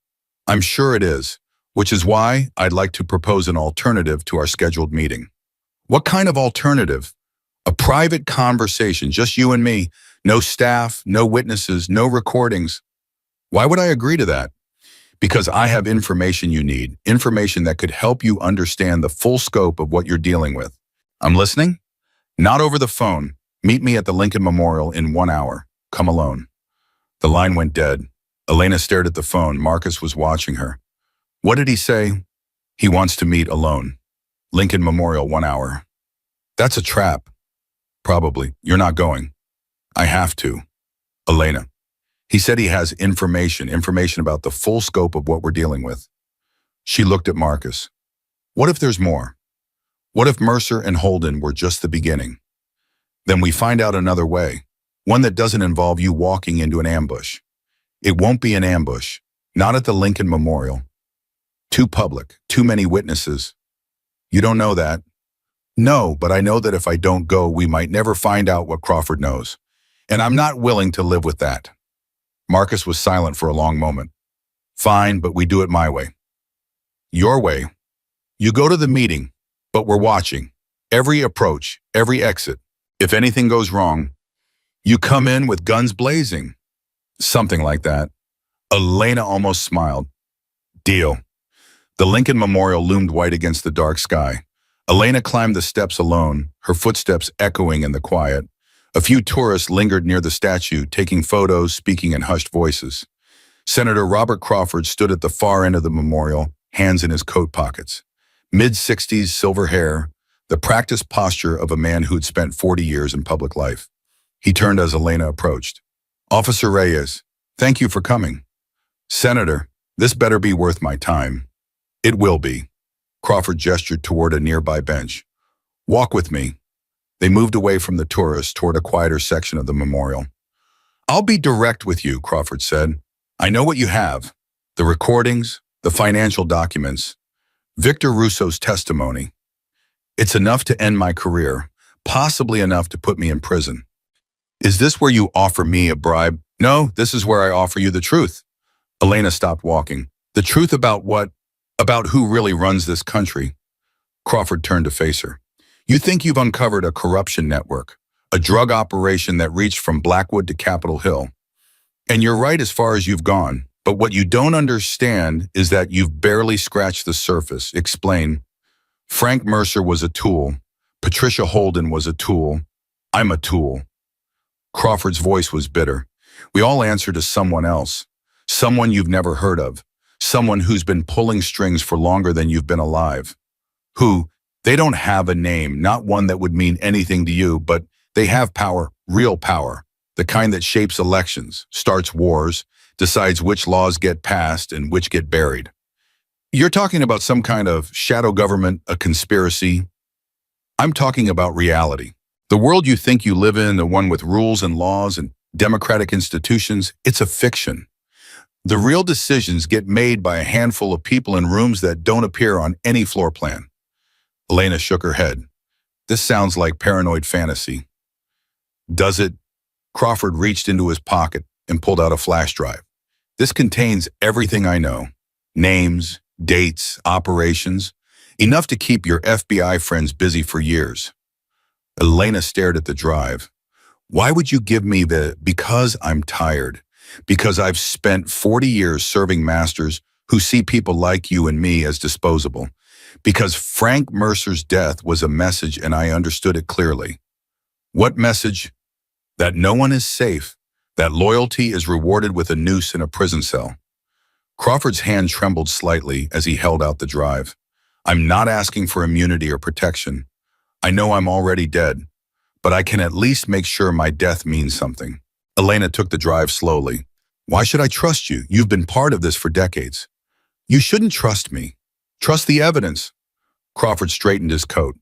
I'm sure it is, which is why I'd like to propose an alternative to our scheduled meeting. What kind of alternative? A private conversation, just you and me, no staff, no witnesses, no recordings. Why would I agree to that? Because I have information you need, information that could help you understand the full scope of what you're dealing with. I'm listening? Not over the phone. Meet me at the Lincoln Memorial in 1 hour. Come alone. The line went dead. Elena stared at the phone. Marcus was watching her. What did he say? He wants to meet alone. Lincoln Memorial, 1 hour. That's a trap. Probably. You're not going. I have to. Elena. He said he has information about the full scope of what we're dealing with. She looked at Marcus. What if there's more? What if Mercer and Holden were just the beginning? Then we find out another way, one that doesn't involve you walking into an ambush. It won't be an ambush, not at the Lincoln Memorial. Too public, too many witnesses. You don't know that. No, but I know that if I don't go, we might never find out what Crawford knows. And I'm not willing to live with that. Marcus was silent for a long moment. Fine, but we do it my way. Your way. You go to the meeting, but we're watching. Every approach, every exit. If anything goes wrong, you come in with guns blazing. Something like that. Elena almost smiled. Deal. The Lincoln Memorial loomed white against the dark sky. Elena climbed the steps alone, her footsteps echoing in the quiet. A few tourists lingered near the statue, taking photos, speaking in hushed voices. Senator Robert Crawford stood at the far end of the memorial, hands in his coat pockets. Mid-60s, silver hair, the practiced posture of a man who'd spent 40 years in public life. He turned as Elena approached. Officer Reyes, thank you for coming. Senator, this better be worth my time. It will be. Crawford gestured toward a nearby bench. Walk with me. They moved away from the tourists toward a quieter section of the memorial. I'll be direct with you, Crawford said. I know what you have. The recordings, the financial documents, Victor Russo's testimony. It's enough to end my career, possibly enough to put me in prison. Is this where you offer me a bribe? No, this is where I offer you the truth. Elena stopped walking. The truth about what? About who really runs this country. Crawford turned to face her. You think you've uncovered a corruption network, a drug operation that reached from Blackwood to Capitol Hill. And you're right as far as you've gone, but what you don't understand is that you've barely scratched the surface. Explain. Frank Mercer was a tool. Patricia Holden was a tool. I'm a tool. Crawford's voice was bitter. We all answer to someone else, someone you've never heard of, someone who's been pulling strings for longer than you've been alive. Who, they don't have a name, not one that would mean anything to you, but they have power, real power, the kind that shapes elections, starts wars, decides which laws get passed and which get buried. You're talking about some kind of shadow government, a conspiracy. I'm talking about reality. The world you think you live in, the one with rules and laws and democratic institutions, it's a fiction. The real decisions get made by a handful of people in rooms that don't appear on any floor plan. Elena shook her head. This sounds like paranoid fantasy. Does it? Crawford reached into his pocket and pulled out a flash drive. This contains everything I know. Names, dates, operations, enough to keep your FBI friends busy for years. Elena stared at the drive. Why would you give me because I'm tired. Because I've spent 40 years serving masters who see people like you and me as disposable. Because Frank Mercer's death was a message and I understood it clearly. What message? That no one is safe, that loyalty is rewarded with a noose in a prison cell. Crawford's hand trembled slightly as he held out the drive. I'm not asking for immunity or protection. I know I'm already dead, but I can at least make sure my death means something. Elena took the drive slowly. Why should I trust you? You've been part of this for decades. You shouldn't trust me. Trust the evidence. Crawford straightened his coat.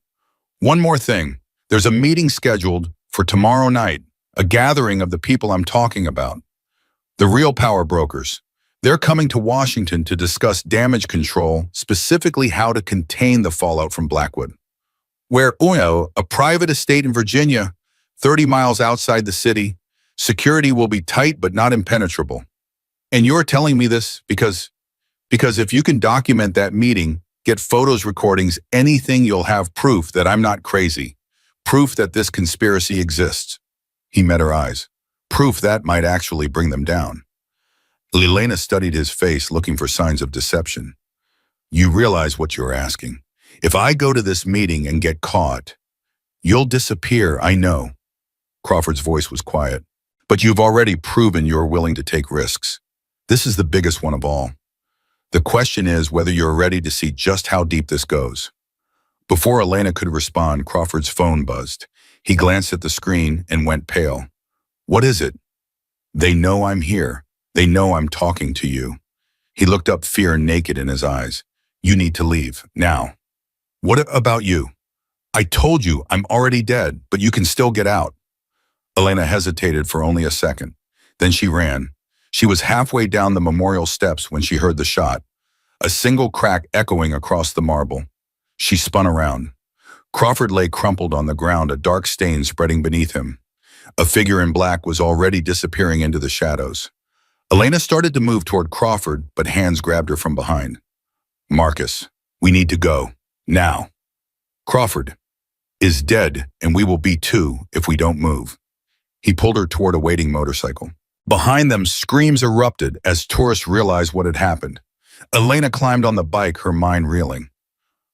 One more thing. There's a meeting scheduled for tomorrow night, a gathering of the people I'm talking about. The real power brokers. They're coming to Washington to discuss damage control, specifically how to contain the fallout from Blackwood. Where, a private estate in Virginia, 30 miles outside the city, security will be tight but not impenetrable. And you're telling me this because if you can document that meeting, get photos, recordings, anything, you'll have proof that I'm not crazy. Proof that this conspiracy exists. He met her eyes. Proof that might actually bring them down. Elena studied his face, looking for signs of deception. You realize what you're asking. If I go to this meeting and get caught, you'll disappear, I know. Crawford's voice was quiet. But you've already proven you're willing to take risks. This is the biggest one of all. The question is whether you're ready to see just how deep this goes. Before Elena could respond, Crawford's phone buzzed. He glanced at the screen and went pale. What is it? They know I'm here. They know I'm talking to you. He looked up, fear naked in his eyes. You need to leave, now. What about you? I told you I'm already dead, but you can still get out. Elena hesitated for only a second. Then she ran. She was halfway down the memorial steps when she heard the shot, a single crack echoing across the marble. She spun around. Crawford lay crumpled on the ground, a dark stain spreading beneath him. A figure in black was already disappearing into the shadows. Elena started to move toward Crawford, but hands grabbed her from behind. Marcus, we need to go. Now. Crawford is dead, and we will be too if we don't move. He pulled her toward a waiting motorcycle. Behind them, screams erupted as tourists realized what had happened. Elena climbed on the bike, her mind reeling.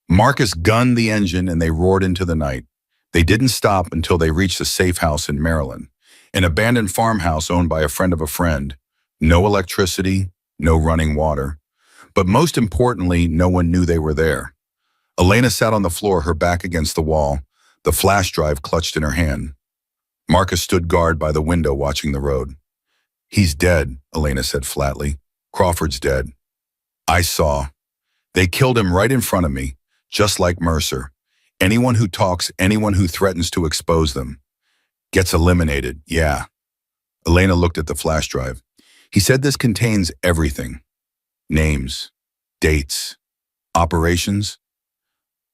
Marcus gunned the engine and they roared into the night. They didn't stop until they reached a safe house in Maryland, an abandoned farmhouse owned by a friend of a friend. No electricity, no running water. But most importantly, no one knew they were there. Elena sat on the floor, her back against the wall, the flash drive clutched in her hand. Marcus stood guard by the window watching the road. He's dead, Elena said flatly. Crawford's dead. I saw. They killed him right in front of me, just like Mercer. Anyone who talks, anyone who threatens to expose them, gets eliminated, yeah. Elena looked at the flash drive. He said this contains everything. Names, dates, operations.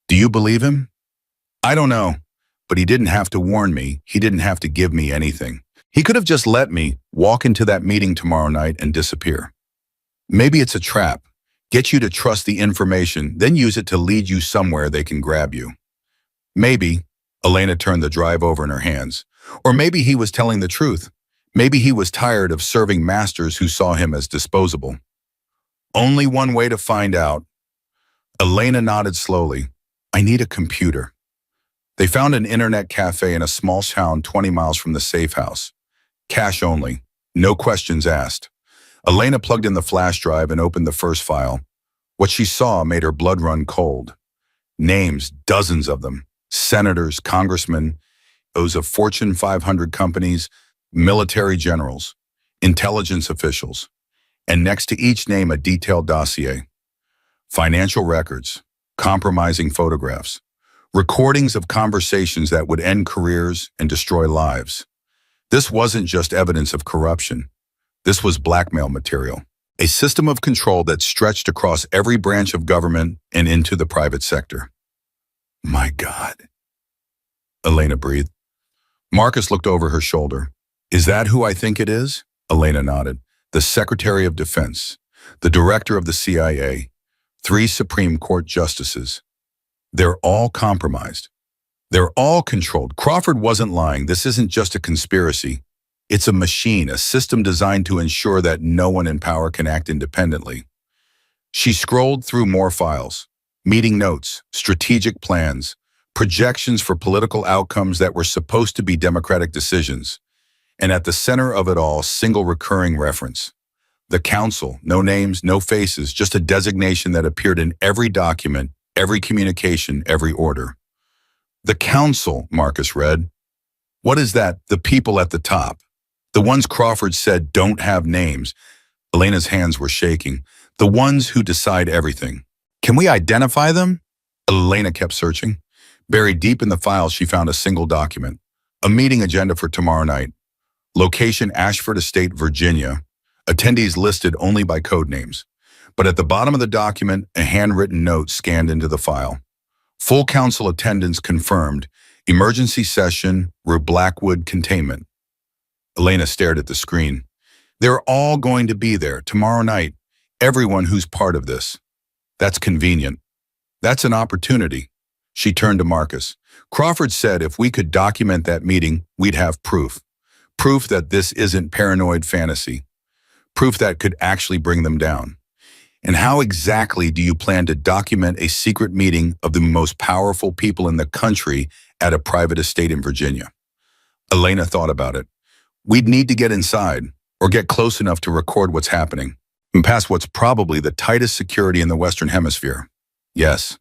Do you believe him? I don't know, but he didn't have to warn me. He didn't have to give me anything. He could have just let me walk into that meeting tomorrow night and disappear. Maybe it's a trap. Get you to trust the information, then use it to lead you somewhere they can grab you. Maybe, Elena turned the drive over in her hands, or maybe he was telling the truth. Maybe he was tired of serving masters who saw him as disposable. Only one way to find out. Elena nodded slowly. I need a computer. They found an internet cafe in a small town 20 miles from the safe house. Cash only, no questions asked. Elena plugged in the flash drive and opened the first file. What she saw made her blood run cold. Names, dozens of them. Senators, congressmen, those of Fortune 500 companies, military generals, intelligence officials, and next to each name a detailed dossier. Financial records, compromising photographs, recordings of conversations that would end careers and destroy lives. This wasn't just evidence of corruption. This was blackmail material, a system of control that stretched across every branch of government and into the private sector. My God, Elena breathed. Marcus looked over her shoulder. Is that who I think it is? Elena nodded. The Secretary of Defense, the Director of the CIA, 3 Supreme Court justices. They're all compromised. They're all controlled. Crawford wasn't lying. This isn't just a conspiracy. It's a machine, a system designed to ensure that no one in power can act independently. She scrolled through more files, meeting notes, strategic plans, projections for political outcomes that were supposed to be democratic decisions. And at the center of it all, single recurring reference. The council, no names, no faces, just a designation that appeared in every document, every communication, every order. The council, Marcus read. What is that? The people at the top. The ones Crawford said don't have names. Elena's hands were shaking. The ones who decide everything. Can we identify them? Elena kept searching. Buried deep in the file, she found a single document. A meeting agenda for tomorrow night. Location Ashford Estate, Virginia. Attendees listed only by code names. But at the bottom of the document, a handwritten note scanned into the file. Full council attendance confirmed. Emergency session, Rue Blackwood containment. Elena stared at the screen. They're all going to be there tomorrow night. Everyone who's part of this. That's convenient. That's an opportunity. She turned to Marcus. Crawford said if we could document that meeting, we'd have proof. Proof that this isn't paranoid fantasy. Proof that could actually bring them down. And how exactly do you plan to document a secret meeting of the most powerful people in the country at a private estate in Virginia? Elena thought about it. We'd need to get inside, or get close enough to record what's happening, and past what's probably the tightest security in the Western Hemisphere. Yes,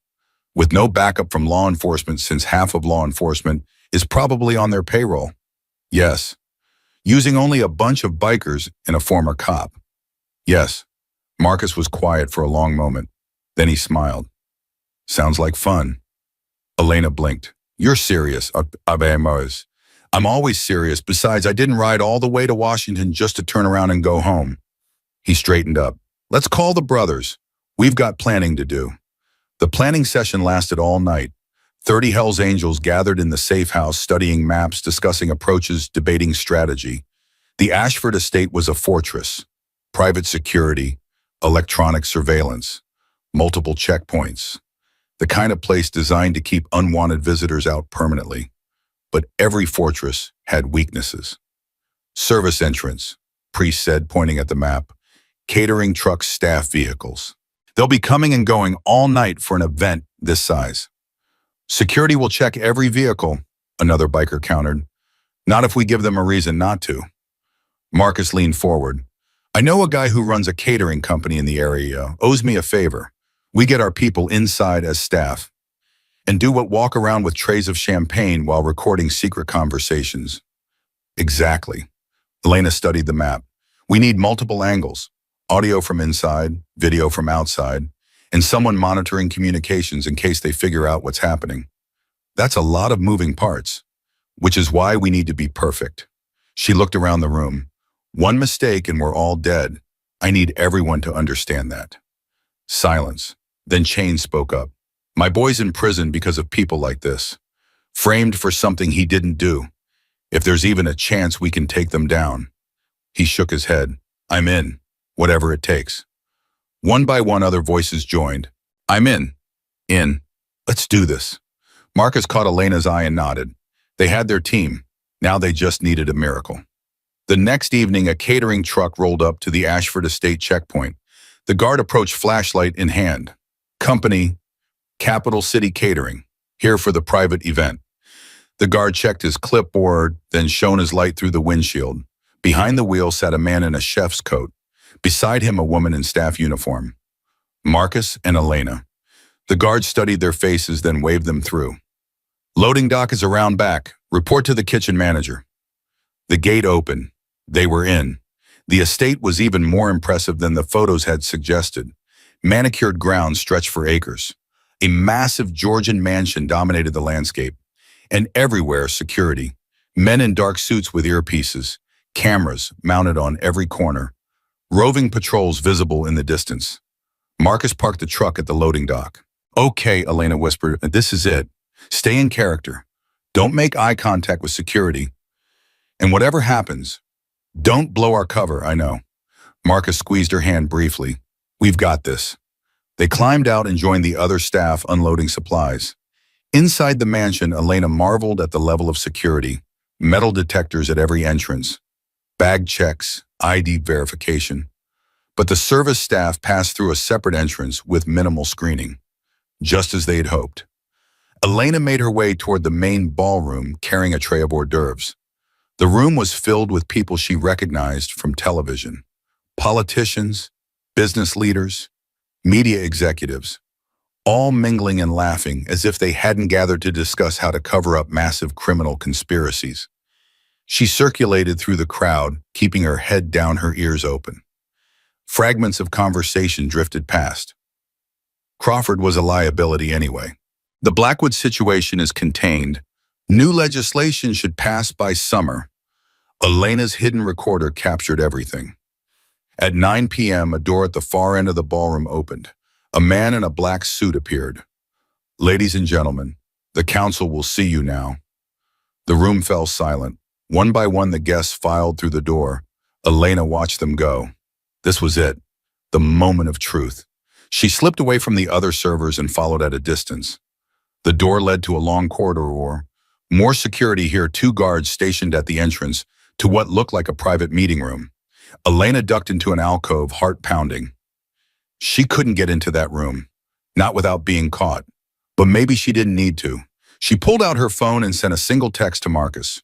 with no backup from law enforcement since half of law enforcement is probably on their payroll. Yes, using only a bunch of bikers and a former cop. Yes, Marcus was quiet for a long moment. Then he smiled. Sounds like fun. Elena blinked. You're serious, Abemos. I'm always serious. Besides, I didn't ride all the way to Washington just to turn around and go home. He straightened up. Let's call the brothers. We've got planning to do. The planning session lasted all night. 30 Hells Angels gathered in the safe house, studying maps, discussing approaches, debating strategy. The Ashford estate was a fortress. Private security, electronic surveillance, multiple checkpoints. The kind of place designed to keep unwanted visitors out permanently. But every fortress had weaknesses. Service entrance, Priest said, pointing at the map. Catering trucks, staff vehicles. They'll be coming and going all night for an event this size. Security will check every vehicle, another biker countered. Not if we give them a reason not to. Marcus leaned forward. I know a guy who runs a catering company in the area, owes me a favor. We get our people inside as staff and do what walk around with trays of champagne while recording secret conversations. Exactly. Elena studied the map. We need multiple angles, audio from inside, video from outside, and someone monitoring communications in case they figure out what's happening. That's a lot of moving parts, which is why we need to be perfect. She looked around the room. One mistake and we're all dead. I need everyone to understand that. Silence. Then Chain spoke up. My boy's in prison because of people like this. Framed for something he didn't do. If there's even a chance we can take them down. He shook his head. I'm in. Whatever it takes. One by one other voices joined. I'm in. In. Let's do this. Marcus caught Elena's eye and nodded. They had their team. Now they just needed a miracle. The next evening, a catering truck rolled up to the Ashford Estate checkpoint. The guard approached, flashlight in hand. Company, Capital City Catering, here for the private event. The guard checked his clipboard, then shone his light through the windshield. Behind the wheel sat a man in a chef's coat. Beside him, a woman in staff uniform. Marcus and Elena. The guard studied their faces, then waved them through. Loading dock is around back. Report to the kitchen manager. The gate opened. They were in. The estate was even more impressive than the photos had suggested. Manicured grounds stretched for acres. A massive Georgian mansion dominated the landscape. And everywhere, security. Men in dark suits with earpieces. Cameras mounted on every corner. Roving patrols visible in the distance. Marcus parked the truck at the loading dock. Okay, Elena whispered, this is it. Stay in character. Don't make eye contact with security. And whatever happens, don't blow our cover, I know. Marcus squeezed her hand briefly. We've got this. They climbed out and joined the other staff unloading supplies. Inside the mansion, Elena marveled at the level of security. Metal detectors at every entrance. Bag checks, ID verification. But the service staff passed through a separate entrance with minimal screening. Just as they had hoped. Elena made her way toward the main ballroom carrying a tray of hors d'oeuvres. The room was filled with people she recognized from television. Politicians, business leaders, media executives, all mingling and laughing as if they hadn't gathered to discuss how to cover up massive criminal conspiracies. She circulated through the crowd, keeping her head down, her ears open. Fragments of conversation drifted past. Crawford was a liability anyway. The Blackwood situation is contained. New legislation should pass by summer. Elena's hidden recorder captured everything. At 9 p.m., a door at the far end of the ballroom opened. A man in a black suit appeared. Ladies and gentlemen, the council will see you now. The room fell silent. One by one, the guests filed through the door. Elena watched them go. This was it, the moment of truth. She slipped away from the other servers and followed at a distance. The door led to a long corridor. More security here, 2 guards stationed at the entrance to what looked like a private meeting room. Elena ducked into an alcove, heart pounding. She couldn't get into that room, not without being caught. But maybe she didn't need to. She pulled out her phone and sent a single text to Marcus.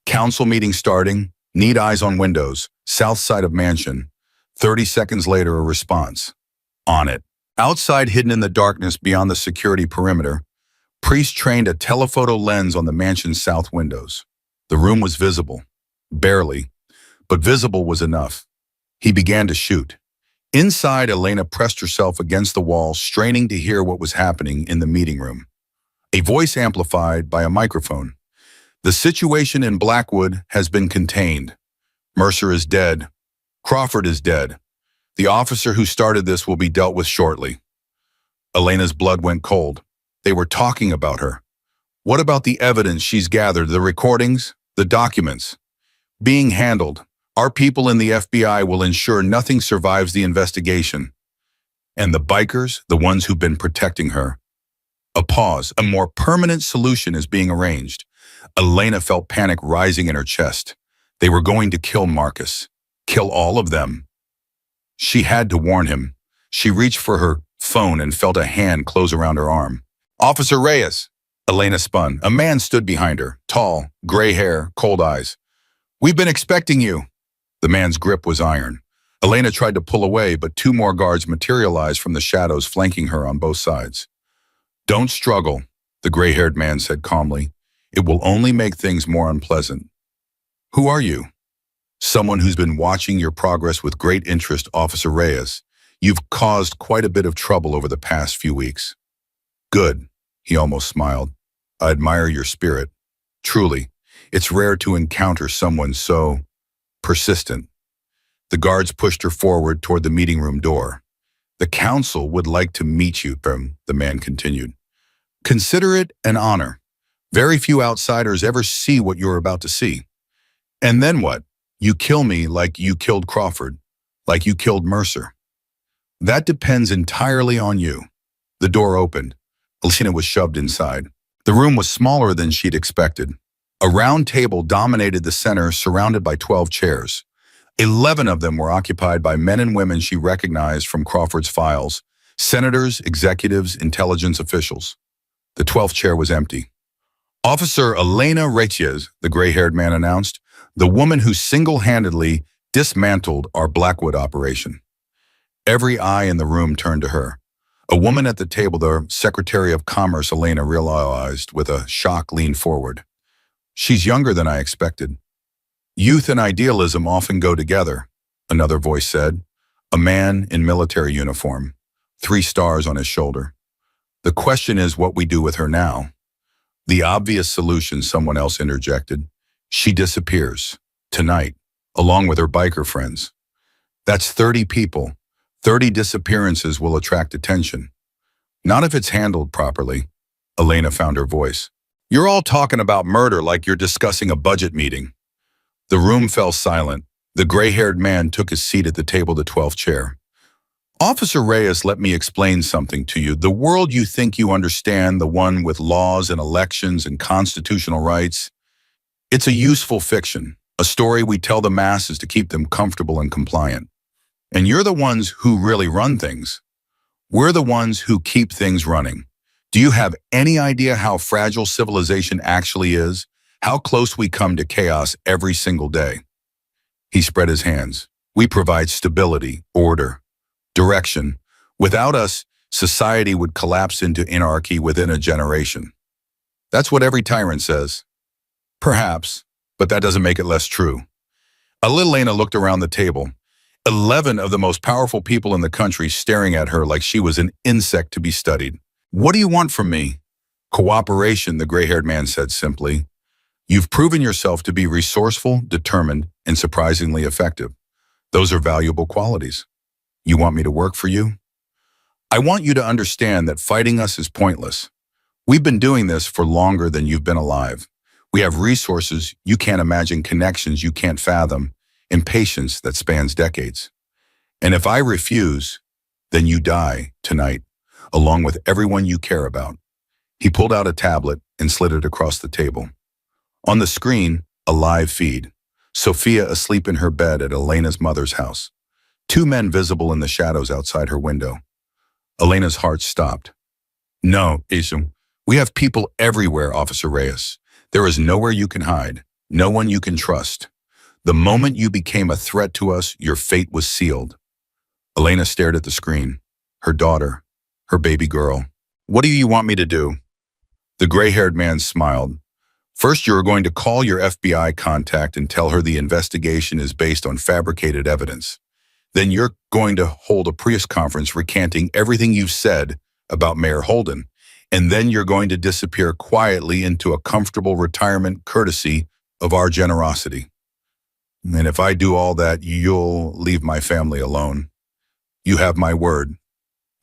Council meeting starting, need eyes on windows, south side of mansion. 30 seconds later, a response. On it. Outside, hidden in the darkness beyond the security perimeter, Priest trained a telephoto lens on the mansion's south windows. The room was visible, barely, but visible was enough. He began to shoot. Inside, Elena pressed herself against the wall, straining to hear what was happening in the meeting room. A voice amplified by a microphone. The situation in Blackwood has been contained. Mercer is dead. Crawford is dead. The officer who started this will be dealt with shortly. Elena's blood went cold. They were talking about her. What about the evidence she's gathered, the recordings, the documents? Being handled. Our people in the FBI will ensure nothing survives the investigation. And the bikers, the ones who've been protecting her. A pause. A more permanent solution is being arranged. Elena felt panic rising in her chest. They were going to kill Marcus. Kill all of them. She had to warn him. She reached for her phone and felt a hand close around her arm. Officer Reyes. Elena spun. A man stood behind her, tall, gray hair, cold eyes. We've been expecting you. The man's grip was iron. Elena tried to pull away, but two more guards materialized from the shadows, flanking her on both sides. Don't struggle, the gray-haired man said calmly. It will only make things more unpleasant. Who are you? Someone who's been watching your progress with great interest, Officer Reyes. You've caused quite a bit of trouble over the past few weeks. Good, he almost smiled. I admire your spirit. Truly, it's rare to encounter someone so persistent. The guards pushed her forward toward the meeting room door. The council would like to meet you, the man continued. Consider it an honor. Very few outsiders ever see what you're about to see. And then what? You kill me like you killed Crawford, like you killed Mercer. That depends entirely on you. The door opened. Elena was shoved inside. The room was smaller than she'd expected. A round table dominated the center, surrounded by 12 chairs. 11 of them were occupied by men and women she recognized from Crawford's files, senators, executives, intelligence officials. The 12th chair was empty. Officer Elena Reyes, the gray-haired man announced, the woman who single-handedly dismantled our Blackwood operation. Every eye in the room turned to her. A woman at the table, the Secretary of Commerce, Elena realized with a shock, leaned forward. She's younger than I expected. Youth and idealism often go together, another voice said. A man in military uniform, 3 stars on his shoulder. The question is what we do with her now. The obvious solution, someone else interjected. She disappears, tonight, along with her biker friends. That's 30 people. 30 disappearances will attract attention. Not if it's handled properly. Elena found her voice. You're all talking about murder like you're discussing a budget meeting. The room fell silent. The gray-haired man took his seat at the table, the 12th chair. Officer Reyes, let me explain something to you. The world you think you understand, the one with laws and elections and constitutional rights, it's a useful fiction, a story we tell the masses to keep them comfortable and compliant. And you're the ones who really run things. We're the ones who keep things running. Do you have any idea how fragile civilization actually is? How close we come to chaos every single day? He spread his hands. We provide stability, order, direction. Without us, society would collapse into anarchy within a generation. That's what every tyrant says. Perhaps, but that doesn't make it less true. Elena looked around the table. 11 of the most powerful people in the country staring at her like she was an insect to be studied. What do you want from me? Cooperation, the gray-haired man said simply. You've proven yourself to be resourceful, determined, and surprisingly effective. Those are valuable qualities. You want me to work for you? I want you to understand that fighting us is pointless. We've been doing this for longer than you've been alive. We have resources you can't imagine, connections you can't fathom, and patience that spans decades. And if I refuse, then you die tonight, along with everyone you care about. He pulled out a tablet and slid it across the table. On the screen, a live feed. Sophia asleep in her bed at Elena's mother's house. 2 men visible in the shadows outside her window. Elena's heart stopped. No, Isum, we have people everywhere, Officer Reyes. There is nowhere you can hide, no one you can trust. The moment you became a threat to us, your fate was sealed. Elena stared at the screen. Her daughter, her baby girl. What do you want me to do? The gray-haired man smiled. First, you're going to call your FBI contact and tell her the investigation is based on fabricated evidence. Then you're going to hold a press conference recanting everything you've said about Mayor Holden. And then you're going to disappear quietly into a comfortable retirement courtesy of our generosity. And if I do all that, you'll leave my family alone. You have my word.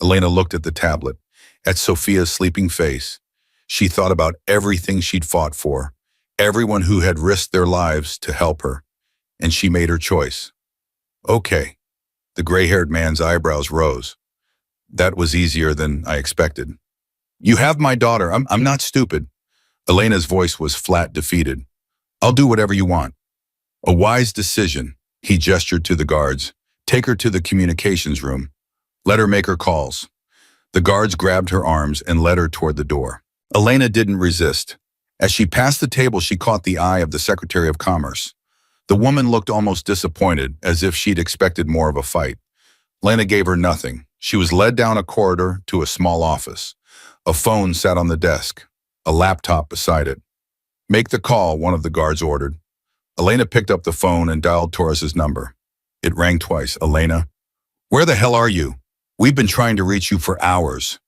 Elena looked at the tablet, at Sophia's sleeping face. She thought about everything she'd fought for, everyone who had risked their lives to help her, and she made her choice. Okay. The gray-haired man's eyebrows rose. That was easier than I expected. You have my daughter. I'm not stupid. Elena's voice was flat, defeated. I'll do whatever you want. A wise decision. He gestured to the guards. Take her to the communications room. Let her make her calls. The guards grabbed her arms and led her toward the door. Elena didn't resist. As she passed the table, she caught the eye of the Secretary of Commerce. The woman looked almost disappointed, as if she'd expected more of a fight. Elena gave her nothing. She was led down a corridor to a small office. A phone sat on the desk, a laptop beside it. Make the call, one of the guards ordered. Elena picked up the phone and dialed Torres's number. It rang twice. Elena, where the hell are you? We've been trying to reach you for hours.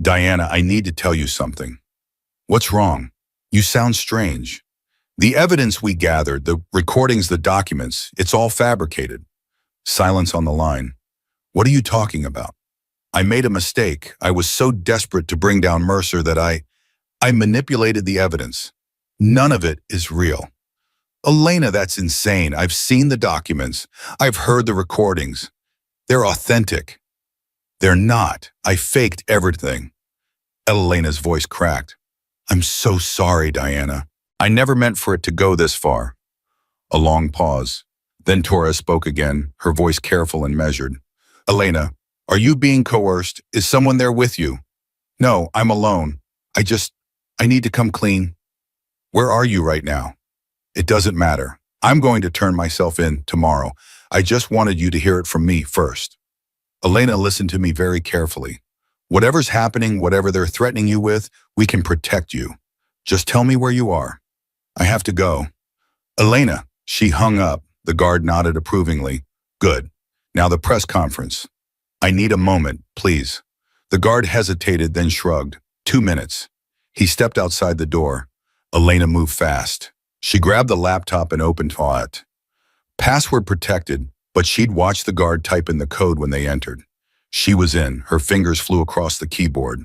Diana, I need to tell you something. What's wrong? You sound strange. The evidence we gathered, the recordings, the documents, it's all fabricated. Silence on the line. What are you talking about? I made a mistake. I was so desperate to bring down Mercer that I manipulated the evidence. None of it is real. Elena, that's insane. I've seen the documents. I've heard the recordings. They're authentic. They're not. I faked everything. Elena's voice cracked. I'm so sorry, Diana. I never meant for it to go this far. A long pause. Then Torres spoke again, her voice careful and measured. Elena, are you being coerced? Is someone there with you? No, I'm alone. I need to come clean. Where are you right now? It doesn't matter. I'm going to turn myself in tomorrow. I just wanted you to hear it from me first. Elena listened to me very carefully. Whatever's happening, whatever they're threatening you with, we can protect you. Just tell me where you are. I have to go. Elena, she hung up. The guard nodded approvingly. Good. Now the press conference. I need a moment, please. The guard hesitated, then shrugged. 2 minutes. He stepped outside the door. Elena moved fast. She grabbed the laptop and opened it. Password protected, but she'd watched the guard type in the code when they entered. She was in. Her fingers flew across the keyboard.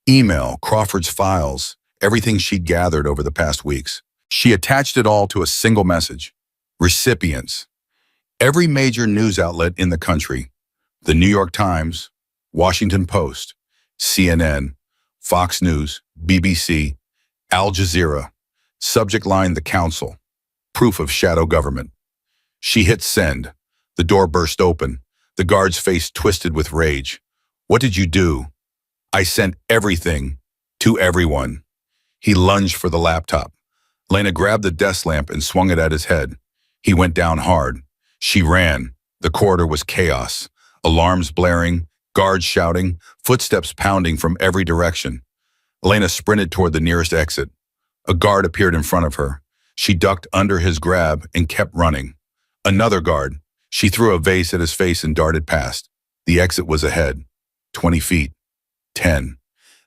Email, Crawford's files, everything she'd gathered over the past weeks. She attached it all to a single message. Recipients. Every major news outlet in the country. The New York Times, Washington Post, CNN, Fox News, BBC, Al Jazeera. Subject line, the council. Proof of shadow government. She hit send. The door burst open. The guard's face twisted with rage. What did you do? I sent everything to everyone. He lunged for the laptop. Lena grabbed the desk lamp and swung it at his head. He went down hard. She ran. The corridor was chaos. Alarms blaring, guards shouting, footsteps pounding from every direction. Elena sprinted toward the nearest exit. A guard appeared in front of her. She ducked under his grab and kept running. Another guard. She threw a vase at his face and darted past. The exit was ahead. 20 feet. 10.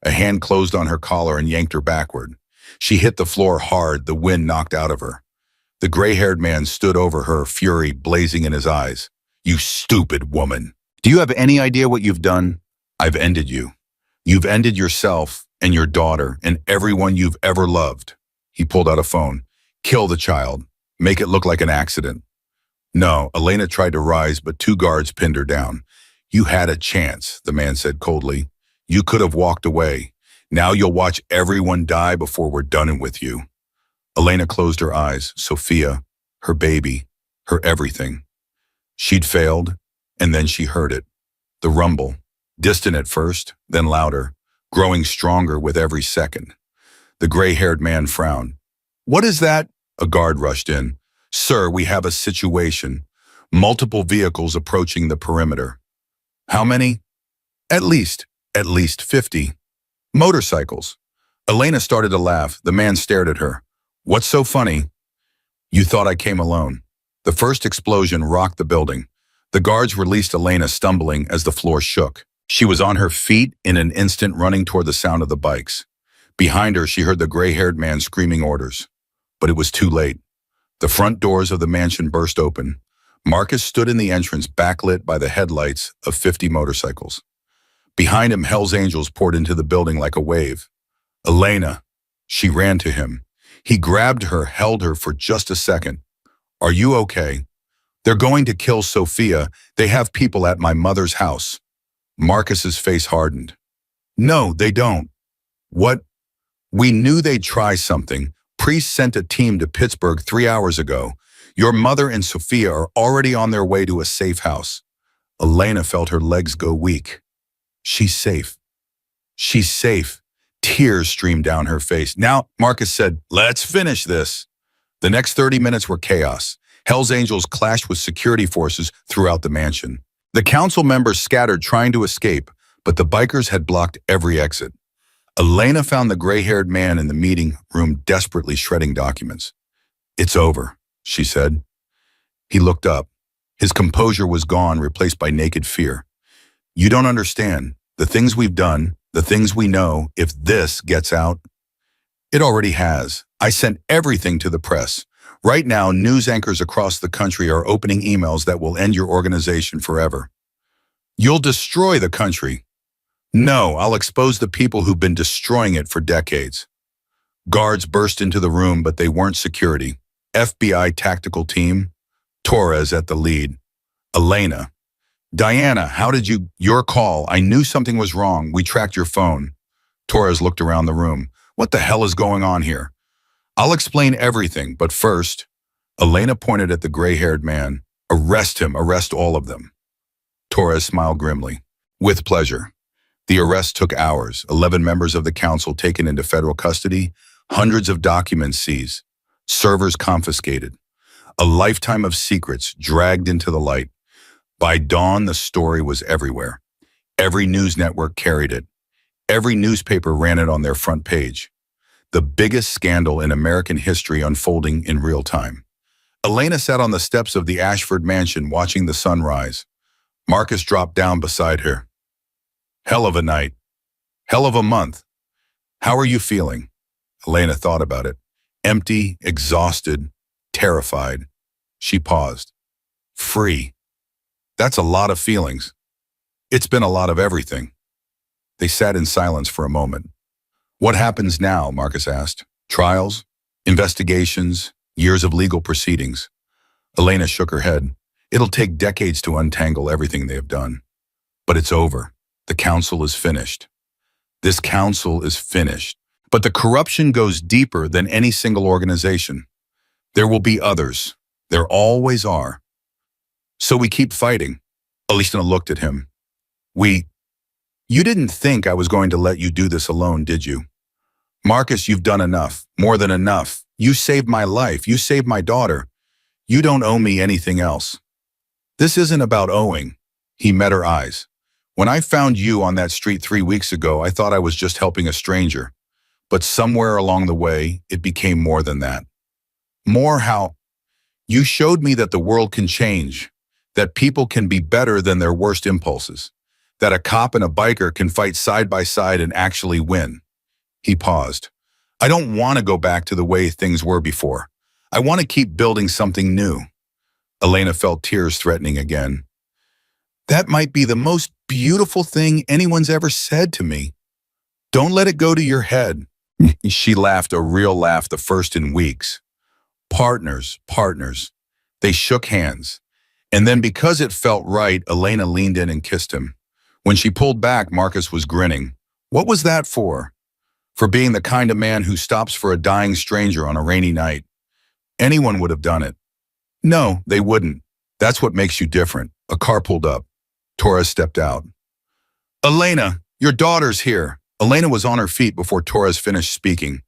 A hand closed on her collar and yanked her backward. She hit the floor hard, the wind knocked out of her. The gray-haired man stood over her, fury blazing in his eyes. You stupid woman. Do you have any idea what you've done? I've ended you. You've ended yourself and your daughter and everyone you've ever loved. He pulled out a phone. Kill the child. Make it look like an accident. No, Elena tried to rise, but 2 guards pinned her down. You had a chance, the man said coldly. You could have walked away. Now you'll watch everyone die before we're done with you. Elena closed her eyes. Sophia, her baby, her everything. She'd failed, and then she heard it. The rumble, distant at first, then louder, growing stronger with every second. The gray-haired man frowned. What is that? A guard rushed in. Sir, we have a situation. Multiple vehicles approaching the perimeter. How many? At least 50. Motorcycles. Elena started to laugh. The man stared at her. What's so funny? You thought I came alone. The first explosion rocked the building. The guards released Elena, stumbling as the floor shook. She was on her feet in an instant, running toward the sound of the bikes. Behind her, she heard the gray-haired man screaming orders. But it was too late. The front doors of the mansion burst open. Marcus stood in the entrance, backlit by the headlights of 50 motorcycles. Behind him, Hell's Angels poured into the building like a wave. Elena. She ran to him. He grabbed her, held her for just a second. Are you okay? They're going to kill Sophia. They have people at my mother's house. Marcus's face hardened. No, they don't. What? We knew they'd try something. Priest sent a team to Pittsburgh 3 hours ago. Your mother and Sophia are already on their way to a safe house. Elena felt her legs go weak. She's safe. She's safe. Tears streamed down her face. Now, Marcus said, let's finish this. The next 30 minutes were chaos. Hell's Angels clashed with security forces throughout the mansion. The council members scattered trying to escape, but the bikers had blocked every exit. Elena found the gray-haired man in the meeting room desperately shredding documents. It's over, she said. He looked up. His composure was gone, replaced by naked fear. You don't understand. The things we've done, the things we know, if this gets out. It already has. I sent everything to the press. Right now, news anchors across the country are opening emails that will end your organization forever. You'll destroy the country. No, I'll expose the people who've been destroying it for decades. Guards burst into the room, but they weren't security. FBI tactical team, Torres at the lead. Elena. Diana, how did you... Your call. I knew something was wrong. We tracked your phone. Torres looked around the room. What the hell is going on here? I'll explain everything, but first... Elena pointed at the gray-haired man. Arrest him. Arrest all of them. Torres smiled grimly. With pleasure. The arrest took hours. 11 members of the council taken into federal custody. Hundreds of documents seized. Servers confiscated. A lifetime of secrets dragged into the light. By dawn, the story was everywhere. Every news network carried it. Every newspaper ran it on their front page. The biggest scandal in American history unfolding in real time. Elena sat on the steps of the Ashford mansion watching the sun rise. Marcus dropped down beside her. Hell of a night. Hell of a month. How are you feeling? Elena thought about it. Empty, exhausted, terrified. She paused. Free. That's a lot of feelings. It's been a lot of everything. They sat in silence for a moment. What happens now? Marcus asked. Trials? Investigations? Years of legal proceedings? Elena shook her head. It'll take decades to untangle everything they have done. But it's over. The council is finished. This council is finished. But the corruption goes deeper than any single organization. There will be others. There always are. So we keep fighting. Elena looked at him. You didn't think I was going to let you do this alone, did you? Marcus, you've done enough. More than enough. You saved my life. You saved my daughter. You don't owe me anything else. This isn't about owing. He met her eyes. When I found you on that street 3 weeks ago, I thought I was just helping a stranger. But somewhere along the way, it became more than that. More how you showed me that the world can change, that people can be better than their worst impulses, that a cop and a biker can fight side by side and actually win. He paused. I don't want to go back to the way things were before. I want to keep building something new. Elena felt tears threatening again. That might be the most beautiful thing anyone's ever said to me. Don't let it go to your head. She laughed, a real laugh, the first in weeks. Partners, partners. They shook hands. And then because it felt right, Elena leaned in and kissed him. When she pulled back, Marcus was grinning. What was that for? For being the kind of man who stops for a dying stranger on a rainy night. Anyone would have done it. No, they wouldn't. That's what makes you different. A car pulled up. Torres stepped out. Elena, your daughter's here. Elena was on her feet before Torres finished speaking.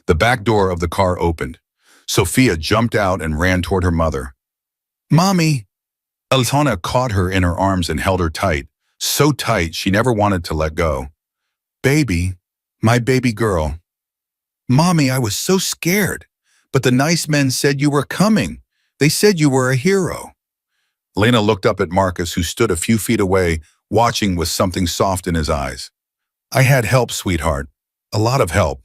The back door of the car opened. Sophia jumped out and ran toward her mother. Mommy! Elena caught her in her arms and held her tight, so tight she never wanted to let go. Baby, my baby girl. Mommy, I was so scared. But the nice men said you were coming. They said you were a hero. Lena looked up at Marcus, who stood a few feet away, watching with something soft in his eyes. I had help, sweetheart. A lot of help.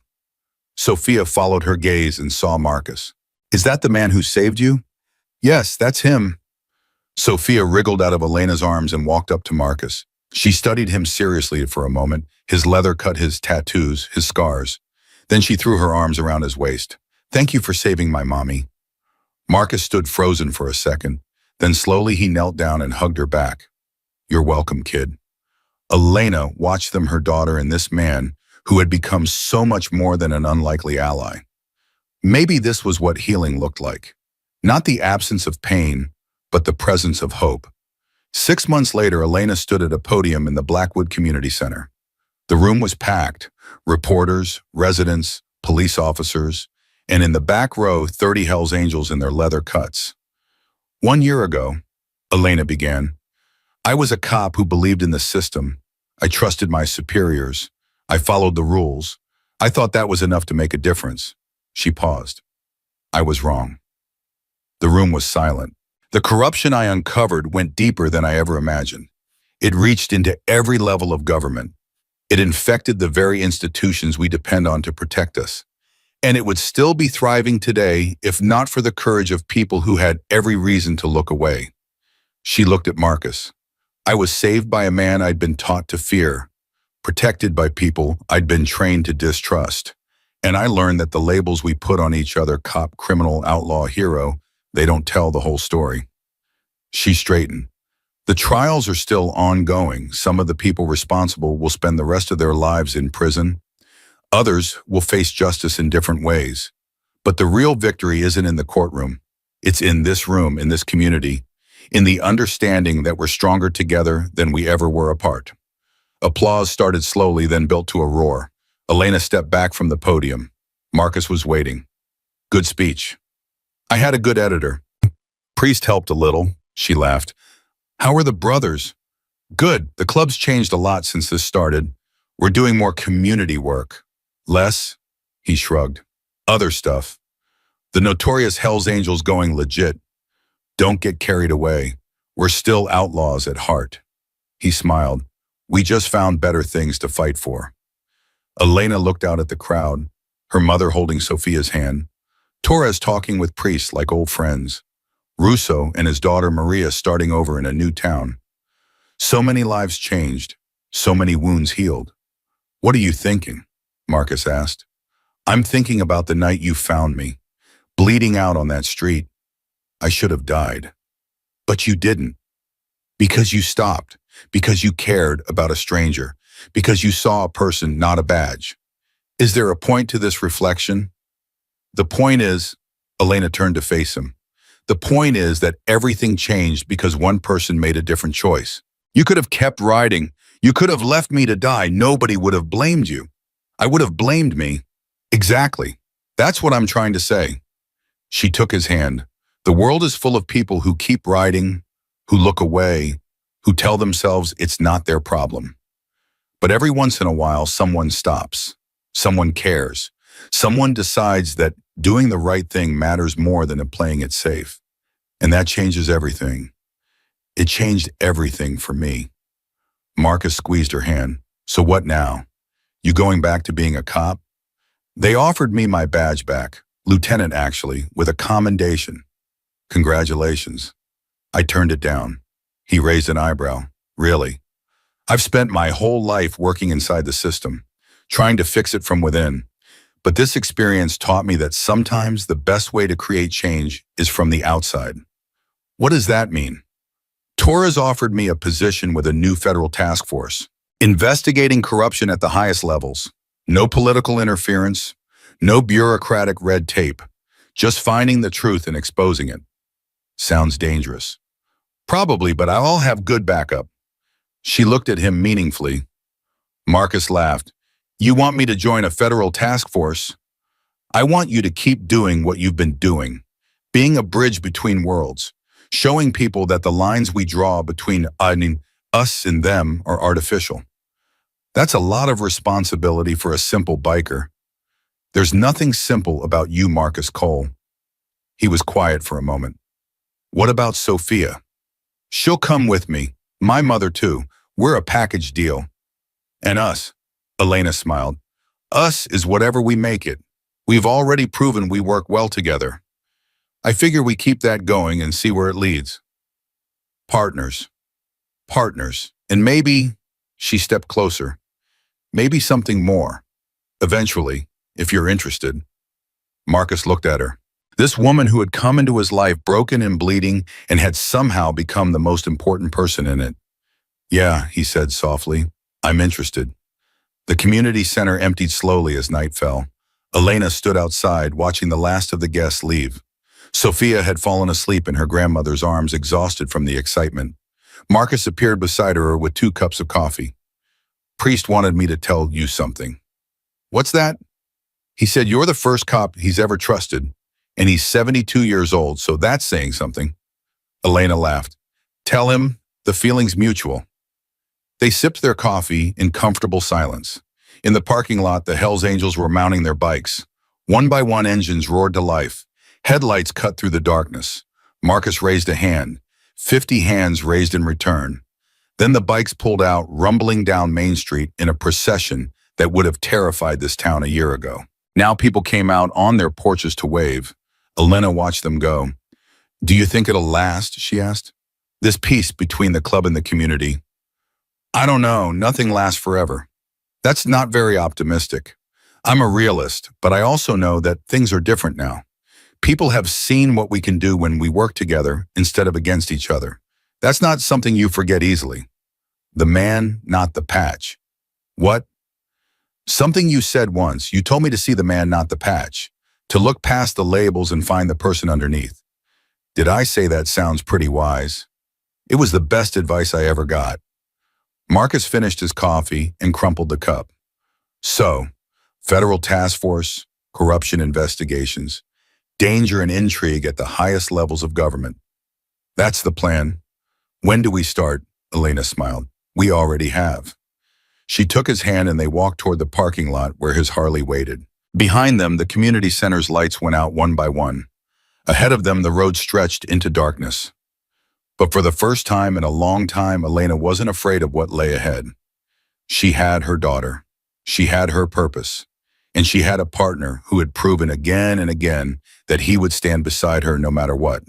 Sophia followed her gaze and saw Marcus. Is that the man who saved you? Yes, that's him. Sophia wriggled out of Elena's arms and walked up to Marcus. She studied him seriously for a moment, his leather cut, his tattoos, his scars. Then she threw her arms around his waist. Thank you for saving my mommy. Marcus stood frozen for a second. Then slowly he knelt down and hugged her back. You're welcome, kid. Elena watched them, her daughter, and this man who had become so much more than an unlikely ally. Maybe this was what healing looked like. Not the absence of pain, but the presence of hope. 6 months later, Elena stood at a podium in the Blackwood Community Center. The room was packed, reporters, residents, police officers, and in the back row, 30 Hells Angels in their leather cuts. 1 year ago, Elena began, I was a cop who believed in the system. I trusted my superiors. I followed the rules. I thought that was enough to make a difference. She paused. I was wrong. The room was silent. The corruption I uncovered went deeper than I ever imagined. It reached into every level of government. It infected the very institutions we depend on to protect us. And it would still be thriving today if not for the courage of people who had every reason to look away. She looked at Marcus. I was saved by a man I'd been taught to fear, protected by people I'd been trained to distrust. And I learned that the labels we put on each other, cop, criminal, outlaw, hero, they don't tell the whole story. She straightened. The trials are still ongoing. Some of the people responsible will spend the rest of their lives in prison. Others will face justice in different ways. But the real victory isn't in the courtroom. It's in this room, in this community, in the understanding that we're stronger together than we ever were apart. Applause started slowly, then built to a roar. Elena stepped back from the podium. Marcus was waiting. Good speech. I had a good editor. Priest helped a little, she laughed. How are the brothers? Good. The club's changed a lot since this started. We're doing more community work. Less, he shrugged. Other stuff. The notorious Hells Angels going legit. Don't get carried away. We're still outlaws at heart. He smiled. We just found better things to fight for. Elena looked out at the crowd, her mother holding Sophia's hand. Torres talking with priests like old friends. Russo and his daughter Maria starting over in a new town. So many lives changed, so many wounds healed. What are you thinking? Marcus asked. I'm thinking about the night you found me, bleeding out on that street. I should have died. But you didn't. Because you stopped, because you cared about a stranger, because you saw a person, not a badge. Is there a point to this reflection? The point is, Elena turned to face him. The point is that everything changed because one person made a different choice. You could have kept riding. You could have left me to die. Nobody would have blamed you. I would have blamed me. Exactly. That's what I'm trying to say. She took his hand. The world is full of people who keep riding, who look away, who tell themselves it's not their problem. But every once in a while, someone stops. Someone cares. Someone decides that doing the right thing matters more than playing it safe. And that changes everything. It changed everything for me. Marcus squeezed her hand. So what now? You going back to being a cop? They offered me my badge back, lieutenant actually, with a commendation. Congratulations. I turned it down. He raised an eyebrow. Really? I've spent my whole life working inside the system, trying to fix it from within. But this experience taught me that sometimes the best way to create change is from the outside. What does that mean? Torres offered me a position with a new federal task force, investigating corruption at the highest levels. No political interference, no bureaucratic red tape, just finding the truth and exposing it. Sounds dangerous. Probably, but I'll have good backup. She looked at him meaningfully. Marcus laughed. You want me to join a federal task force? I want you to keep doing what you've been doing, being a bridge between worlds, showing people that the lines we draw between us and them are artificial. That's a lot of responsibility for a simple biker. There's nothing simple about you, Marcus Cole. He was quiet for a moment. What about Sophia? She'll come with me. My mother too. We're a package deal. And us? Elena smiled. Us is whatever we make it. We've already proven we work well together. I figure we keep that going and see where it leads. Partners. Partners. And maybe, she stepped closer, maybe something more. Eventually, if you're interested. Marcus looked at her. This woman who had come into his life broken and bleeding and had somehow become the most important person in it. Yeah, he said softly, I'm interested. The community center emptied slowly as night fell. Elena stood outside, watching the last of the guests leave. Sophia had fallen asleep in her grandmother's arms, exhausted from the excitement. Marcus appeared beside her with 2 cups of coffee. Priest wanted me to tell you something. What's that? He said you're the first cop he's ever trusted, and he's 72 years old, so that's saying something. Elena laughed. Tell him the feeling's mutual. They sipped their coffee in comfortable silence. In the parking lot, the Hells Angels were mounting their bikes. One by one, engines roared to life. Headlights cut through the darkness. Marcus raised a hand. 50 hands raised in return. Then the bikes pulled out, rumbling down Main Street in a procession that would have terrified this town a year ago. Now people came out on their porches to wave. Elena watched them go. Do you think it'll last? She asked. This peace between the club and the community. I don't know. Nothing lasts forever. That's not very optimistic. I'm a realist, but I also know that things are different now. People have seen what we can do when we work together instead of against each other. That's not something you forget easily. The man, not the patch. What? Something you said once. You told me to see the man, not the patch. To look past the labels and find the person underneath. Did I say that sounds pretty wise? It was the best advice I ever got. Marcus finished his coffee and crumpled the cup. So, federal task force, corruption investigations, danger and intrigue at the highest levels of government. That's the plan. When do we start? Elena smiled. We already have. She took his hand and they walked toward the parking lot where his Harley waited. Behind them, the community center's lights went out one by one. Ahead of them, the road stretched into darkness. But for the first time in a long time, Elena wasn't afraid of what lay ahead. She had her daughter. She had her purpose. And she had a partner who had proven again and again that he would stand beside her no matter what.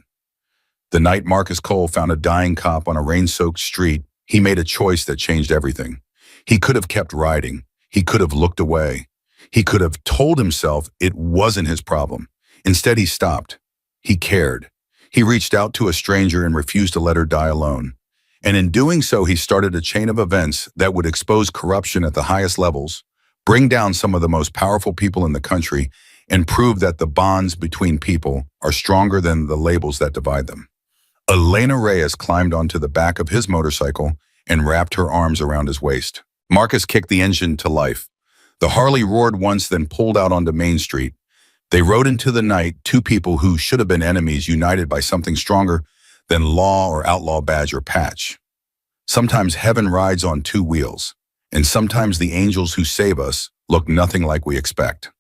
The night Marcus Cole found a dying cop on a rain-soaked street, he made a choice that changed everything. He could have kept riding. He could have looked away. He could have told himself it wasn't his problem. Instead, he stopped. He cared. He reached out to a stranger and refused to let her die alone. And in doing so, he started a chain of events that would expose corruption at the highest levels, bring down some of the most powerful people in the country, and prove that the bonds between people are stronger than the labels that divide them. Elena Reyes climbed onto the back of his motorcycle and wrapped her arms around his waist. Marcus kicked the engine to life. The Harley roared once, then pulled out onto Main Street. They rode into the night, 2 people who should have been enemies united by something stronger than law or outlaw badge or patch. Sometimes heaven rides on 2 wheels, and sometimes the angels who save us look nothing like we expect.